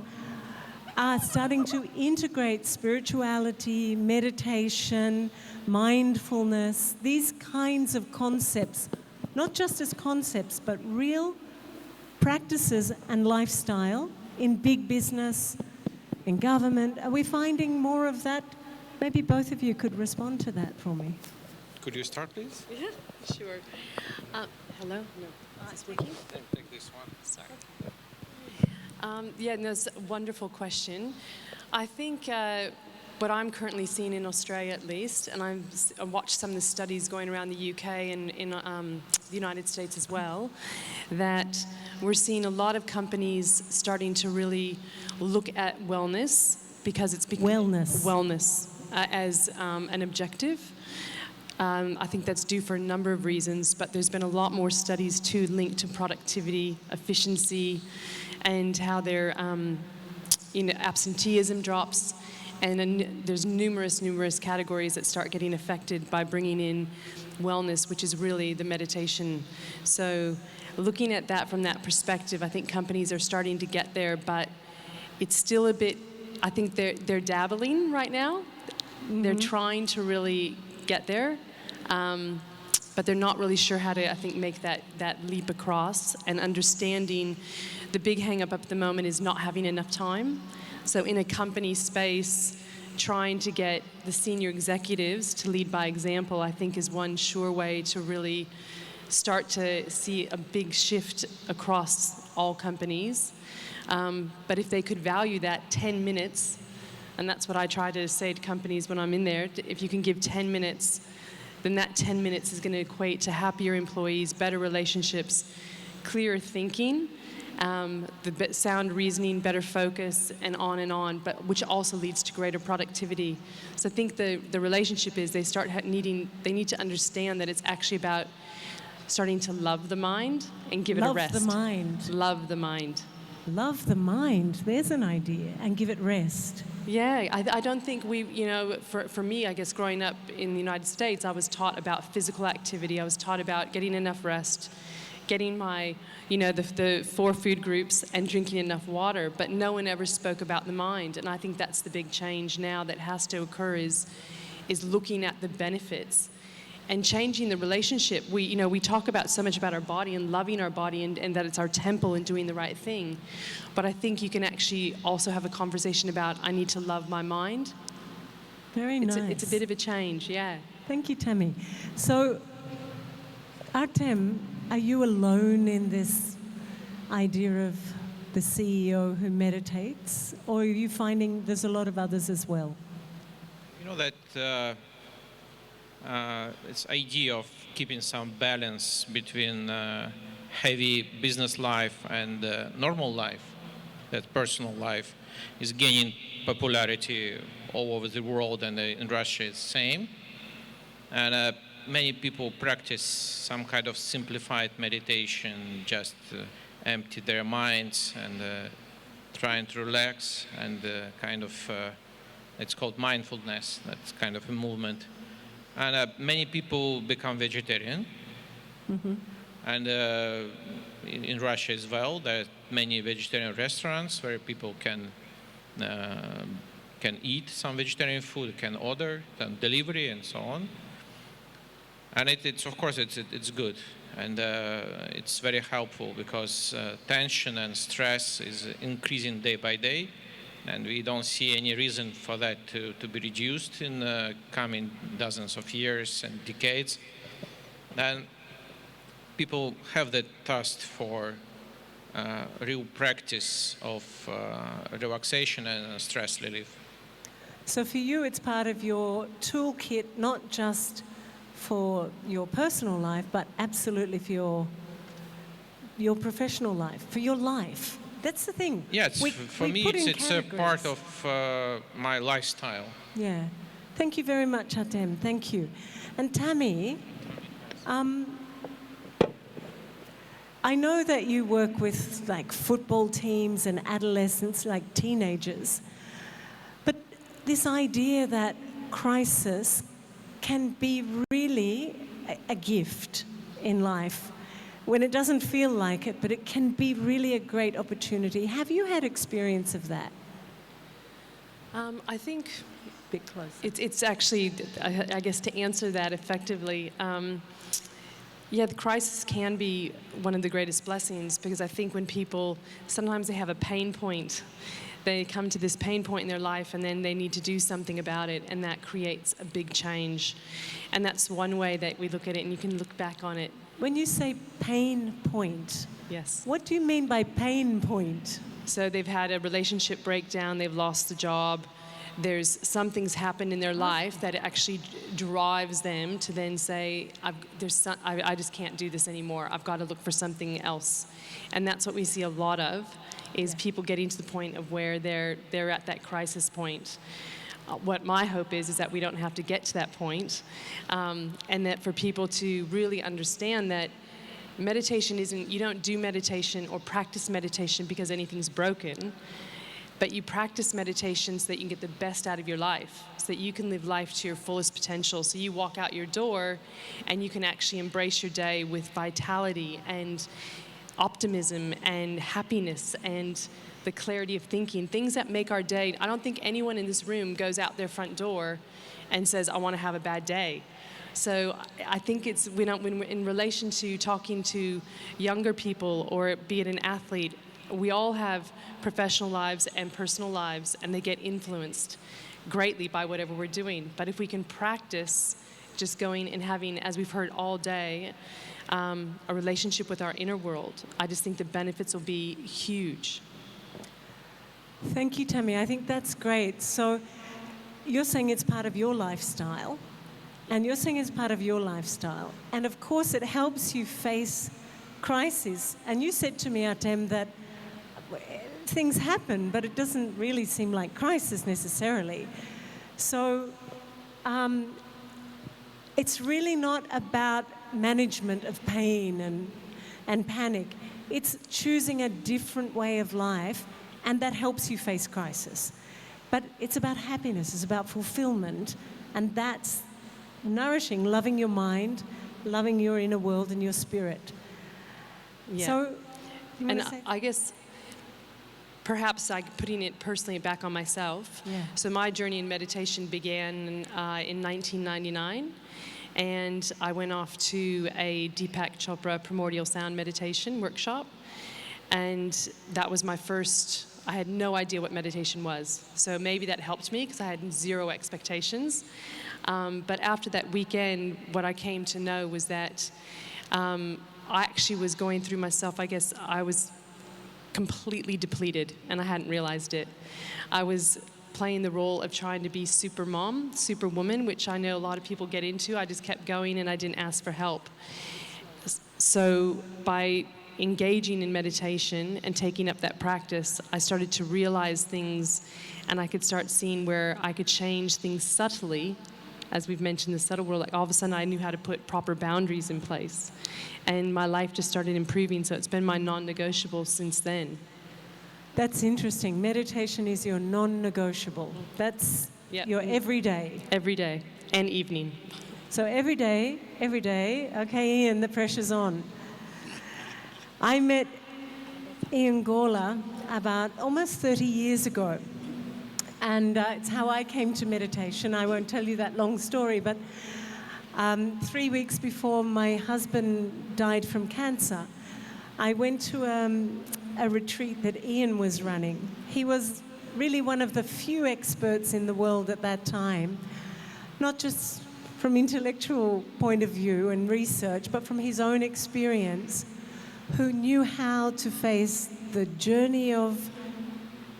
are starting to integrate spirituality, meditation, mindfulness, these kinds of concepts, not just as concepts, but real practices and lifestyle in big business, in government? Are we finding more of that? Maybe both of you could respond to that for me. Could you start, please? Yeah, sure. Hello? No. Is this working? Take this one. Sorry. Yeah, no, it's a wonderful question. I think what I'm currently seeing in Australia at least, and I watched some of the studies going around the UK and in the United States as well, that we're seeing a lot of companies starting to really look at wellness because it's wellness as an objective. I think that's due for a number of reasons, but there's been a lot more studies too linked to productivity, efficiency, and how their absenteeism drops. And then there's numerous categories that start getting affected by bringing in wellness, which is really the meditation. So looking at that from that perspective, I think companies are starting to get there, but it's still a bit, I think they're dabbling right now. Mm-hmm. They're trying to really get there, but they're not really sure how to, I think, make that leap across, and understanding the big hang-up at the moment is not having enough time. So in a company space, trying to get the senior executives to lead by example, I think, is one sure way to really start to see a big shift across all companies. But if they could value that 10 minutes, and that's what I try to say to companies when I'm in there, if you can give 10 minutes, then that 10 minutes is going to equate to happier employees, better relationships, clearer thinking, the sound reasoning, better focus, and on, but which also leads to greater productivity. So I think the relationship is they need to understand that it's actually about starting to love the mind and give it a rest. Love the mind. Love the mind. Love the mind. There's an idea. And give it rest. Yeah, I don't think for me, I guess, growing up in the United States, I was taught about physical activity. I was taught about getting enough rest, getting my, the 4 food groups and drinking enough water, but no one ever spoke about the mind. And I think that's the big change now that has to occur is looking at the benefits and changing the relationship. We talk about so much about our body and loving our body and that it's our temple and doing the right thing. But I think you can actually also have a conversation about, I need to love my mind. Very nice. It's a bit of a change, yeah. Thank you, Tammy. So, Artem, are you alone in this idea of the CEO who meditates? Or are you finding there's a lot of others as well? You know that this idea of keeping some balance between heavy business life and normal life, that personal life, is gaining popularity all over the world, and in Russia it's the same. And many people practice some kind of simplified meditation, just empty their minds and trying to relax, and it's called mindfulness. That's kind of a movement. And many people become vegetarian. Mm-hmm. And in Russia as well, there are many vegetarian restaurants where people can eat some vegetarian food, can order, can delivery, and so on. And it's of course it's good, and it's very helpful because tension and stress is increasing day by day. And we don't see any reason for that to be reduced in the coming dozens of years and decades. And people have that thirst for real practice of relaxation and stress relief. So for you, it's part of your toolkit, not just for your personal life, but absolutely for your professional life, for your life. That's the thing. Yes, for me, it's a part of my lifestyle. Yeah. Thank you very much, Atem. Thank you. And Tammy, I know that you work with like football teams and adolescents, like teenagers. But this idea that crisis can be really a gift in life when it doesn't feel like it, but it can be really a great opportunity. Have you had experience of that? I think it's actually, I guess, to answer that effectively, yeah, the crisis can be one of the greatest blessings, because I think when people, sometimes they have a pain point, they come to this pain point in their life and then they need to do something about it, and that creates a big change. And that's one way that we look at it, and you can look back on it. When you say pain point, yes, what do you mean by pain point? So they've had a relationship breakdown, they've lost the job, something's happened in their life that actually drives them to then say, I just can't do this anymore. I've got to look for something else. And that's what we see a lot of, is people getting to the point of where they're at that crisis point. What my hope is that we don't have to get to that point, and that for people to really understand that meditation isn't, you don't do meditation or practice meditation because anything's broken, but you practice meditation so that you can get the best out of your life, so that you can live life to your fullest potential. So you walk out your door and you can actually embrace your day with vitality and optimism and happiness and the clarity of thinking, things that make our day. I don't think anyone in this room goes out their front door and says, I want to have a bad day. So I think it's, when in relation to talking to younger people, or be it an athlete, we all have professional lives and personal lives, and they get influenced greatly by whatever we're doing. But if we can practice just going and having, as we've heard all day, a relationship with our inner world, I just think the benefits will be huge. Thank you, Tammy. I think that's great. So you're saying it's part of your lifestyle, and you're saying it's part of your lifestyle. And of course, it helps you face crises. And you said to me, Atem, that things happen, but it doesn't really seem like crisis necessarily. So it's really not about management of pain and panic. It's choosing a different way of life, and that helps you face crisis. But it's about happiness, it's about fulfillment, and that's nourishing, loving your mind, loving your inner world and your spirit. Yeah. So, you want and to say? I guess perhaps putting it personally back on myself. Yeah. So my journey in meditation began in 1999. And I went off to a Deepak Chopra primordial sound meditation workshop. And that was my first, I had no idea what meditation was. So maybe that helped me because I had zero expectations. But after that weekend, what I came to know was that I actually was going through myself, I guess I was completely depleted, and I hadn't realized it. I was playing the role of trying to be super mom, super woman, which I know a lot of people get into. I just kept going and I didn't ask for help. So by engaging in meditation and taking up that practice, I started to realize things, and I could start seeing where I could change things subtly. As we've mentioned, the subtle world, like all of a sudden I knew how to put proper boundaries in place. And my life just started improving, so it's been my non-negotiable since then. That's interesting. Meditation is your non-negotiable. That's your everyday. Every day and evening. So every day. Okay, Ian, the pressure's on. I met Ian Gawler about almost 30 years ago. And it's how I came to meditation. I won't tell you that long story, but 3 weeks before my husband died from cancer, I went to a retreat that Ian was running. He was really one of the few experts in the world at that time, not just from intellectual point of view and research, but from his own experience, who knew how to face the journey of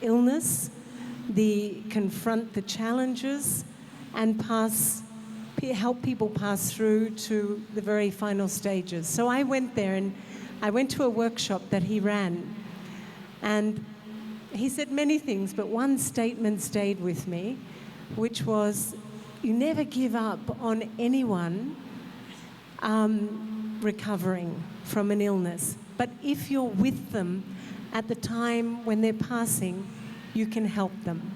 illness, confront the challenges, and help people pass through to the very final stages. So I went there and I went to a workshop that he ran, and he said many things, but one statement stayed with me, which was, you never give up on anyone recovering from an illness, but if you're with them at the time when they're passing, you can help them.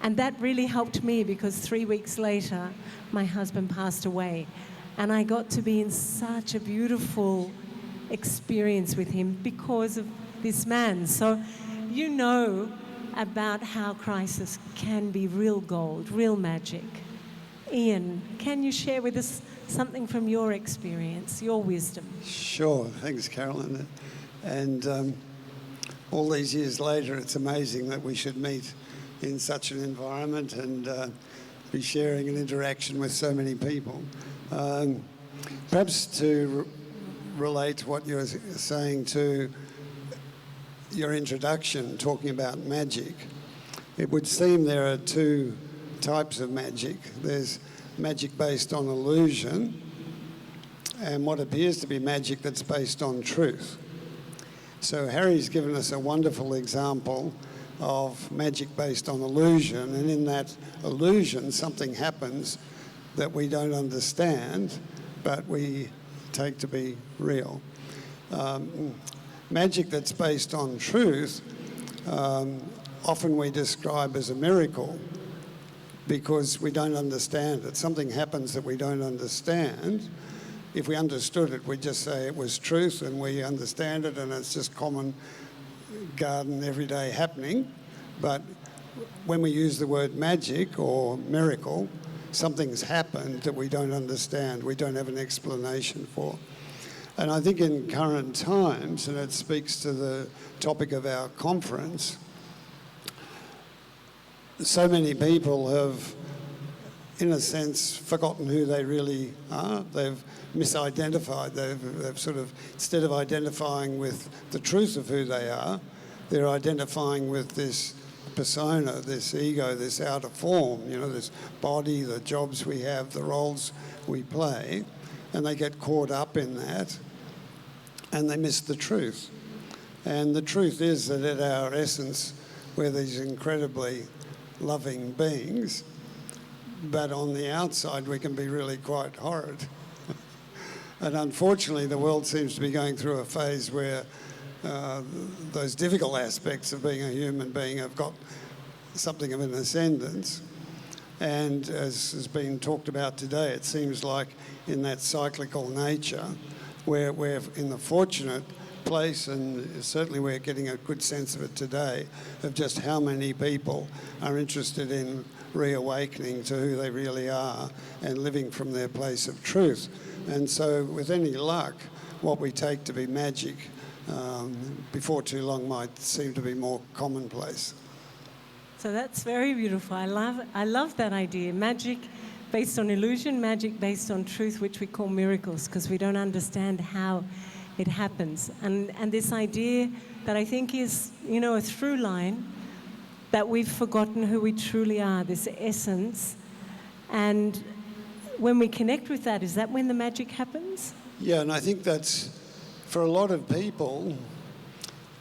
And that really helped me, because 3 weeks later, my husband passed away. And I got to be in such a beautiful experience with him because of this man. So you know about how crisis can be real gold, real magic. Ian, can you share with us something from your experience, your wisdom? Sure, thanks, Carolyn. And all these years later, it's amazing that we should meet in such an environment and be sharing an interaction with so many people. Perhaps to relate what you're saying to your introduction, talking about magic, it would seem there are two types of magic. There's magic based on illusion and what appears to be magic that's based on truth. So Harry's given us a wonderful example of magic based on illusion, and in that illusion something happens that we don't understand but we take to be real. Magic that's based on truth often we describe as a miracle because we don't understand it. Something happens that we don't understand. If we understood it, we'd just say it was truth and we understand it and it's just common garden everyday happening. But when we use the word magic or miracle, something's happened that we don't understand, we don't have an explanation for. And I think in current times, and it speaks to the topic of our conference, so many people have, in a sense, forgotten who they really are. They've misidentified. They've sort of, instead of identifying with the truth of who they are, they're identifying with this persona, this ego, this outer form, you know, this body, the jobs we have, the roles we play, and they get caught up in that and they miss the truth. And the truth is that at our essence, we're these incredibly loving beings, but on the outside we can be really quite horrid. And unfortunately, the world seems to be going through a phase where those difficult aspects of being a human being have got something of an ascendance. And as has been talked about today, it seems like in that cyclical nature, where we're in the fortunate place, and certainly we're getting a good sense of it today, of just how many people are interested in reawakening to who they really are and living from their place of truth. And so with any luck, what we take to be magic before too long might seem to be more commonplace. So that's very beautiful. I love that idea. Magic based on illusion, magic based on truth, which we call miracles, because we don't understand how it happens. And this idea that I think is, you know, a through line, that we've forgotten who we truly are, this essence. And when we connect with that, is that when the magic happens? Yeah, and I think that's, for a lot of people,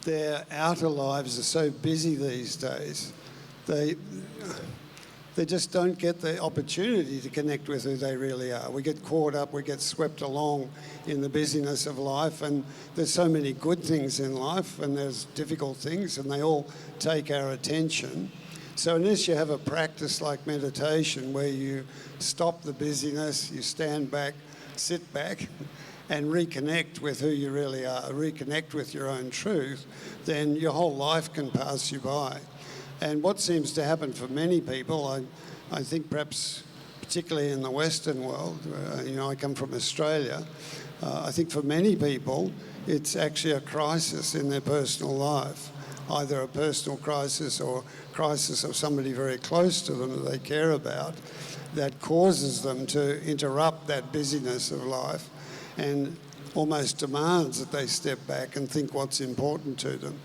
their outer lives are so busy these days, they just don't get the opportunity to connect with who they really are. We get caught up, we get swept along in the busyness of life, and there's so many good things in life and there's difficult things, and they all take our attention. So unless you have a practice like meditation where you stop the busyness, you stand back, sit back, and reconnect with who you really are, reconnect with your own truth, then your whole life can pass you by. And what seems to happen for many people, I think perhaps particularly in the Western world, you know, I come from Australia, I think for many people it's actually a crisis in their personal life, either a personal crisis or crisis of somebody very close to them that they care about, that causes them to interrupt that busyness of life. And almost demands that they step back and think what's important to them.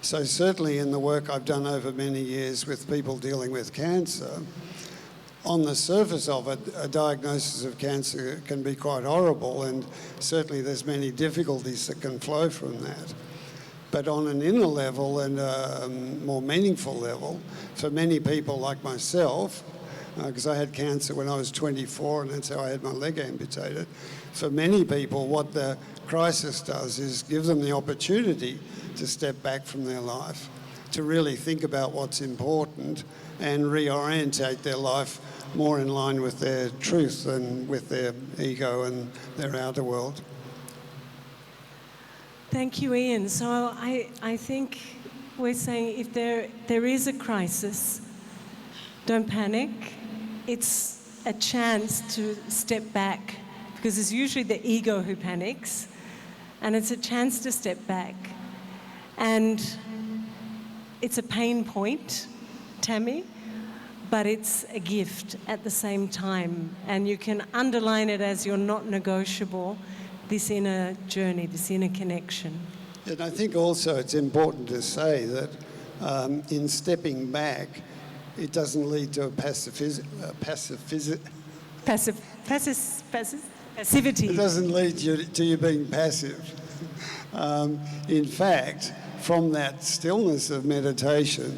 So certainly in the work I've done over many years with people dealing with cancer, on the surface of it, a diagnosis of cancer can be quite horrible, and certainly there's many difficulties that can flow from that. But on an inner level and a more meaningful level, for many people like myself, because I had cancer when I was 24 and that's how I had my leg amputated, for many people what the crisis does is give them the opportunity to step back from their life, to really think about what's important and reorientate their life more in line with their truth than with their ego and their outer world. Thank you, Ian. So I think we're saying if there is a crisis, don't panic. It's a chance to step back, because it's usually the ego who panics, and it's a chance to step back. And it's a pain point, Tammy, but it's a gift at the same time. And you can underline it as your not negotiable, this inner journey, this inner connection. And I think also it's important to say that in stepping back, it doesn't lead to a passivity. It doesn't lead to you being passive. In fact, from that stillness of meditation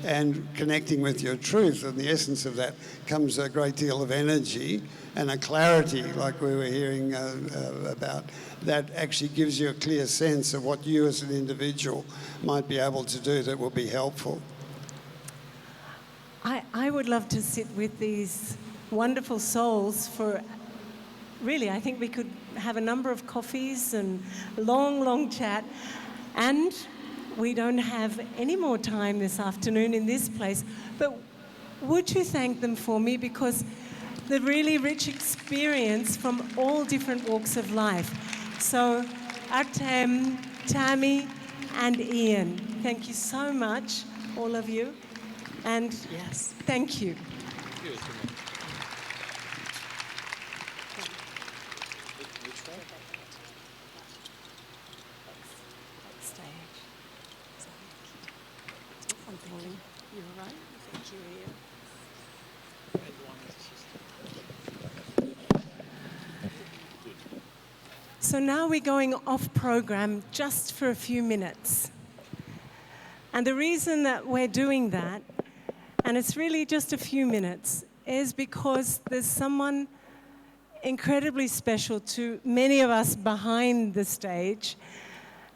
and connecting with your truth, and the essence of that comes a great deal of energy and a clarity, like we were hearing about, that actually gives you a clear sense of what you as an individual might be able to do that will be helpful. I would love to sit with these wonderful souls for, really, I think we could have a number of coffees and long, long chat. And we don't have any more time this afternoon in this place. But would you thank them for me? Because the really rich experience from all different walks of life. So Artem, Tammy, and Ian, thank you so much, all of you. And yes, thank you. So now we're going off program just for a few minutes. And the reason that we're doing that, and it's really just a few minutes, is because there's someone incredibly special to many of us behind the stage,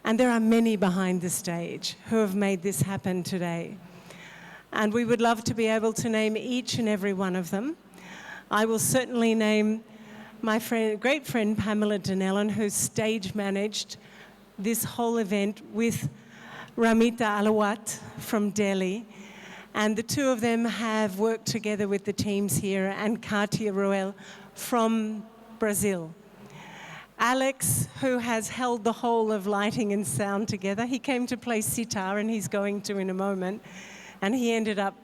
and there are many behind the stage who have made this happen today. And we would love to be able to name each and every one of them. I will certainly name my great friend Pamela Dinellan, who stage managed this whole event with Ramita Alawat from Delhi. And the two of them have worked together with the teams here, and Katia Ruel from Brazil. Alex, who has held the whole of lighting and sound together, he came to play sitar, and he's going to in a moment, and he ended up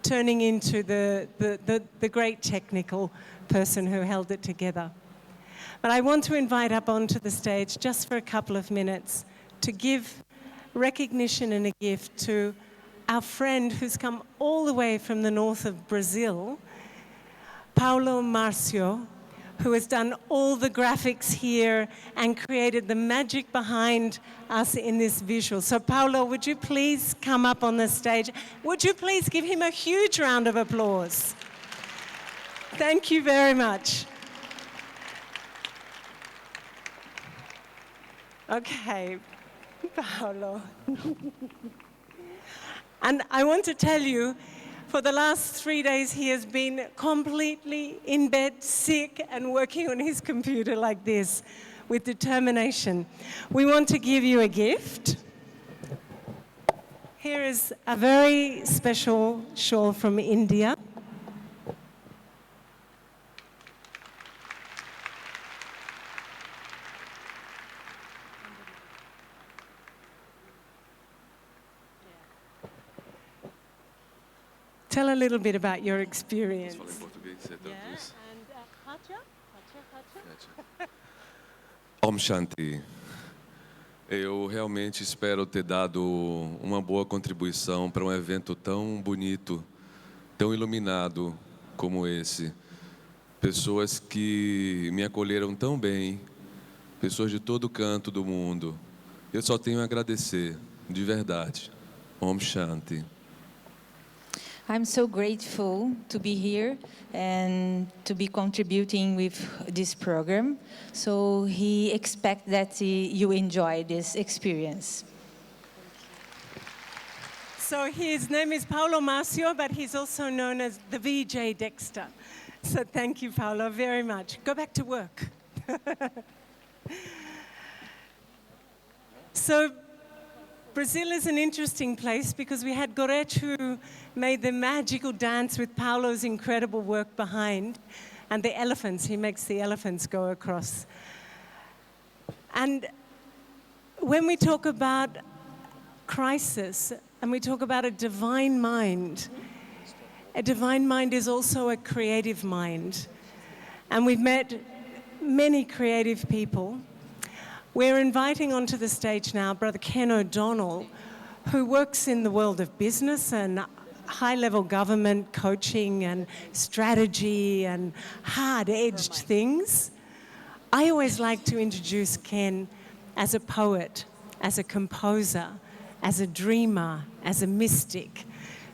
turning into the great technical person who held it together. But I want to invite up onto the stage just for a couple of minutes to give recognition and a gift to our friend who's come all the way from the north of Brazil, Paulo Marcio, who has done all the graphics here and created the magic behind us in this visual. So Paulo, would you please come up on the stage? Would you please give him a huge round of applause? Thank you very much. Okay, Paulo. And I want to tell you, for the last 3 days, he has been completely in bed, sick, and working on his computer like this with determination. We want to give you a gift. Here is a very special shawl from India. Tell a little bit about your experience. Om Shanti. Eu realmente espero ter dado uma boa contribuição para um evento tão bonito, tão iluminado como esse. Pessoas que me acolheram tão bem, pessoas de todo canto do mundo. Eu só tenho a agradecer, de verdade. Om Shanti. I'm so grateful to be here and to be contributing with this program. So he expects that you enjoy this experience. So his name is Paulo Marcio, but he's also known as the VJ Dexter. So thank you, Paulo, very much. Go back to work. So Brazil is an interesting place because we had Goretti who made the magical dance with Paulo's incredible work behind, and the elephants, he makes the elephants go across. And when we talk about crisis and we talk about a divine mind is also a creative mind. And we've met many creative people. We're inviting onto the stage now Brother Ken O'Donnell, who works in the world of business and high-level government coaching and strategy and hard-edged things. I always like to introduce Ken as a poet, as a composer, as a dreamer, as a mystic,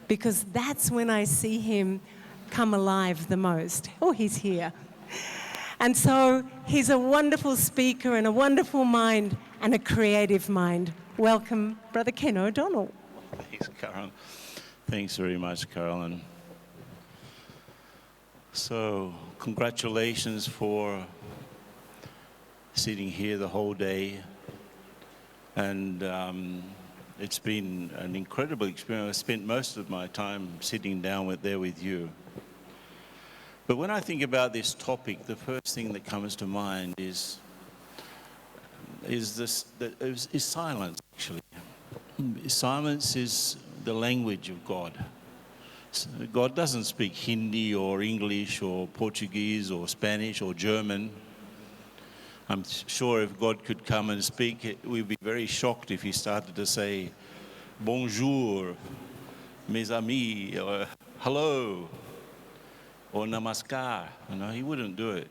because that's when I see him come alive the most. Oh, he's here. And so he's a wonderful speaker and a wonderful mind and a creative mind. Welcome, Brother Ken O'Donnell. Thanks, Carol. Thanks very much, Carolyn. So, congratulations for sitting here the whole day. And it's been an incredible experience. I spent most of my time sitting down there with you. But when I think about this topic, the first thing that comes to mind is silence, actually. Silence is the language of God. God doesn't speak Hindi or English or Portuguese or Spanish or German. I'm sure if God could come and speak, we'd be very shocked if he started to say, bonjour, mes amis, or hello, or namaskar. He wouldn't do it.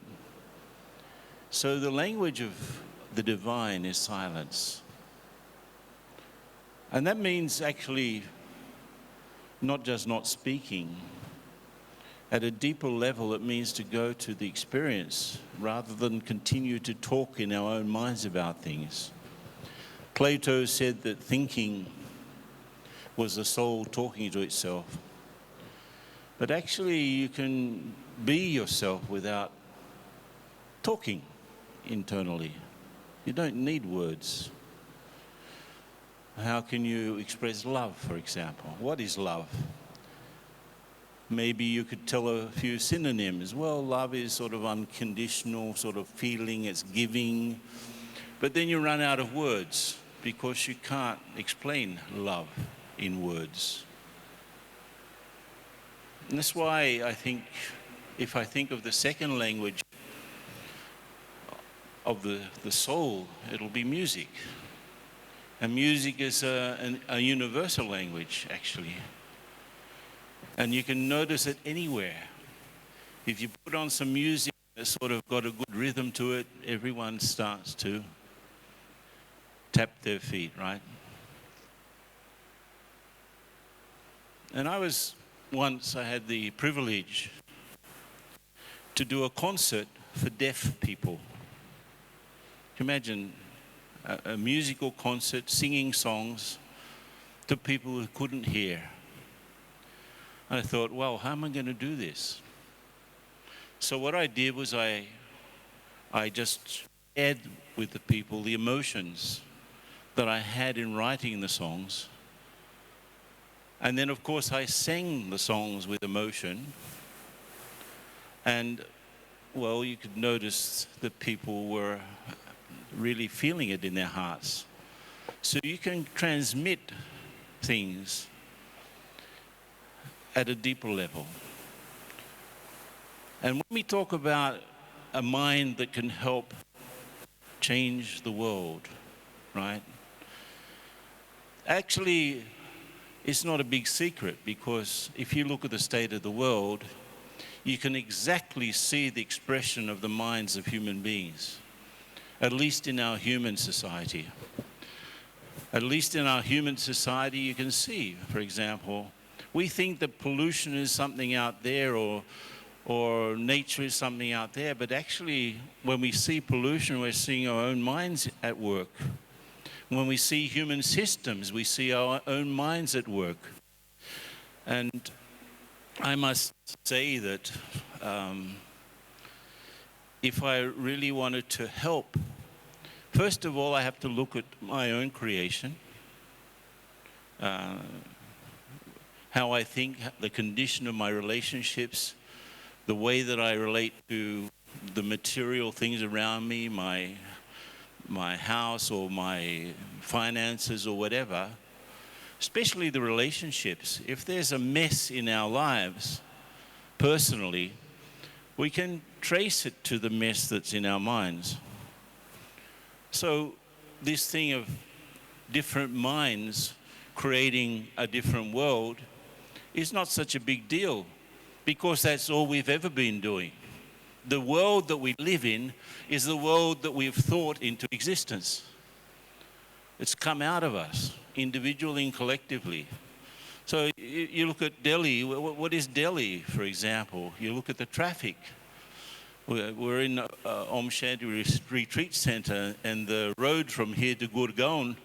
So the language of the divine is silence. And that means actually not just not speaking. At a deeper level, it means to go to the experience rather than continue to talk in our own minds about things. Plato said that thinking was the soul talking to itself. But actually, you can be yourself without talking internally. You don't need words. How can you express love, for example? What is love? Maybe you could tell a few synonyms. Well, love is sort of unconditional, sort of feeling, it's giving. But then you run out of words because you can't explain love in words. And that's why I think, if I think of the second language of the soul, it'll be music. And music is a universal language, actually. And you can notice it anywhere. If you put on some music that's sort of got a good rhythm to it, everyone starts to tap their feet, right? And I had the privilege to do a concert for deaf people. Imagine a musical concert, singing songs to people who couldn't hear. And I thought, well, how am I going to do this? So what I did was I just shared with the people the emotions that I had in writing the songs. And then, of course, I sang the songs with emotion. And, well, you could notice that people were really feeling it in their hearts. So you can transmit things at a deeper level. And when we talk about a mind that can help change the world, right? Actually, it's not a big secret, because if you look at the state of the world, you can exactly see the expression of the minds of human beings, at least in our human society. At least in our human society, you can see, for example, we think that pollution is something out there, or nature is something out there, but actually, when we see pollution, we're seeing our own minds at work. When we see human systems, we see our own minds at work. And I must say that if I really wanted to help, first of all, I have to look at my own creation, how I think, the condition of my relationships, the way that I relate to the material things around me, my house or my finances or whatever, especially the relationships. If there's a mess in our lives, personally, we can trace it to the mess that's in our minds. So this thing of different minds creating a different world is not such a big deal, because that's all we've ever been doing. The world that we live in is the world that we've thought into existence. It's come out of us, individually and collectively. So you look at Delhi. What is Delhi, for example? You look at the traffic. We're in Om Shanti Retreat Center, and the road from here to Gurgaon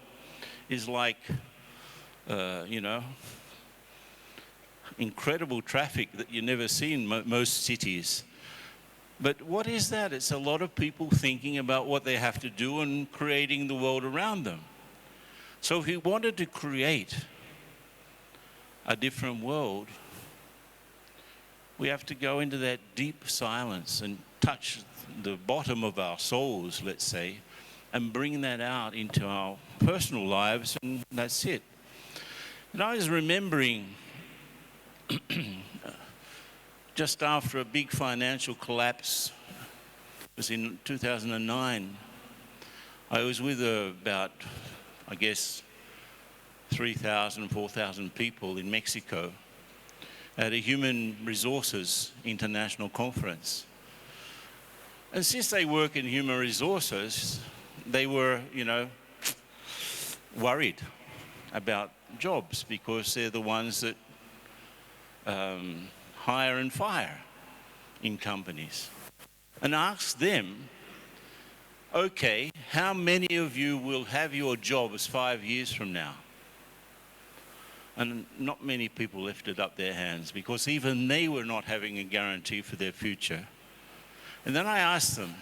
is like, incredible traffic that you never see in most cities. But what is that? It's a lot of people thinking about what they have to do and creating the world around them. So if we wanted to create a different world, we have to go into that deep silence and touch the bottom of our souls, let's say, and bring that out into our personal lives, and that's it. And I was remembering just after a big financial collapse, it was in 2009, I was with about, I guess, 3,000, 4,000 people in Mexico at a Human Resources International Conference. And since they work in human resources, they were, worried about jobs, because they're the ones that hire and fire in companies. And ask them, okay, how many of you will have your jobs 5 years from now? And not many people lifted up their hands, because even they were not having a guarantee for their future. And then I asked them,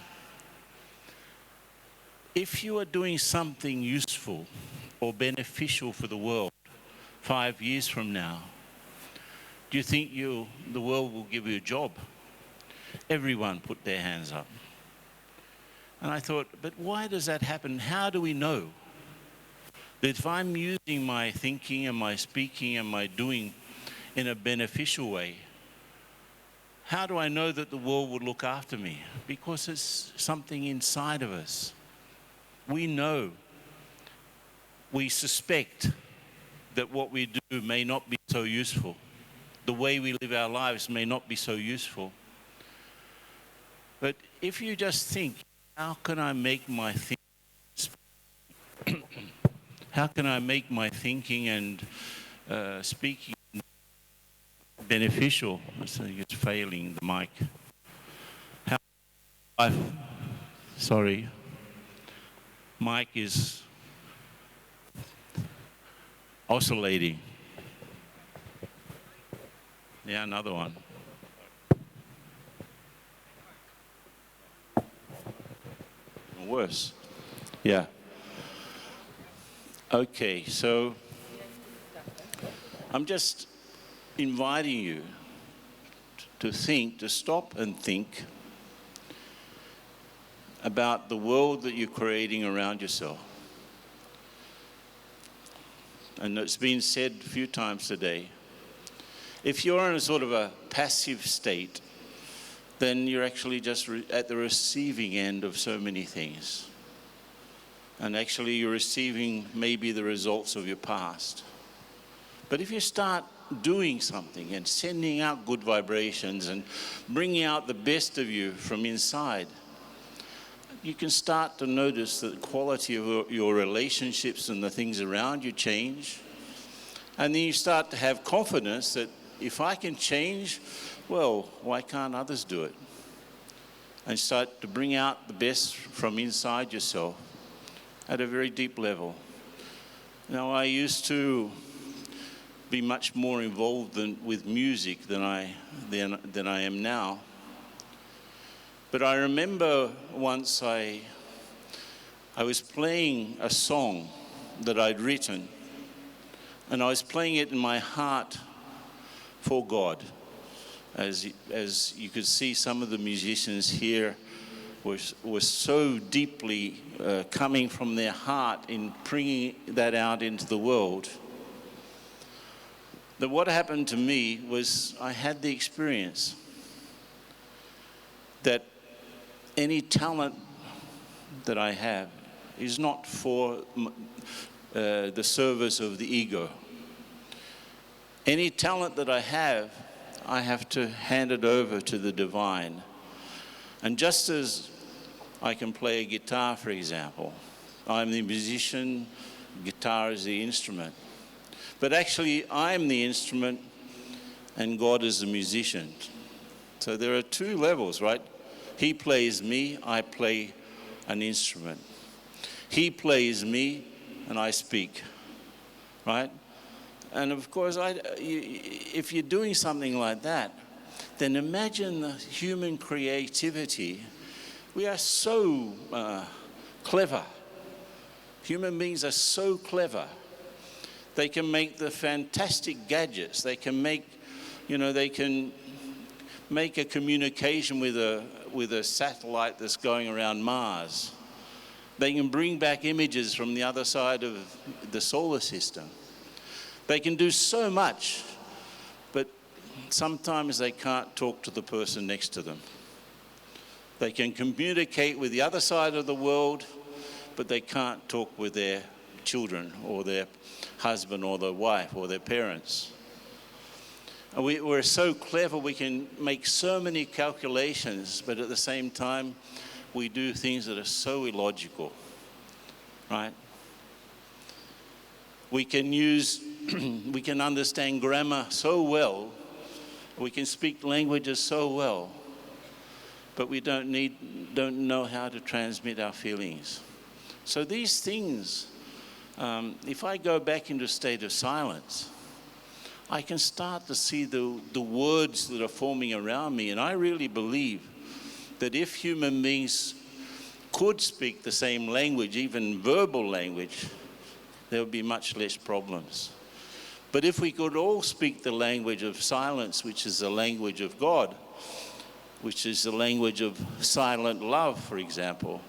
if you are doing something useful or beneficial for the world 5 years from now, do you think the world will give you a job? Everyone put their hands up. And I thought, but why does that happen? How do we know that if I'm using my thinking and my speaking and my doing in a beneficial way, how do I know that the world would look after me? Because it's something inside of us. We know, we suspect that what we do may not be so useful. The way we live our lives may not be so useful. But if you just think, how can I make my how can I make my thinking and speaking beneficial? I think it's failing the mic. Sorry, mic is oscillating. Yeah, another one. Worse. Yeah. Okay, so I'm just inviting you to think, to stop and think about the world that you're creating around yourself. And it's been said a few times today, if you're in a sort of a passive state, then you're actually just at the receiving end of so many things. And actually you're receiving maybe the results of your past. But if you start doing something and sending out good vibrations and bringing out the best of you from inside, you can start to notice that the quality of your relationships and the things around you change. And then you start to have confidence that if I can change, well, why can't others do it? And start to bring out the best from inside yourself at a very deep level. Now, I used to be much more involved with music than I am now. But I remember once I was playing a song that I'd written, and I was playing it in my heart for God. As you could see, some of the musicians here were so deeply coming from their heart in bringing that out into the world, that what happened to me was I had the experience that any talent that I have is not for the service of the ego. Any talent that I have to hand it over to the divine. And just as I can play a guitar, for example, I'm the musician, guitar is the instrument. But actually, I'm the instrument and God is the musician. So there are two levels, right? He plays me, I play an instrument. He plays me and I speak, right? And of course, if you're doing something like that, then imagine the human creativity. We are so clever. Human beings are so clever. They can make the fantastic gadgets. They can make, they can make a communication with a satellite that's going around Mars. They can bring back images from the other side of the solar system. They can do so much, but sometimes they can't talk to the person next to them. They can communicate with the other side of the world, but they can't talk with their children or their husband or their wife or their parents. And we're so clever, we can make so many calculations, but at the same time, we do things that are so illogical, right? We can understand grammar so well, we can speak languages so well, but we don't know how to transmit our feelings. So these things, if I go back into a state of silence, I can start to see the words that are forming around me. And I really believe that if human beings could speak the same language, even verbal language, there would be much less problems. But if we could all speak the language of silence, which is the language of God, which is the language of silent love, for example,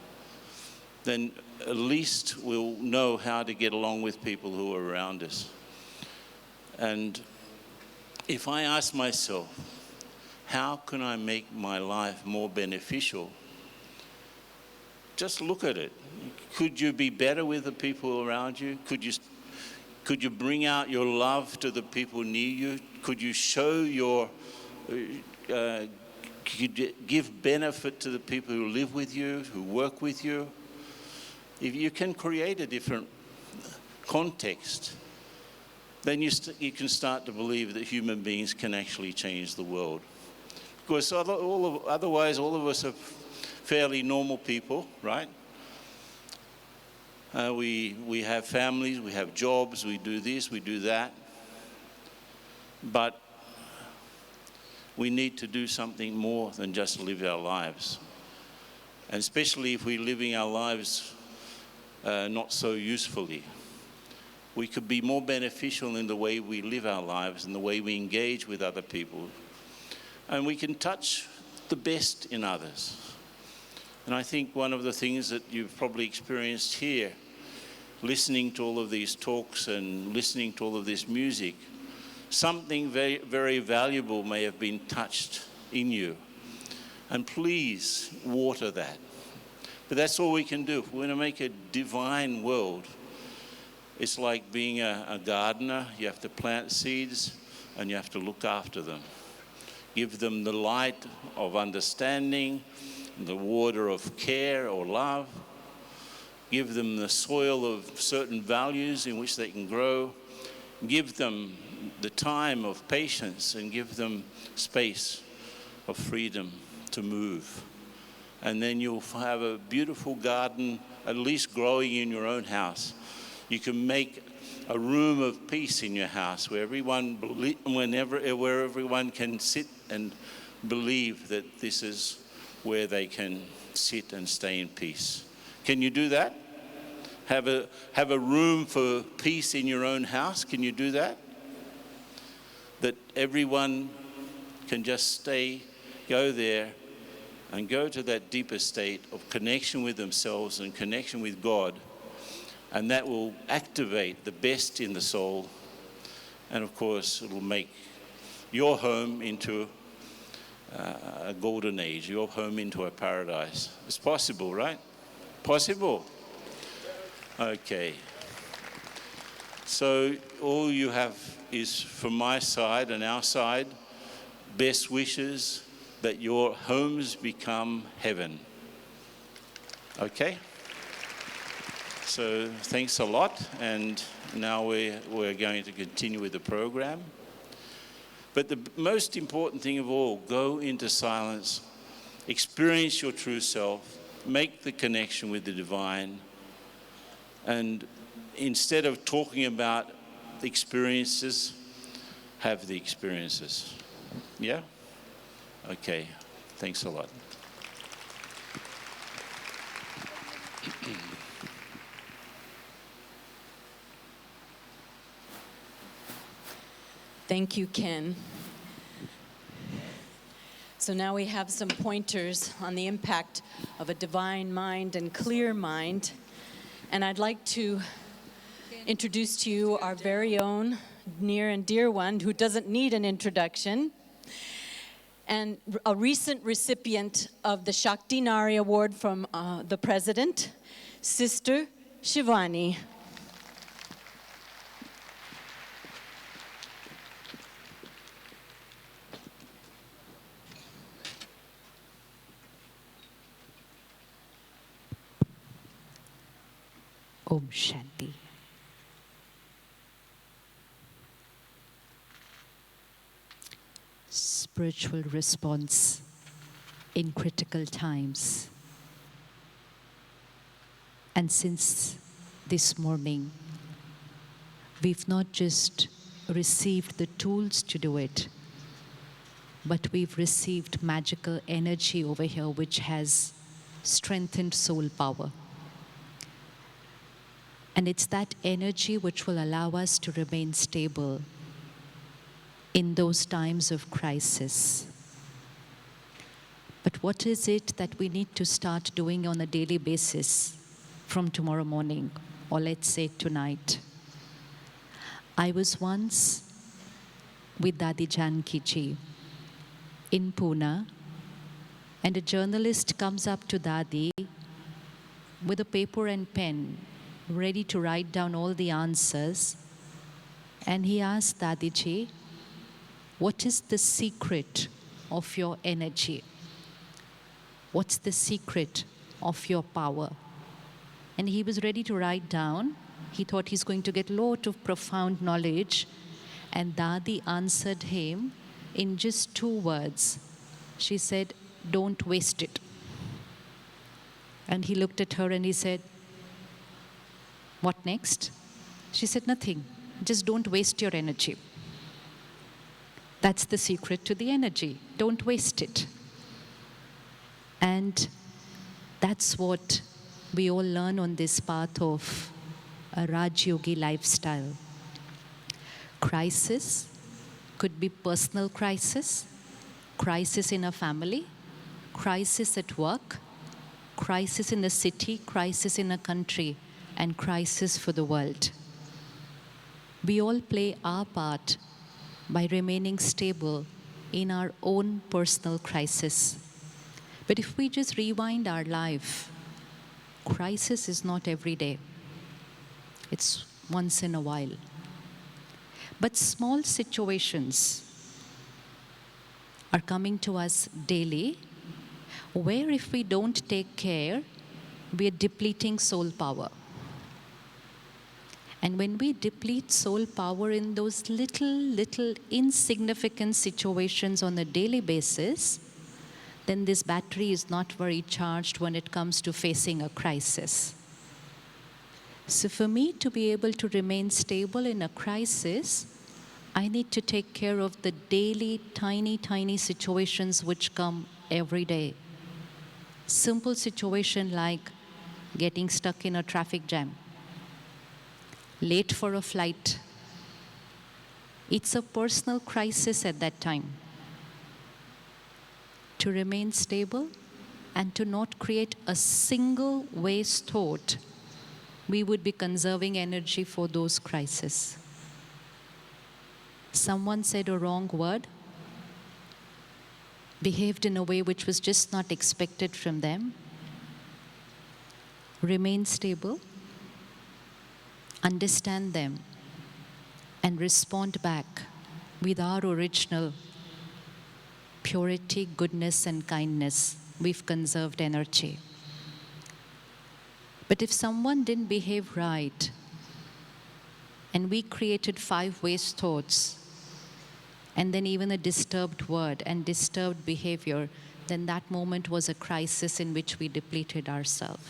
then at least we'll know how to get along with people who are around us. And if I ask myself, how can I make my life more beneficial? Just look at it. Could you be better with the people around you? Could you bring out your love to the people near you? Could you show could you give benefit to the people who live with you, who work with you? If you can create a different context, then you can start to believe that human beings can actually change the world. Because otherwise, all of us are fairly normal people, right? We have families, we have jobs, we do this, we do that. But we need to do something more than just live our lives. And especially if we're living our lives not so usefully. We could be more beneficial in the way we live our lives and the way we engage with other people. And we can touch the best in others. And I think one of the things that you've probably experienced here, listening to all of these talks and listening to all of this music, something very, very valuable may have been touched in you. And please water that. But that's all we can do. If we're going to make a divine world, it's like being a gardener. You have to plant seeds and you have to look after them. Give them the light of understanding, the water of care or love. Give them the soil of certain values in which they can grow. Give them the time of patience and give them space of freedom to move. And then you'll have a beautiful garden, at least growing in your own house. You can make a room of peace in your house where where everyone can sit and believe that this is where they can sit and stay in peace. Can you do that? Have a room for peace in your own house. Can you do that? That everyone can just go there and go to that deeper state of connection with themselves and connection with God. And that will activate the best in the soul. And of course, it will make your home into a golden age, your home into a paradise. It's possible, right? Possible? Okay. So all you have is from my side and our side, best wishes that your homes become heaven. Okay? So thanks a lot, and now we're going to continue with the program. But the most important thing of all, go into silence, experience your true self, make the connection with the divine, and instead of talking about the experiences, have the experiences. Yeah? Okay, thanks a lot. Thank you, Ken. So now we have some pointers on the impact of a divine mind and clear mind. And I'd like to introduce to you our very own near and dear one who doesn't need an introduction, and a recent recipient of the Shakti Nari Award from the President, Sister Shivani. Om Shanti. Spiritual response in critical times. And since this morning, we've not just received the tools to do it, but we've received magical energy over here which has strengthened soul power. And it's that energy which will allow us to remain stable in those times of crisis. But what is it that we need to start doing on a daily basis from tomorrow morning, or let's say tonight? I was once with Dadi Janki ji in Pune, and a journalist comes up to Dadi with a paper and pen, ready to write down all the answers. And he asked Dadi ji, what is the secret of your energy? What's the secret of your power? And he was ready to write down. He thought he's going to get a lot of profound knowledge. And Dadi answered him in just 2 words. She said, don't waste it. And he looked at her and he said, what next? She said, nothing. Just don't waste your energy. That's the secret to the energy. Don't waste it. And that's what we all learn on this path of a Raj Yogi lifestyle. Crisis could be personal crisis in a family, crisis at work, crisis in a city, crisis in a country, and crisis for the world. We all play our part by remaining stable in our own personal crisis. But if we just rewind our life Crisis is not every day. It's once in a while. But small situations are coming to us daily, where if we don't take care, we are depleting soul power. And when we deplete soul power in those little insignificant situations on a daily basis, then this battery is not very charged when it comes to facing a crisis. So for me to be able to remain stable in a crisis, I need to take care of the daily, tiny situations which come every day. Simple situation like getting stuck in a traffic jam, late for a flight. It's a personal crisis at that time. To remain stable and to not create a single waste thought, we would be conserving energy for those crises. Someone said a wrong word, behaved in a way which was just not expected from them. Remain stable, understand them, and respond back with our original purity, goodness, and kindness. We've conserved energy. But if someone didn't behave right, and we created 5 waste thoughts, and then even a disturbed word and disturbed behavior, then that moment was a crisis in which we depleted ourselves.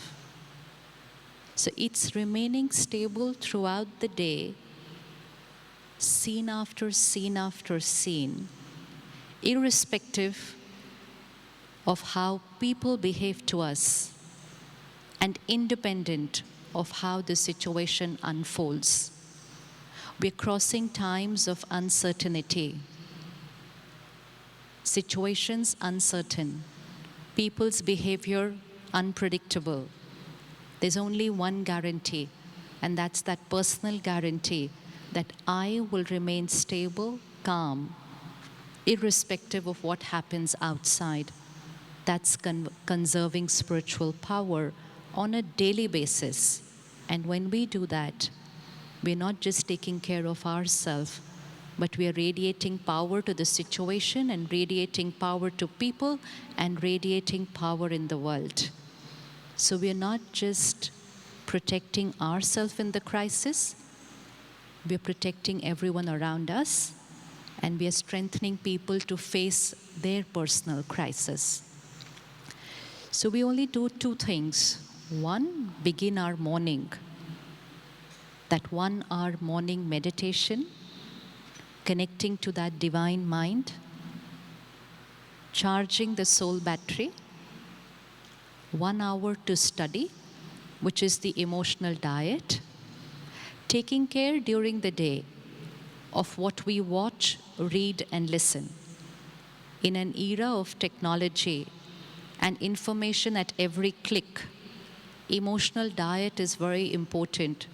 So it's remaining stable throughout the day, scene after scene after scene, irrespective of how people behave to us and independent of how the situation unfolds. We're crossing times of uncertainty. Situations uncertain, people's behavior unpredictable. There's only one guarantee, and that's that personal guarantee that I will remain stable, calm, irrespective of what happens outside. That's conserving spiritual power on a daily basis. And when we do that, we're not just taking care of ourselves, but we are radiating power to the situation and radiating power to people and radiating power in the world. So we are not just protecting ourselves in the crisis, we are protecting everyone around us, and we are strengthening people to face their personal crisis. So we only do 2 things. One, begin our morning. That 1-hour morning meditation, connecting to that divine mind, charging the soul battery. 1 hour to study, which is the emotional diet. Taking care during the day of what we watch, read, and listen. In an era of technology and information at every click, emotional diet is very important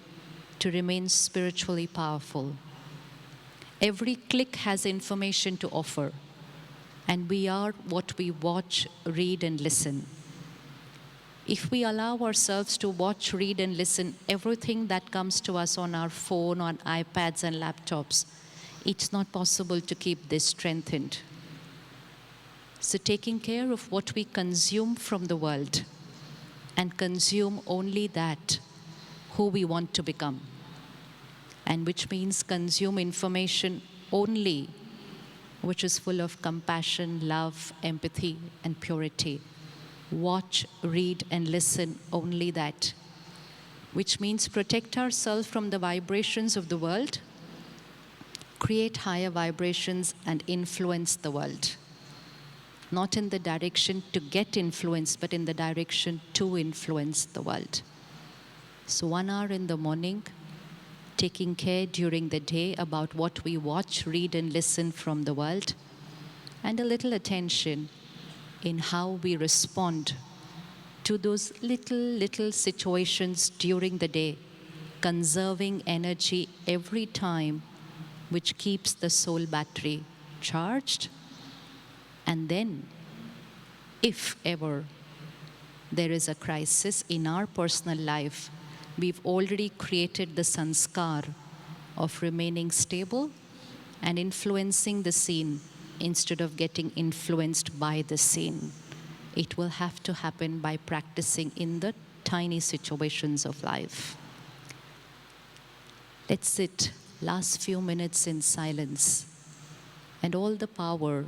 to remain spiritually powerful. Every click has information to offer, and we are what we watch, read, and listen. If we allow ourselves to watch, read, and listen everything that comes to us on our phone, on iPads, and laptops, it's not possible to keep this strengthened. So taking care of what we consume from the world and consume only that who we want to become. And which means consume information only which is full of compassion, love, empathy, and purity. Watch, read, and listen only that. Which means protect ourselves from the vibrations of the world, create higher vibrations, and influence the world. Not in the direction to get influence, but in the direction to influence the world. So 1 hour in the morning, taking care during the day about what we watch, read, and listen from the world, and a little attention in how we respond to those little situations during the day, conserving energy every time, which keeps the soul battery charged. And then, if ever there is a crisis in our personal life, we've already created the sanskar of remaining stable and influencing the scene instead of getting influenced by the scene. It will have to happen by practicing in the tiny situations of life. Let's sit last few minutes in silence, and all the power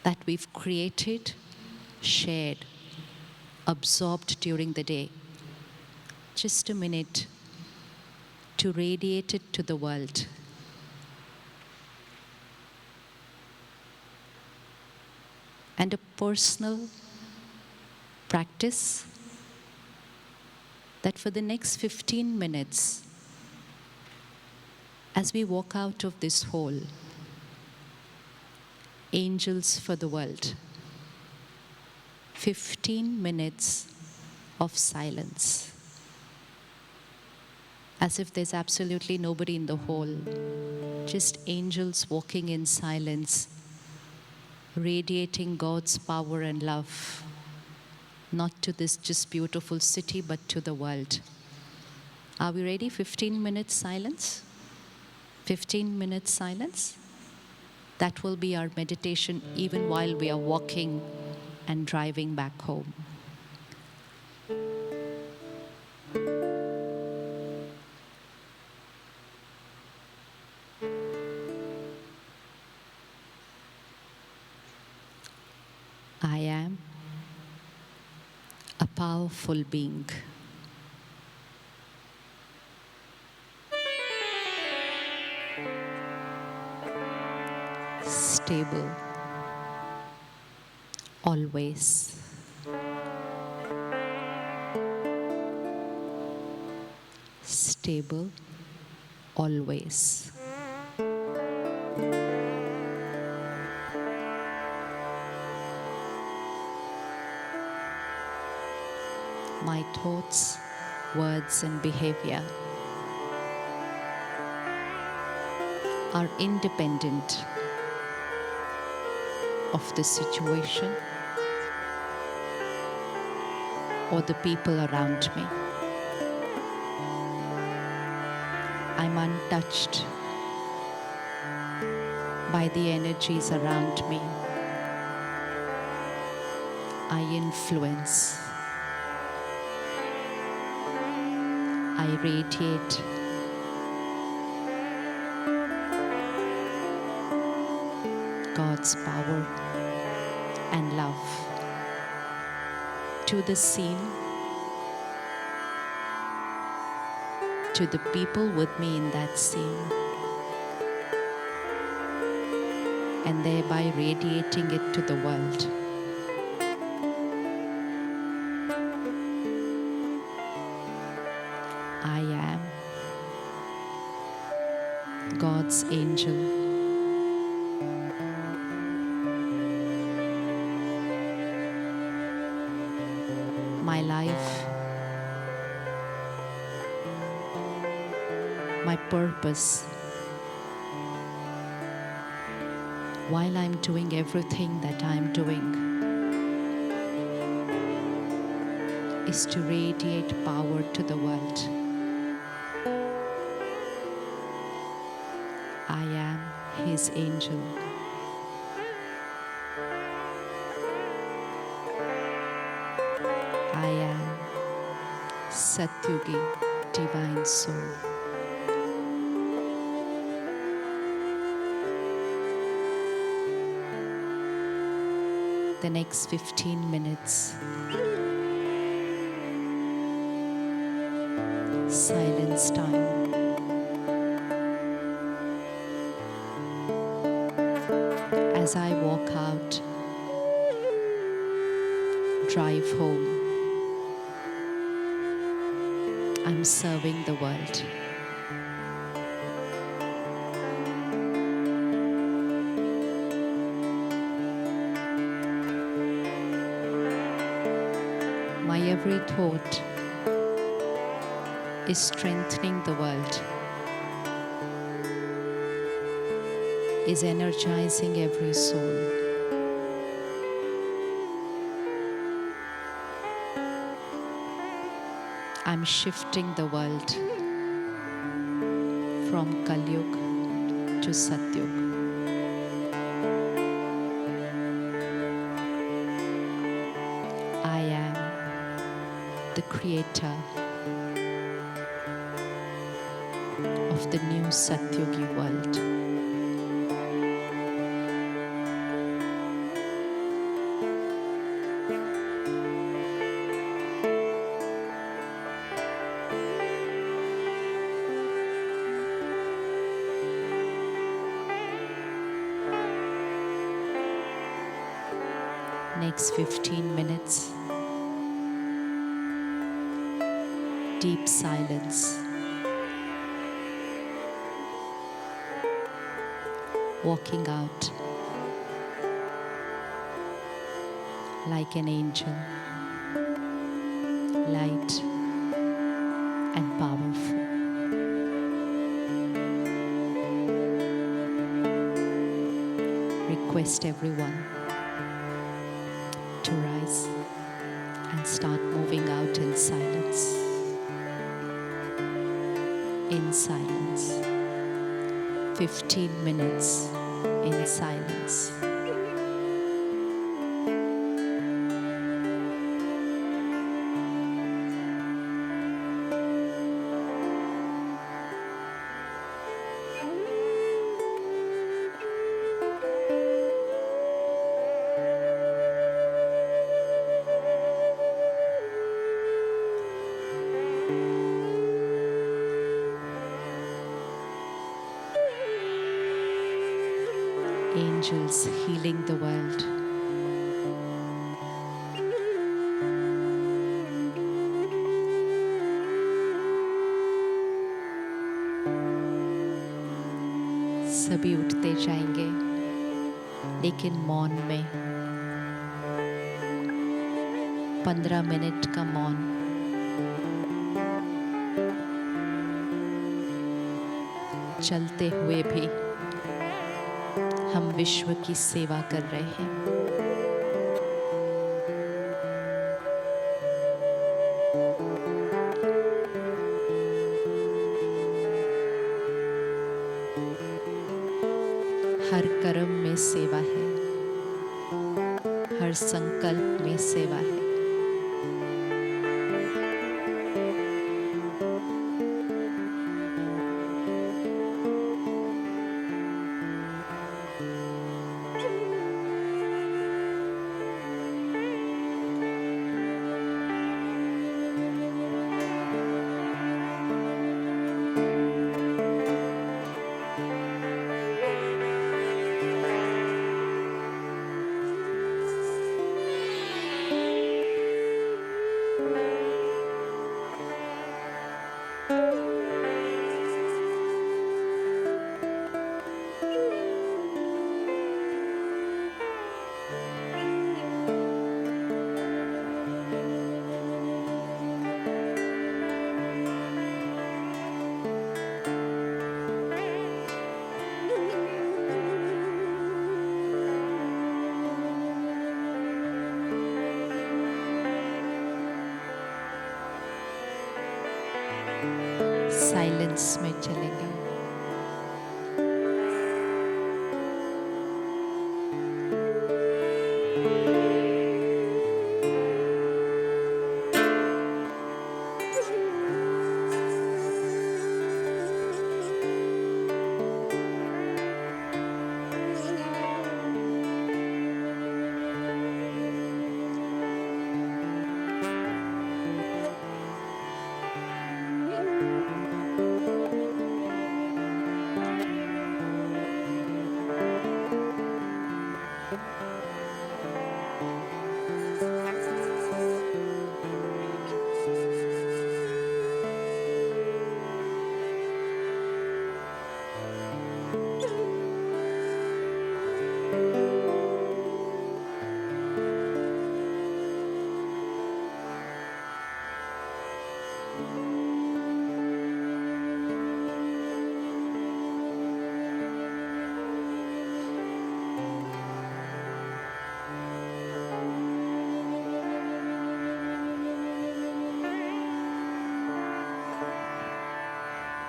that we've created, shared, absorbed during the day, just a minute to radiate it to the world. And a personal practice that for the next 15 minutes, as we walk out of this hall, angels for the world, 15 minutes of silence, as if there's absolutely nobody in the hall, just angels walking in silence, radiating God's power and love, not to this just beautiful city, but to the world. Are we ready? 15 minutes silence? 15 minutes silence? That will be our meditation even while we are walking and driving back home. I am a powerful being. Stable, always. Stable, always. My thoughts, words, and behavior are independent of the situation or the people around me. I'm untouched by the energies around me. I influence. I radiate. God's power and love to the scene, to the people with me in that scene, and thereby radiating it to the world. I am God's angel. My life, my purpose, while I'm doing everything that I'm doing, is to radiate power to the world. I am His angel. I am Satyugi, divine soul. The next 15 minutes, silence time. As I walk out, drive home, I'm serving the world. My every thought is strengthening the world, is energizing every soul. I'm shifting the world from Kalyug to Satyug. I am the creator of the new Satyugi world. Next 15 minutes, deep silence. Walking out like an angel, light and powerful. Request everyone to rise and start moving out in silence. In silence. 15 minutes in silence. Angels healing the world. सभी उठते जाएंगे, लेकिन मौन में 15 minute का मौन चलते हुए भी हम विश्व की सेवा कर रहे हैं। हर कर्म में सेवा है, हर संकल्प में सेवा है। साइलेंस में चलेंगे।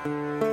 Thank you.